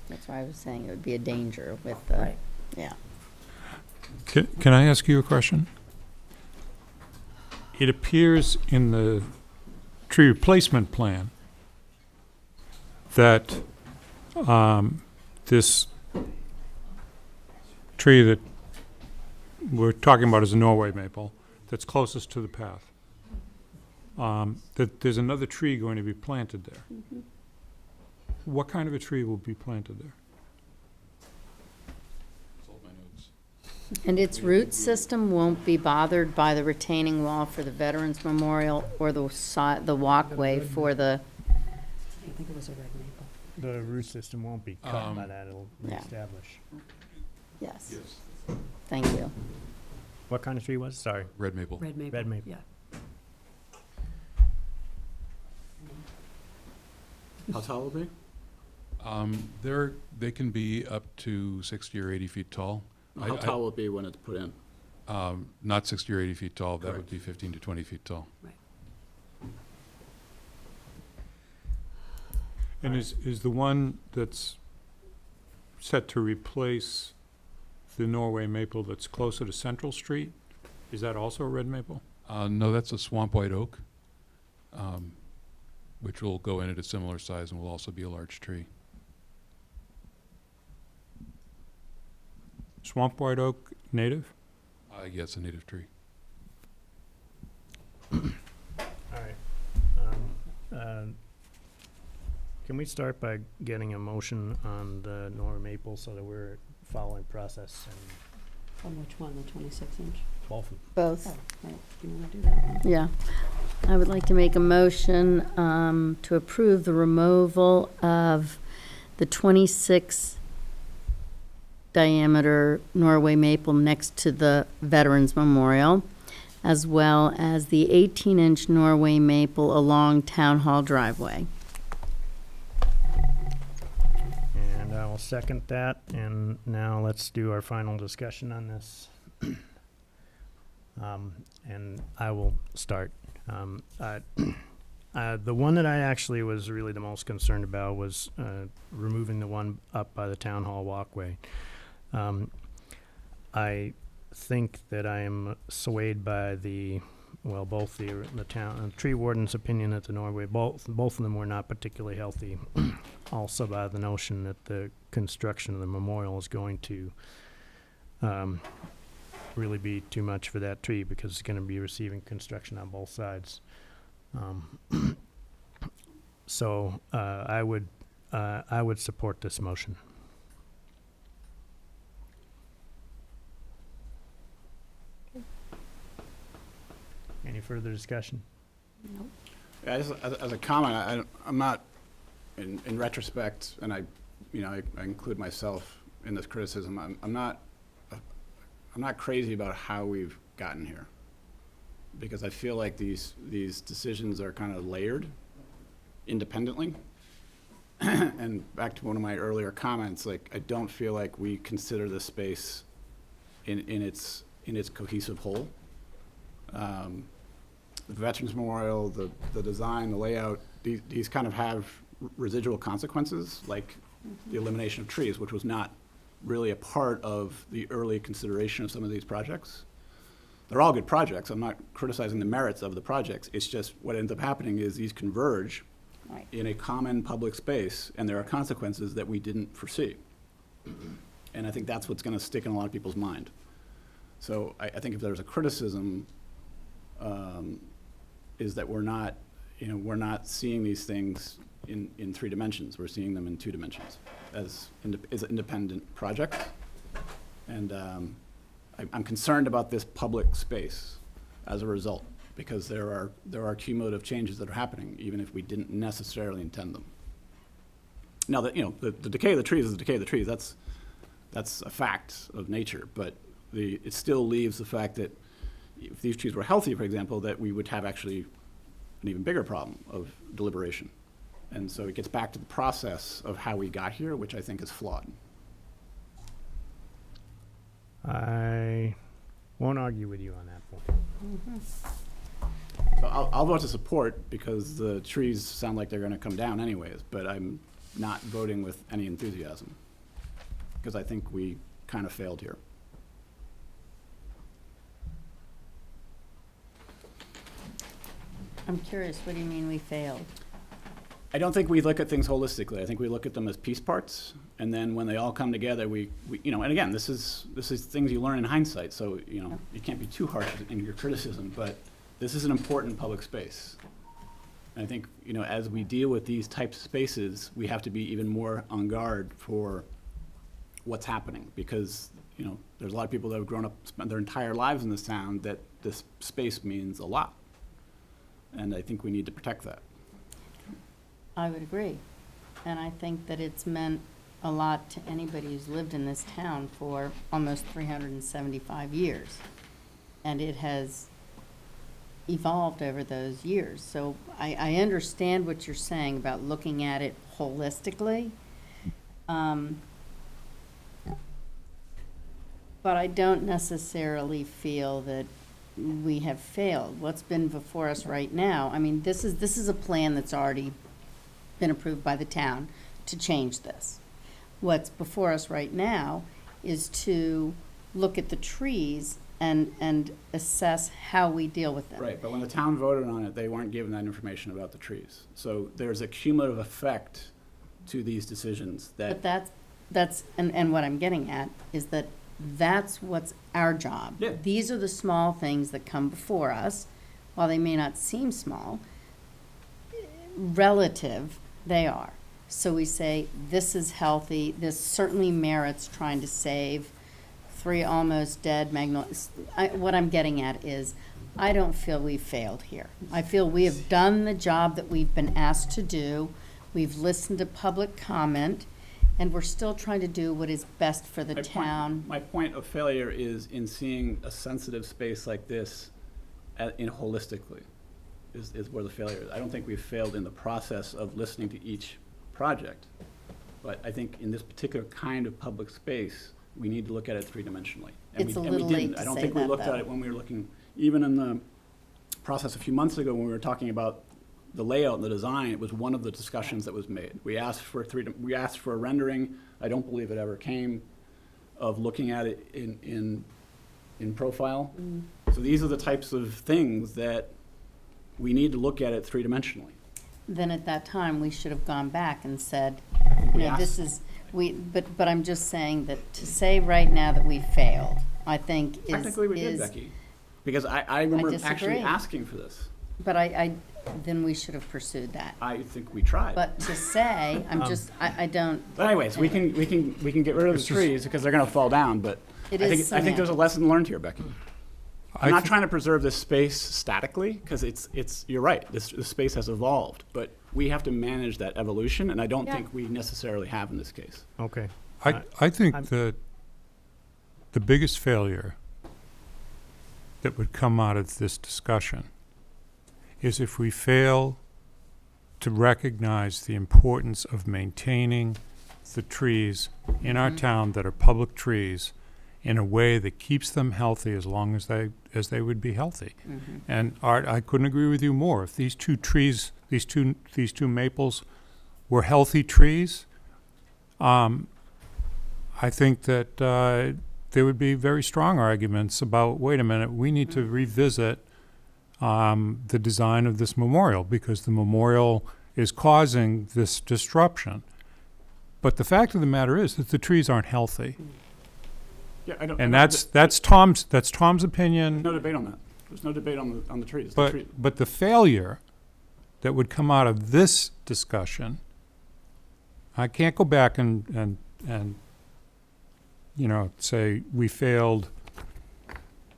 That's why I was saying it would be a danger with the, Right. yeah. Can I ask you a question? It appears in the tree replacement plan that this tree that we're talking about is a Norway maple that's closest to the path. That there's another tree going to be planted there. What kind of a tree will be planted there? Consult my notes. And its root system won't be bothered by the retaining wall for the Veterans Memorial or the walkway for the, I think it was a red maple. The root system won't be cut by that, it'll yeah. reestablish. yes, Yes. thank you. What kind of tree was it? Sorry. Red maple. Red maple. Red maple. Yeah. How tall will it be? They can be up to 60 or 80 feet tall. How tall will it be when it's put in? Not 60 or 80 feet tall. That would Correct. be 15 to 20 feet tall. And is the one that's set to replace the Norway maple that's closer to Central Street, is that also a red maple? No, that's a swamp white oak, which will go in at a similar size and will also be a large tree. Swamp white oak native? Yes, a native tree. All right. Can we start by getting a motion on the Norway maple so that we're following process and On which one, the 26-inch? both of them? Both. Oh, right. You want to do that one? Yeah. I would like to make a motion to approve the removal of the 26 diameter Norway maple next to the Veterans Memorial, as well as the 18-inch Norway maple along Town Hall driveway. And I will second that, and now let's do our final discussion on this. And I will start. The one that I actually was really the most concerned about was removing the one up by the Town Hall walkway. I think that I am swayed by both the town tree warden's opinion that the Norway, both of them were not particularly healthy. Also by the notion that the construction of the memorial is going to really be too much for that tree because it's going to be receiving construction on both sides. So I would support this motion. Any further discussion? Yeah, just as a comment, I'm not, in retrospect, and I include myself in this criticism, I'm not crazy about how we've gotten here. Because I feel like these decisions are kind of layered independently. And back to one of my earlier comments, like, I don't feel like we consider this space in its cohesive whole. The Veterans Memorial, the design, the layout, these kind of have residual consequences, like the elimination of trees, which was not really a part of the early consideration of some of these projects. They're all good projects. I'm not criticizing the merits of the projects. It's just what ends up happening is these converge Right. in a common public space, and there are consequences that we didn't foresee. And I think that's what's going to stick in a lot of people's mind. So I think if there's a criticism, is that we're not seeing these things in 3 dimensions. We're seeing them in 2 dimensions as independent projects. And I'm concerned about this public space as a result, because there are cumulative changes that are happening, even if we didn't necessarily intend them. Now, the decay of the trees is the decay of the trees. That's a fact of nature, but it still leaves the fact that if these trees were healthy, for example, that we would have actually an even bigger problem of deliberation. And so it gets back to the process of how we got here, which I think is flawed. I won't argue with you on that point. So I'll vote to support because the trees sound like they're going to come down anyways, but I'm not voting with any enthusiasm because I think we kind of failed here. I'm curious, what do you mean we failed? I don't think we look at things holistically. I think we look at them as piece parts, and then when they all come together, we and again, this is things you learn in hindsight. So you can't be too harsh in your criticism, but this is an important public space. And I think as we deal with these types of spaces, we have to be even more on guard for what's happening because there's a lot of people that have grown up, spent their entire lives in this town that this space means a lot, and I think we need to protect that. I would agree. And I think that it's meant a lot to anybody who's lived in this town for almost 375 years. And it has evolved over those years. So I understand what you're saying about looking at it holistically. But I don't necessarily feel that we have failed. What's been before us right now, I mean, this is a plan that's already been approved by the town to change this. What's before us right now is to look at the trees and assess how we deal with them. Right, but when the town voted on it, they weren't given that information about the trees. So there's a cumulative effect to these decisions that. But that's and what I'm getting at is that that's what's our job. Yeah. These are the small things that come before us, while they may not seem small, relative, they are. So we say, this is healthy, this certainly merits trying to save 3 almost dead magnolias. What I'm getting at is, I don't feel we've failed here. I feel we have done the job that we've been asked to do. We've listened to public comment, and we're still trying to do what is best for the town. My point of failure is in seeing a sensitive space like this holistically. Is where the failure is. I don't think we've failed in the process of listening to each project. But I think in this particular kind of public space, we need to look at it three-dimensionally. It's a little late to I don't say think we that, looked though. at it when we were looking, even in the process a few months ago when we were talking about the layout and the design, it was one of the discussions that was made. We asked for a rendering. I don't believe it ever came of looking at it in profile. So these are the types of things that we need to look at it three-dimensionally. Then at that time, we should have gone back and said, Yeah. this is, but I'm just saying that to say right now that we failed, I think is. Technically, we did, Becky. Because I remember disagree. actually asking for this. But then we should have pursued that. I think we tried. But to say, I don't. But anyways, we can get rid of the trees because they're going to fall down. But It I is think there's a lesson learned here, Becky. I'm I not thi- trying to preserve this space statically because you're right. This space has evolved, but we have to manage that evolution, and I don't Yeah. think we necessarily have in this case. Okay. I think I'm- that the biggest failure that would come out of this discussion is if we fail to recognize the importance of maintaining the trees in our town that are public trees in a way that keeps them healthy as long as they would be healthy. And Art, I couldn't agree with you more. If these two trees, these two maples were healthy trees, I think that there would be very strong arguments about, wait a minute, we need to revisit the design of this memorial because the memorial is causing this disruption. But the fact of the matter is that the trees aren't healthy. Yeah, I don't. And that's Tom's opinion. No debate on that. There's no debate on the trees. But the failure that would come out of this discussion, I can't go back and say we failed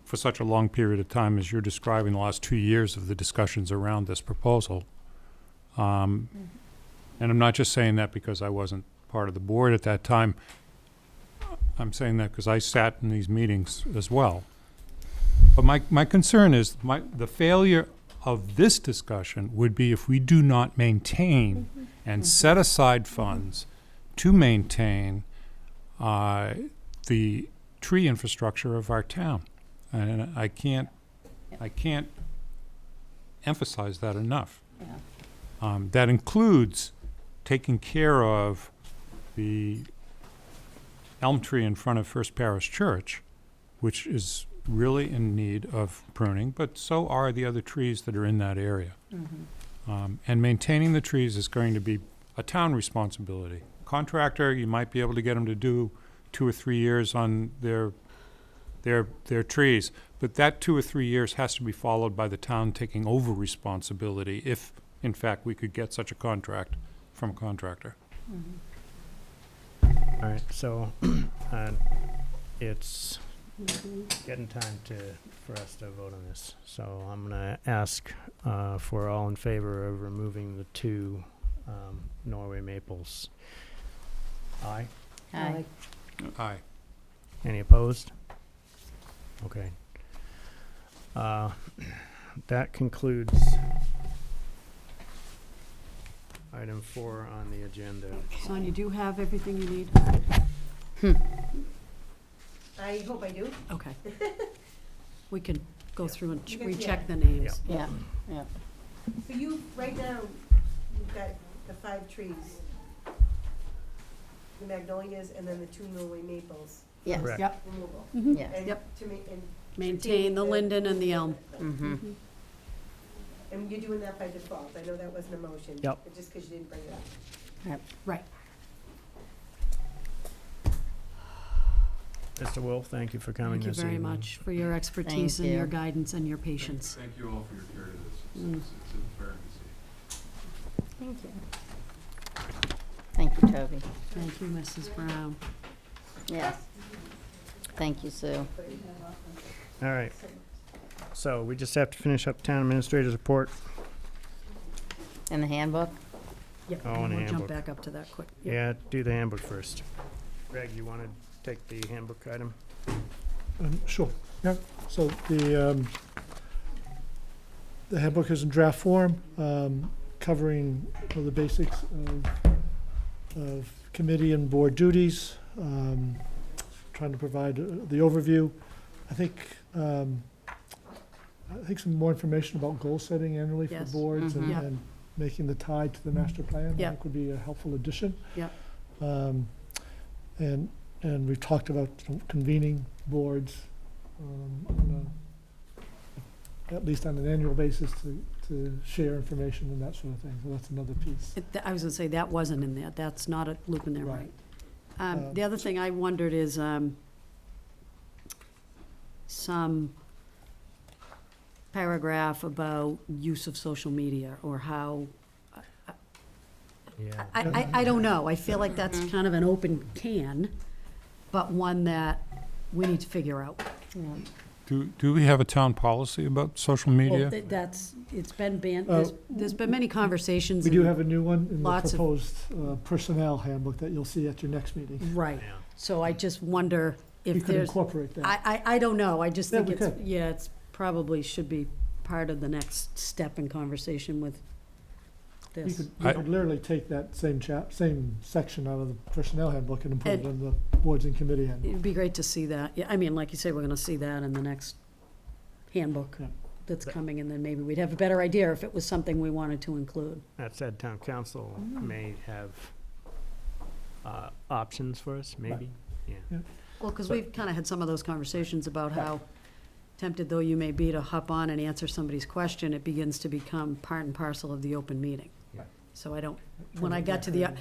for such a long period of time as you're describing the last 2 years of the discussions around this proposal. And I'm not just saying that because I wasn't part of the board at that time. I'm saying that because I sat in these meetings as well. But my concern is the failure of this discussion would be if we do not maintain and set aside funds to maintain the tree infrastructure of our town. And I can't emphasize that enough. Yeah. That includes taking care of the elm tree in front of First Parish Church, which is really in need of pruning, but so are the other trees that are in that area. And maintaining the trees is going to be a town responsibility. Contractor, you might be able to get them to do 2 or 3 years on their trees, but that 2 or 3 years has to be followed by the town taking over responsibility if, in fact, we could get such a contract from a contractor. All right, so it's getting time for us to vote on this. So I'm going to ask for all in favor of removing the 2 Norway maples. Aye? Aye. Aye. Any opposed? Okay. That concludes item 4 on the agenda. Sonia, do you have everything you need? I hope I do. Okay. We can go through and You can- recheck yeah. the names. Yeah, yeah. So you, right now, you've got the 5 trees. The magnolias and then the 2 Norway maples. Yes. Correct. Yep. Removal. Yes. And Yep. to make, and Maintain the linden and the elm. Mm-hmm. And you're doing that by default. I know that wasn't a motion. Yep. But just because you didn't bring it up. Yep. Right. Mr. Wolf, thank you for coming Thank you this very evening. much for your expertise and you. your guidance and your patience. Thank you all for your care to this. Mm. It's very busy. Thank you. Thank you, Toby. Thank you, Mrs. Brown. Yes. Thank you, Sue. All right. So we just have to finish up town administrator's report. In the handbook? Yep, Oh, and and we'll jump handbook. back up to that quick. Yep. Yeah, do the handbook first. Greg, you want to take the handbook item? Sure, yeah. So the handbook is in draft form, covering the basics of committee and board duties, trying to provide the overview. I think some more information about goal setting annually for Yes. boards Mhm. Yep. and making the tie to the master plan. Yep. I think would be a helpful addition. Yep. And we've talked about convening boards on at least on an annual basis to share information and that sort of thing. So that's another piece. I was gonna say, that wasn't in there. That's not a loop in there, right? The other thing I wondered is, some paragraph about use of social media or how, Yeah. I don't know. I feel like that's kind of an open can, but one that we need to figure out. Do we have a town policy about social media? Well, it's been banned. Uh, There's been many conversations. We do and- have a new one in the lots of- proposed personnel handbook that you'll see at your next meeting. Right. Yeah. So I just wonder if We could there's. incorporate that. I don't know. I just Yeah, think we it's, could. yeah, it's probably should be part of the next step in conversation with You this. could, I- you could literally take that same section out of the personnel handbook and put it And- in the boards and committee handbook. It'd be great to see that. Yeah, I mean, like you say, we're gonna see that in the next handbook Yeah. that's coming, and then maybe we'd have a better idea if it was something we wanted to include. That said, town council may have options for us, maybe. Yeah. Well, because So- we've kind of had some of those conversations about how tempted though you may be to hop on and answer somebody's question, it begins to become part and parcel of the open meeting. Right. So I don't, when I got to the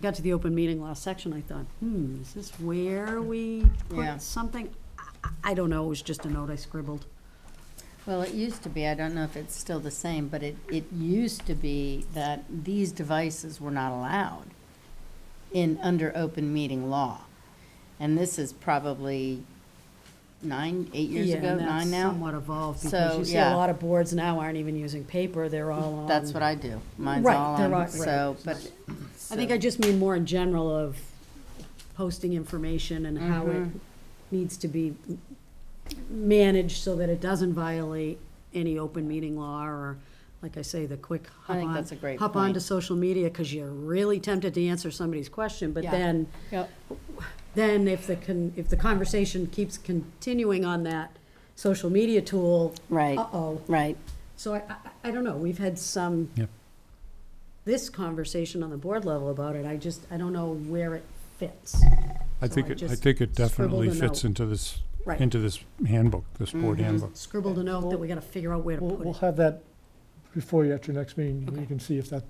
got to the open meeting last section, I thought, is this where we Yeah. put something? I don't know, it was just a note I scribbled. Well, it used to be, I don't know if it's still the same, but it used to be that these devices were not allowed under open meeting law. And this is probably 8 years ago, and that's 9 now? somewhat evolved, So, because you see yeah. a lot of boards now aren't even using paper, they're all on. That's what I do. Mine's Right, all they're on, right, so, right. but. I think I just mean more in general of posting information and how it Mhm. needs to be managed so that it doesn't violate any open meeting law, or, like I say, the quick I think that's a great hop point. onto social media because you're really tempted to answer somebody's question, but Yeah. then, Yep. then if the conversation keeps continuing on that social media tool, Right. uh-oh. Right. So I don't know, we've had some, Yep. this conversation on the board level about it, I don't know where it fits. I So think I I just think it definitely scribbled a fits note. into this Right. handbook, this board handbook. Scribbled a note that we gotta figure out where to put We'll it. have that before you at your next meeting. You Okay. can see if that,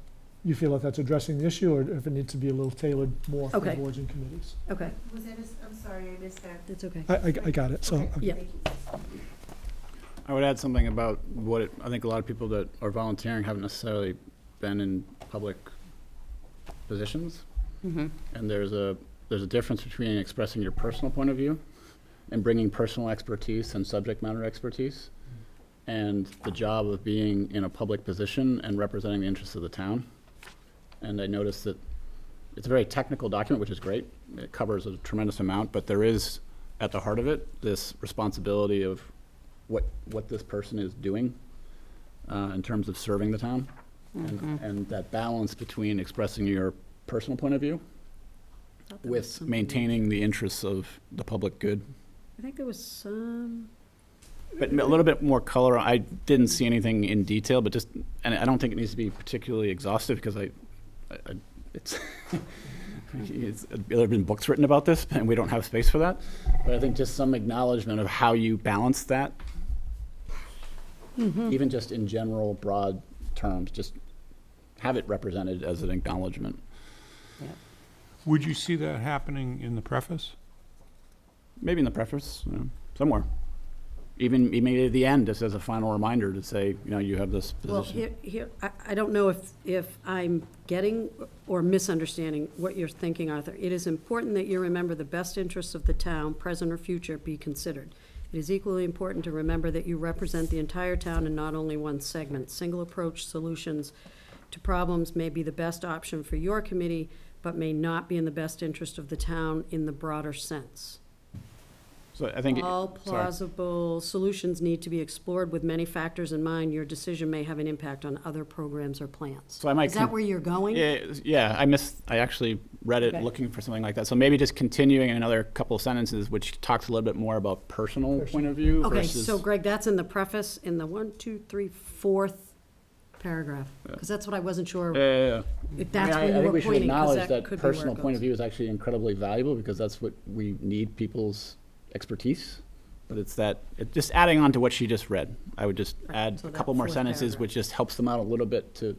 you feel that that's addressing the issue, or if it needs to be a little tailored more for Okay. boards and committees. Okay, Was that, I'm sorry, I missed that. that's okay. I got it, so. Okay, Yeah. thank you. I would add something about I think a lot of people that are volunteering haven't necessarily been in public positions. Mhm. And there's a difference between expressing your personal point of view and bringing personal expertise and subject matter expertise, and the job of being in a public position and representing the interests of the town. And I noticed that it's a very technical document, which is great. It covers a tremendous amount, but there is, at the heart of it, this responsibility of what this person is doing in terms of serving the town. And that balance between expressing your personal point of view Thought there was with something- maintaining the interests of the public good. I think there was some, But a little bit more color. I didn't see anything in detail, but just, and I don't think it needs to be particularly exhaustive, because it's, there have been books written about this, and we don't have space for that. But I think just some acknowledgement of how you balance that, even just in general, broad terms, just have it represented as an acknowledgement. Would you see that happening in the preface? Maybe in the preface, somewhere. Even maybe at the end, just as a final reminder to say, you have this well, position. I don't know if I'm getting or misunderstanding what you're thinking, Arthur. It is important that you remember the best interests of the town, present or future, be considered. It is equally important to remember that you represent the entire town and not only one segment. Single approach solutions to problems may be the best option for your committee, but may not be in the best interest of the town in the broader sense. So I think. All plausible solutions need to be explored with many factors in mind. Your decision may have an impact on other programs or plans. So I might Is that where you're going? Yeah, I actually read it Okay. looking for something like that. So maybe just continuing another couple of sentences, which talks a little bit more about personal point of view Okay, versus. so Greg, that's in the preface, in the 4th paragraph, because that's what I wasn't sure. Yeah. If that's I where you think were we should pointing, 'cause acknowledge that that could be where it personal point of goes. view is actually incredibly valuable, because that's what we need, people's expertise. But just adding on to what she just read. I would just add so a that couple more 4th sentences, paragraph. which just helps them out a little bit to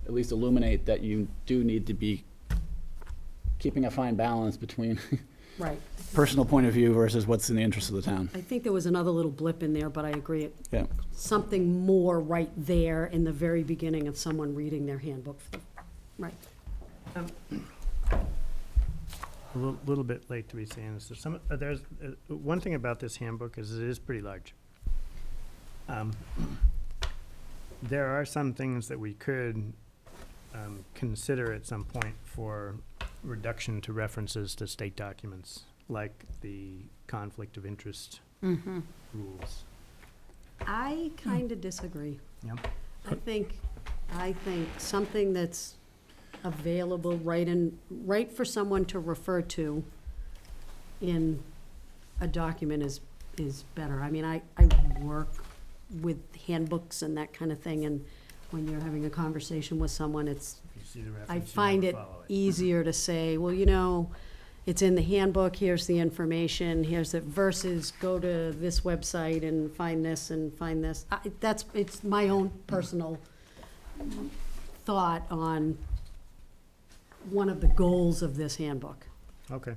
at least illuminate that you do need to be keeping a fine balance between Right. personal point of view versus what's in the interest of the town. I think there was another little blip in there, but I agree. Yeah. Something more right there in the very beginning of someone reading their handbook. Right. A little bit late to be saying this. There's one thing about this handbook is it is pretty large. There are some things that we could consider at some point for reduction to references to state documents, like the conflict of interest rules. I kind of disagree. Yep. I think something that's available right for someone to refer to in a document is better. I mean, I work with handbooks and that kind of thing, and when you're having a conversation with someone, If you see the reference, I you find wanna it follow easier to say, well, it's in the handbook, here's the information, here's the versus go to this website and find this and find this. It's my own personal thought on one of the goals of this handbook. Okay.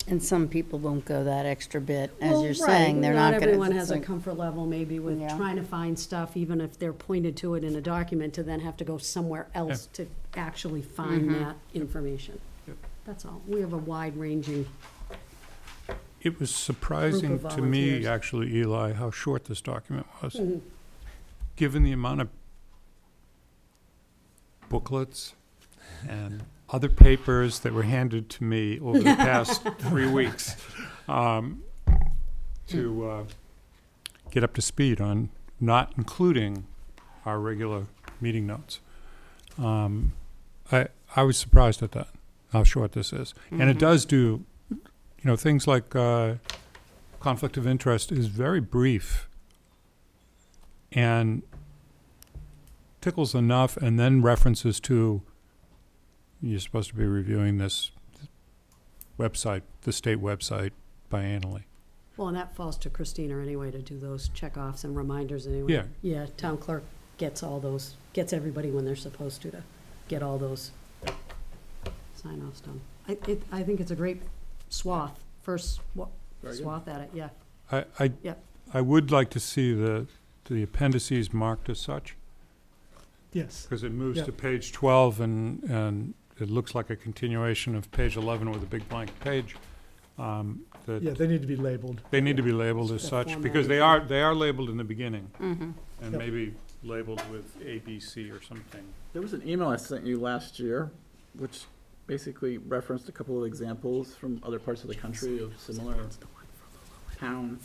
And some people won't go that extra bit, as Well, you're right, saying, they're not gonna. everyone has a like- comfort level maybe with Yeah. trying to find stuff, even if they're pointed to it in a document, to then have to go somewhere else to actually find Mhm. that information. That's all. We have a wide-ranging It was surprising Group of to me, volunteers. actually, Eli, how short this document was. Mhm. Given the amount of booklets and other papers that were handed to me over the past 3 weeks, to get up to speed on, not including our regular meeting notes. I was surprised at that, how short this is. And it does do, things like conflict of interest is very brief and tickles enough, and then references to, you're supposed to be reviewing this website, the state website, biannually. Well, and that falls to Christina anyway, to do those checkoffs and reminders anyway. Yeah. Yeah, town clerk gets all those, gets everybody when they're supposed to get all those sign-offs done. I think it's a great swath, first Very good. swath at it, yeah. I Yep. I would like to see the appendices marked as such, Yes. because it moves Yeah. to page 12, and it looks like a continuation of page 11 with a big blank page. That Yeah, they need to be labeled. they need to be labeled as The such, formatting. because they are labeled in the beginning, Mm-hmm. and Yep. maybe labeled with ABC or something. There was an email I sent you last year, which basically referenced a couple of examples from other parts of the country of similar town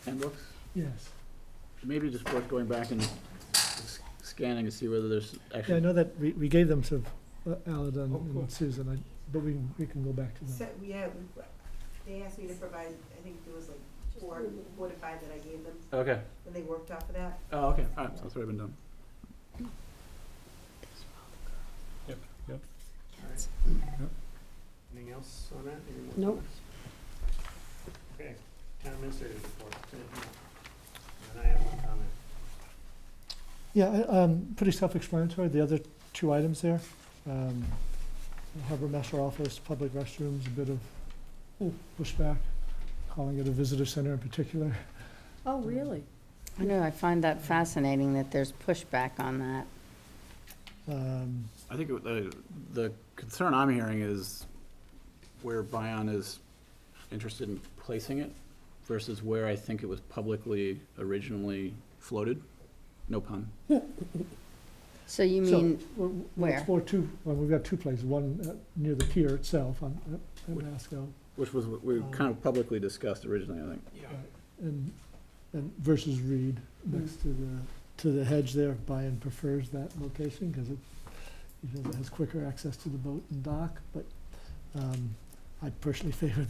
handbooks. Yes. Maybe just worth going back and scanning to see whether there's Yeah, I actually. know that we gave them to Alida Oh, cool. and Susan, but we can go back to them. So, yeah, they asked me to provide, I think there was like four to five that I gave them, Okay. and they worked off of that. Oh, okay. All right. So that's already been done. Yep, yep. Anything else on that? Any more Nope. comments? Okay, town administrator's report. And I have one comment. Yeah, pretty self-explanatory, the other two items there. Harbor Master Office, public restrooms, a bit of pushback, calling it a visitor center in particular. Oh, really? I know, I find that fascinating that there's pushback on that. I think the concern I'm hearing is where Bion is interested in placing it versus where I think it was publicly originally floated. No pun. So you So, mean, we'll where? explore we've got two places, one near the pier itself at Masco, Which was what we kind of publicly discussed originally, I think. and versus Reed, next to the hedge there. Brian prefers that location because he feels it has quicker access to the boat and dock, but I personally favor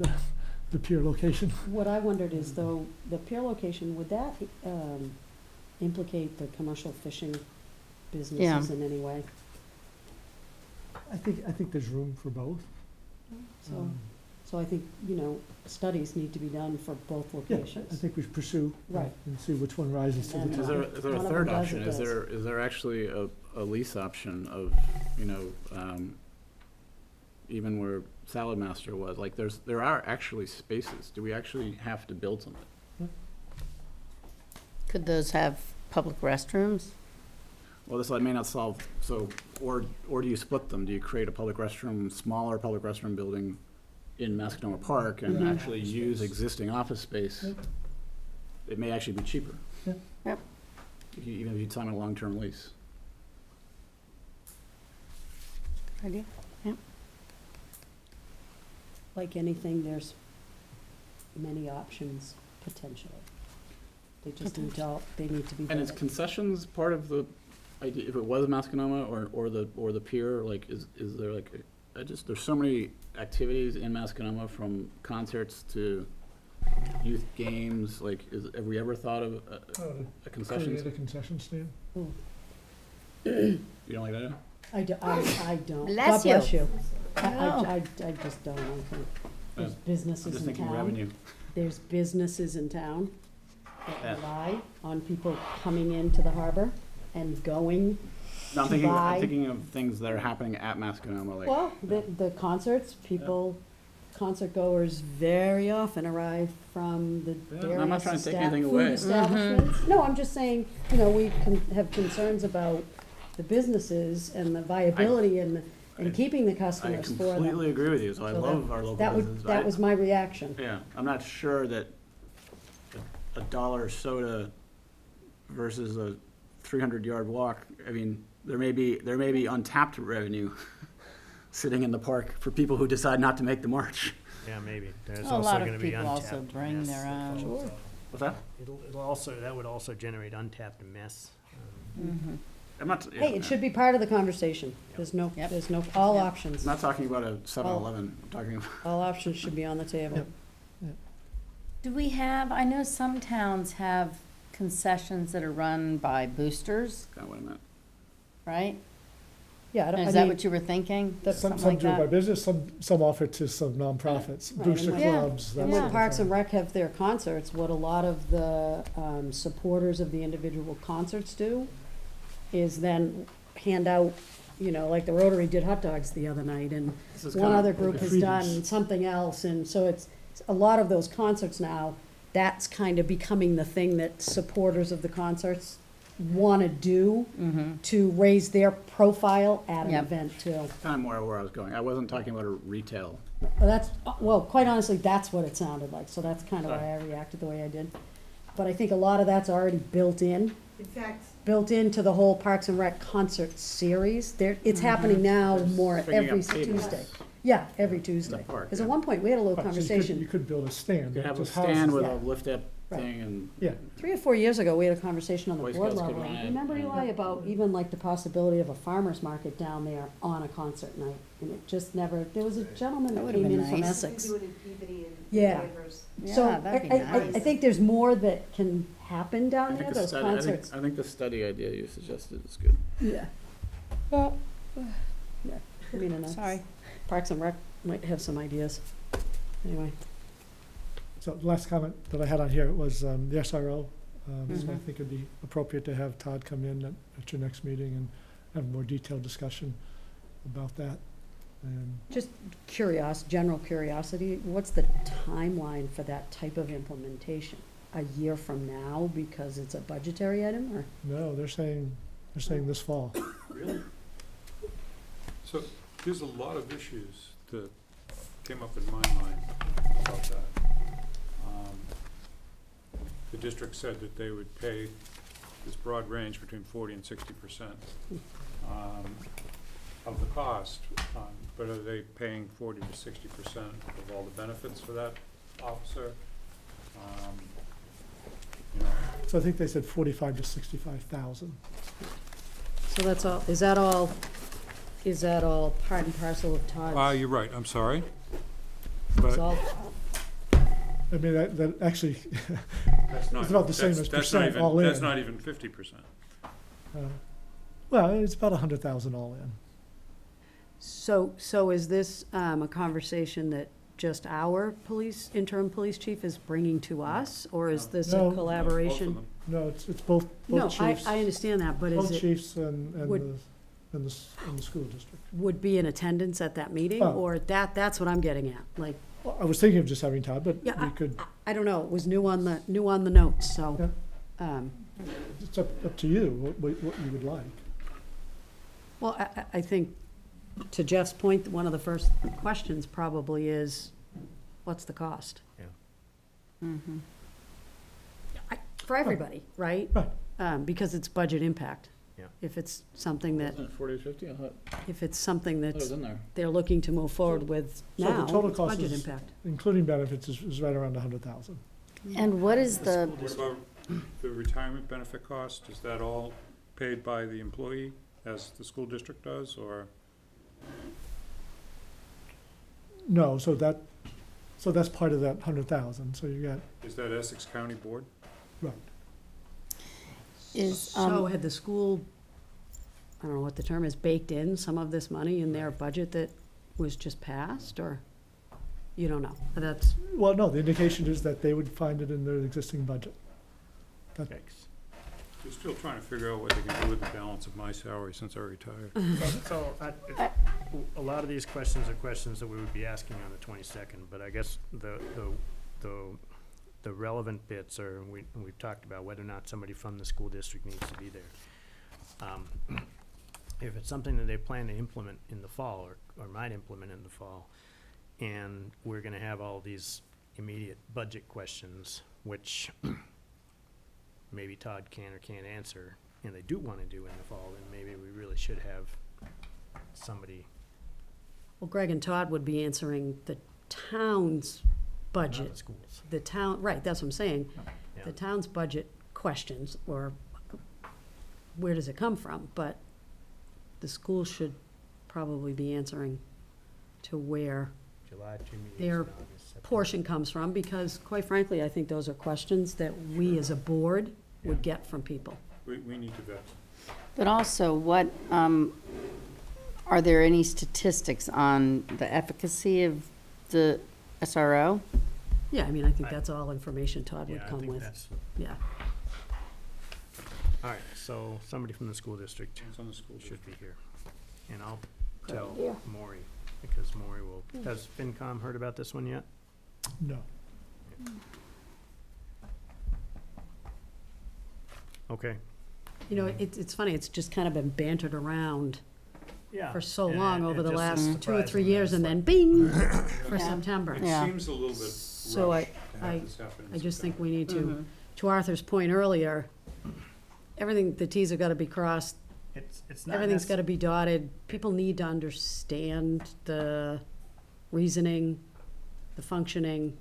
the pier location. What I wondered is though, the pier location, would that implicate the commercial fishing businesses in any way? I think there's room for both. So, so I think, studies need to be done for both Yeah, locations. I think we pursue. Right. And see which one rises to the And top. Is there a One of third them does, option? it Is does. there actually a lease option of, even where Salad Master was? Like, there are actually spaces. Do we actually have to build something? could those have public restrooms? Well, this may not solve, or do you split them? Do you create a smaller public restroom building in Mascanoma Park and Mhm. actually use existing office space? It may actually be cheaper. Yeah. Yep. Even if you sign a long-term lease. Idea? Like anything, there's many options potentially. They just need to, they need to be And is vetted. concessions part of the idea, if it was Mascanoma or the pier, like, is there like, there's so many activities in Mascanoma, from concerts to youth games, like, have we ever thought of a concession? Create a concession stand. You don't like that? I don't. Bless God bless you. you. No. I just don't, I think. There's I'm businesses just in thinking town. revenue. There's businesses in town Yeah. that rely on people coming into the harbor and going. No, I'm to buy- I'm thinking of things that are happening at Mascanoma, like. Well, the concerts, concert goers very often arrive from the Yeah, various I'm not trying to take anything food away. establishments. No, I'm just saying, we can have concerns about the businesses and the viability and and keeping the customers for them. I completely agree with you, so I So love that- our local that would- businesses. that was my reaction. Yeah, I'm not sure that a dollar soda versus a 300-yard walk, I mean, there may be untapped revenue sitting in the park for people who decide not to make the march. Yeah, maybe. There's Well, a also lot of gonna be people also untapped bring mess their that own. follows. Sure. What's that? It'll also, that would also generate untapped mess. I'm not, yeah, Hey, it should be part of the conversation. There's no, all I'm options. not talking about a 7-Eleven, I'm talking about. All options should be on the table. Do we have, I know some towns have concessions that are run by boosters, Kind of what I meant. right? Yeah, Is that what you were thinking? That's Some Something like do it by that? business, some offer it to some nonprofits, Right, booster and clubs, that And sort when of Parks and thing. Rec have their concerts, what a lot of the supporters of the individual concerts do is then hand out, like the Rotary did hot dogs the other night, and This is one kinda other like group the has freebies. done something else, and so it's a lot of those concerts now, that's kind of becoming the thing that supporters of the concerts want to do to raise their profile at an Yep. event too. Kind of more where I was going. I wasn't talking about a retail. Well, quite honestly, that's what it sounded like, so that's kind of why I reacted the way I did. But I think a lot of that's already built In fact, into the whole Parks and Rec concert series. It's happening now more Bringing every up tables. Tuesday. Yeah, every Tuesday. park, Because at yeah. one point, we had a little Right, so conversation. you could build a stand. You that have a just houses stand with yeah. a lift-up Right. thing and. Yeah. 3 or 4 years ago, we had a conversation on the Boy board Scouts could level. run it, Remember, yeah. Eli, about even like the possibility of a farmer's market down there on a concert night? And it just never, there was a gentleman that would've came been in from nice. we Essex. do it in Peabody and Yeah. Rivers. So Yeah, that'd be I nice. think there's more that can happen I down think there, the those study, concerts. I think the study idea you suggested is good. Yeah. Yeah, I mean, and that's- Sorry. Parks and Rec might have some ideas. Anyway, So the last comment that I had on here was the SRO. So I Mhm. think it'd be appropriate to have Todd come in at your next meeting and have a more detailed discussion about that. And just general curiosity, what's the timeline for that type of implementation? A year from now because it's a budgetary item, or? no, they're saying this fall. Really? So there's a lot of issues that came up in my mind about that. The district said that they would pay this broad range between 40 and 60% of the cost, but are they paying 40 to 60% of all the benefits for that officer? So I think they said 45 to 65,000. So that's all, is that all part and parcel of Todd's? You're right, I'm sorry. It's But all, I mean, that actually, that's not, it's about the same that's- as that's not percent even- all in. That's not even 50%. Well, it's about 100,000 all in. so is this a conversation that just our interim police chief is bringing to us? Or is this No. a collaboration? Both of them. No, it's both No, chiefs. I understand that, but is Both it, chiefs and would- the school district. would be in attendance at that meeting? Oh. Or that's what I'm getting at, like, Well, I was thinking of just having Todd, but Yeah, we could, I don't know, it was new on the notes, so, it's up to you, what you would like. well, I think, to Jeff's point, one of the first questions probably is, what's the cost? Mm-hmm. For everybody, right? Right. Because it's budget impact. Yeah. If it's something that, Wasn't it 40 to 50? I thought if it's something it that's, was in there. they're looking to move forward with So the now, total it's cost budget is, impact. including benefits, is right around 100,000. And what is the, What about the retirement benefit cost? Is that all paid by the employee, as the school district does, or? No, so that's part of that 100,000, so you got, Is that Essex County Board? right. is, So had the school, I don't know what the term is, baked in some of this money in their budget that was just passed, or? You don't know, that's, Well, no, the indication is that they would find it in their existing budget. That- We're still trying to figure out what they can do with the balance of my salary since I retired. So, a lot of these questions are questions that we would be asking on the 22nd, but I guess the relevant bits are, we've talked about whether or not somebody from the school district needs to be there. if it's something that they plan to implement in the fall or might implement in the fall, and we're gonna have all these immediate budget questions, which maybe Todd can or can't answer, and they do wanna do in the fall, then maybe we really should have somebody. Well, Greg and Todd would be answering the town's Not the budget. schools. The town, right, that's what I'm saying. Yeah. The town's budget questions, or where does it come from? But the school should probably be answering to where July 2 meetings. their in August, September. portion comes from, because quite frankly, I think those are questions that we as a board would get from people. We need to vet. But also, what, are there any statistics on the efficacy of the SRO? Yeah, I mean, I think that's all information Todd would Yeah, I come think with. that's, Yeah. all right, so somebody from the school district It's on the school should be here. And I'll Good tell idea. Maury, because Maury will, has FinCom heard about this one yet? No. Okay. You know, it's funny, it's just kind of been bantered around Yeah. for so and long it- over it the just last is 2 or 3 surprising years, that and it's then like- bing, for Yeah. September. It Yeah. seems a little bit So rushed to have this happen in I just think September. we need Mhm. to Arthur's point earlier, everything, the Ts have gotta be crossed, It's not. everything's necess- gotta be dotted. People need to understand the reasoning, the functioning,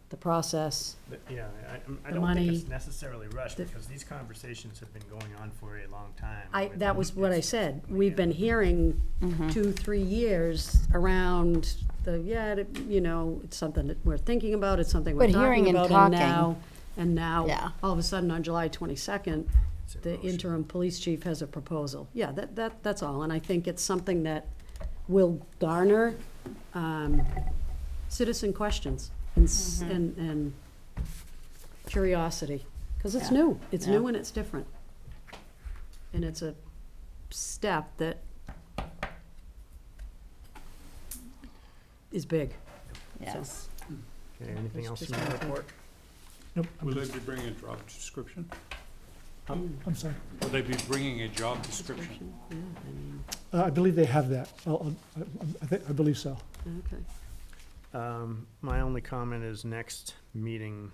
the process. Yeah, I the don't money, think it's necessarily rushed, the- because these conversations have been going on for a long time. That was what I said. We've been hearing Mm-hmm. 2-3 years around you know, it's something that we're thinking about, it's something we're But hearing talking and about, talking. and now, Yeah. all of a sudden, on July 22nd, It's in the motion. interim police chief has a proposal. Yeah, that's all, and I think it's something that will garner citizen questions and curiosity, because it's Yeah. new. It's new Yeah. and it's different. And it's a step that is big. Yes. Okay, anything It's else just in the kind of- report? Nope. Will they be bringing a job description? I'm sorry. Will they be bringing a job description? Yeah, I mean, I believe they have that. I believe so. okay. My only comment is next meeting,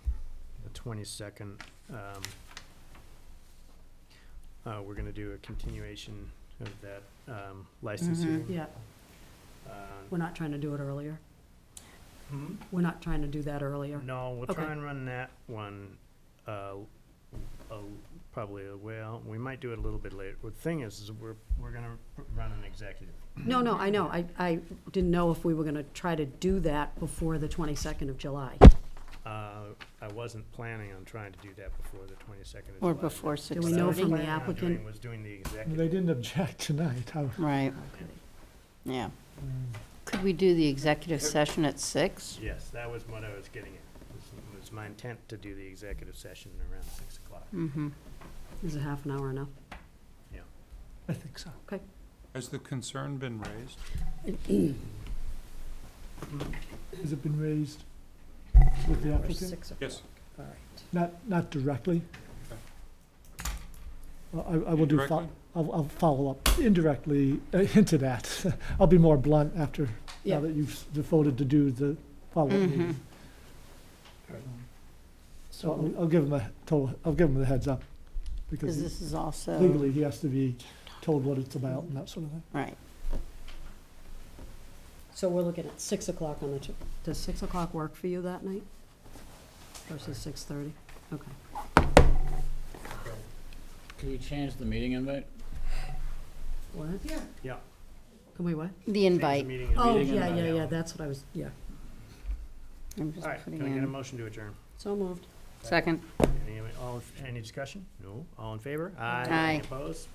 the 22nd, we're gonna do a continuation of that, license Mhm. hearing. Yeah, Uh, we're not trying to do it earlier. hmm? We're not trying to do that earlier. No, we'll Okay. try and run that one, probably, well, we might do it a little bit later. The thing is we're gonna run an executive. No, I know. I didn't know if we were gonna try to do that before the 22nd of July. I wasn't planning on trying to do that before the 22nd of Or July. before What I Do we know was from the planning on doing applicant? Was doing the They executive. didn't object tonight. Right, Okay. yeah. Could we do the executive session at 6? Yes, that was what I was getting at. It was my intent to do the executive session around 6 o'clock. Mm-hmm. Is it half an hour enough? I think so. Has the concern been raised? Has it been raised with the Or applicant? 6 o'clock? Yes. All right. Not directly. Well, I will do, Indirectly? I'll follow up indirectly into that. I'll be more blunt after, Yeah. now that you've devoted to do the follow-up Mhm. meeting. So I'll give him I'll give him the heads up. Because Because this is also. legally, he has to be told what it's about and that sort of thing. Right. So we're looking at 6 o'clock on the, does 6 o'clock work for you that night? Versus 6:30? Okay. Could we change the meeting invite? What? Yeah. Can we what? The invite. Oh, Meeting yeah, invite. yeah, that's what I was, yeah. I'm just All right, putting can I get a in. motion to adjourn? So moved. Second. Any discussion? No? All in favor? Aye. Any opposed?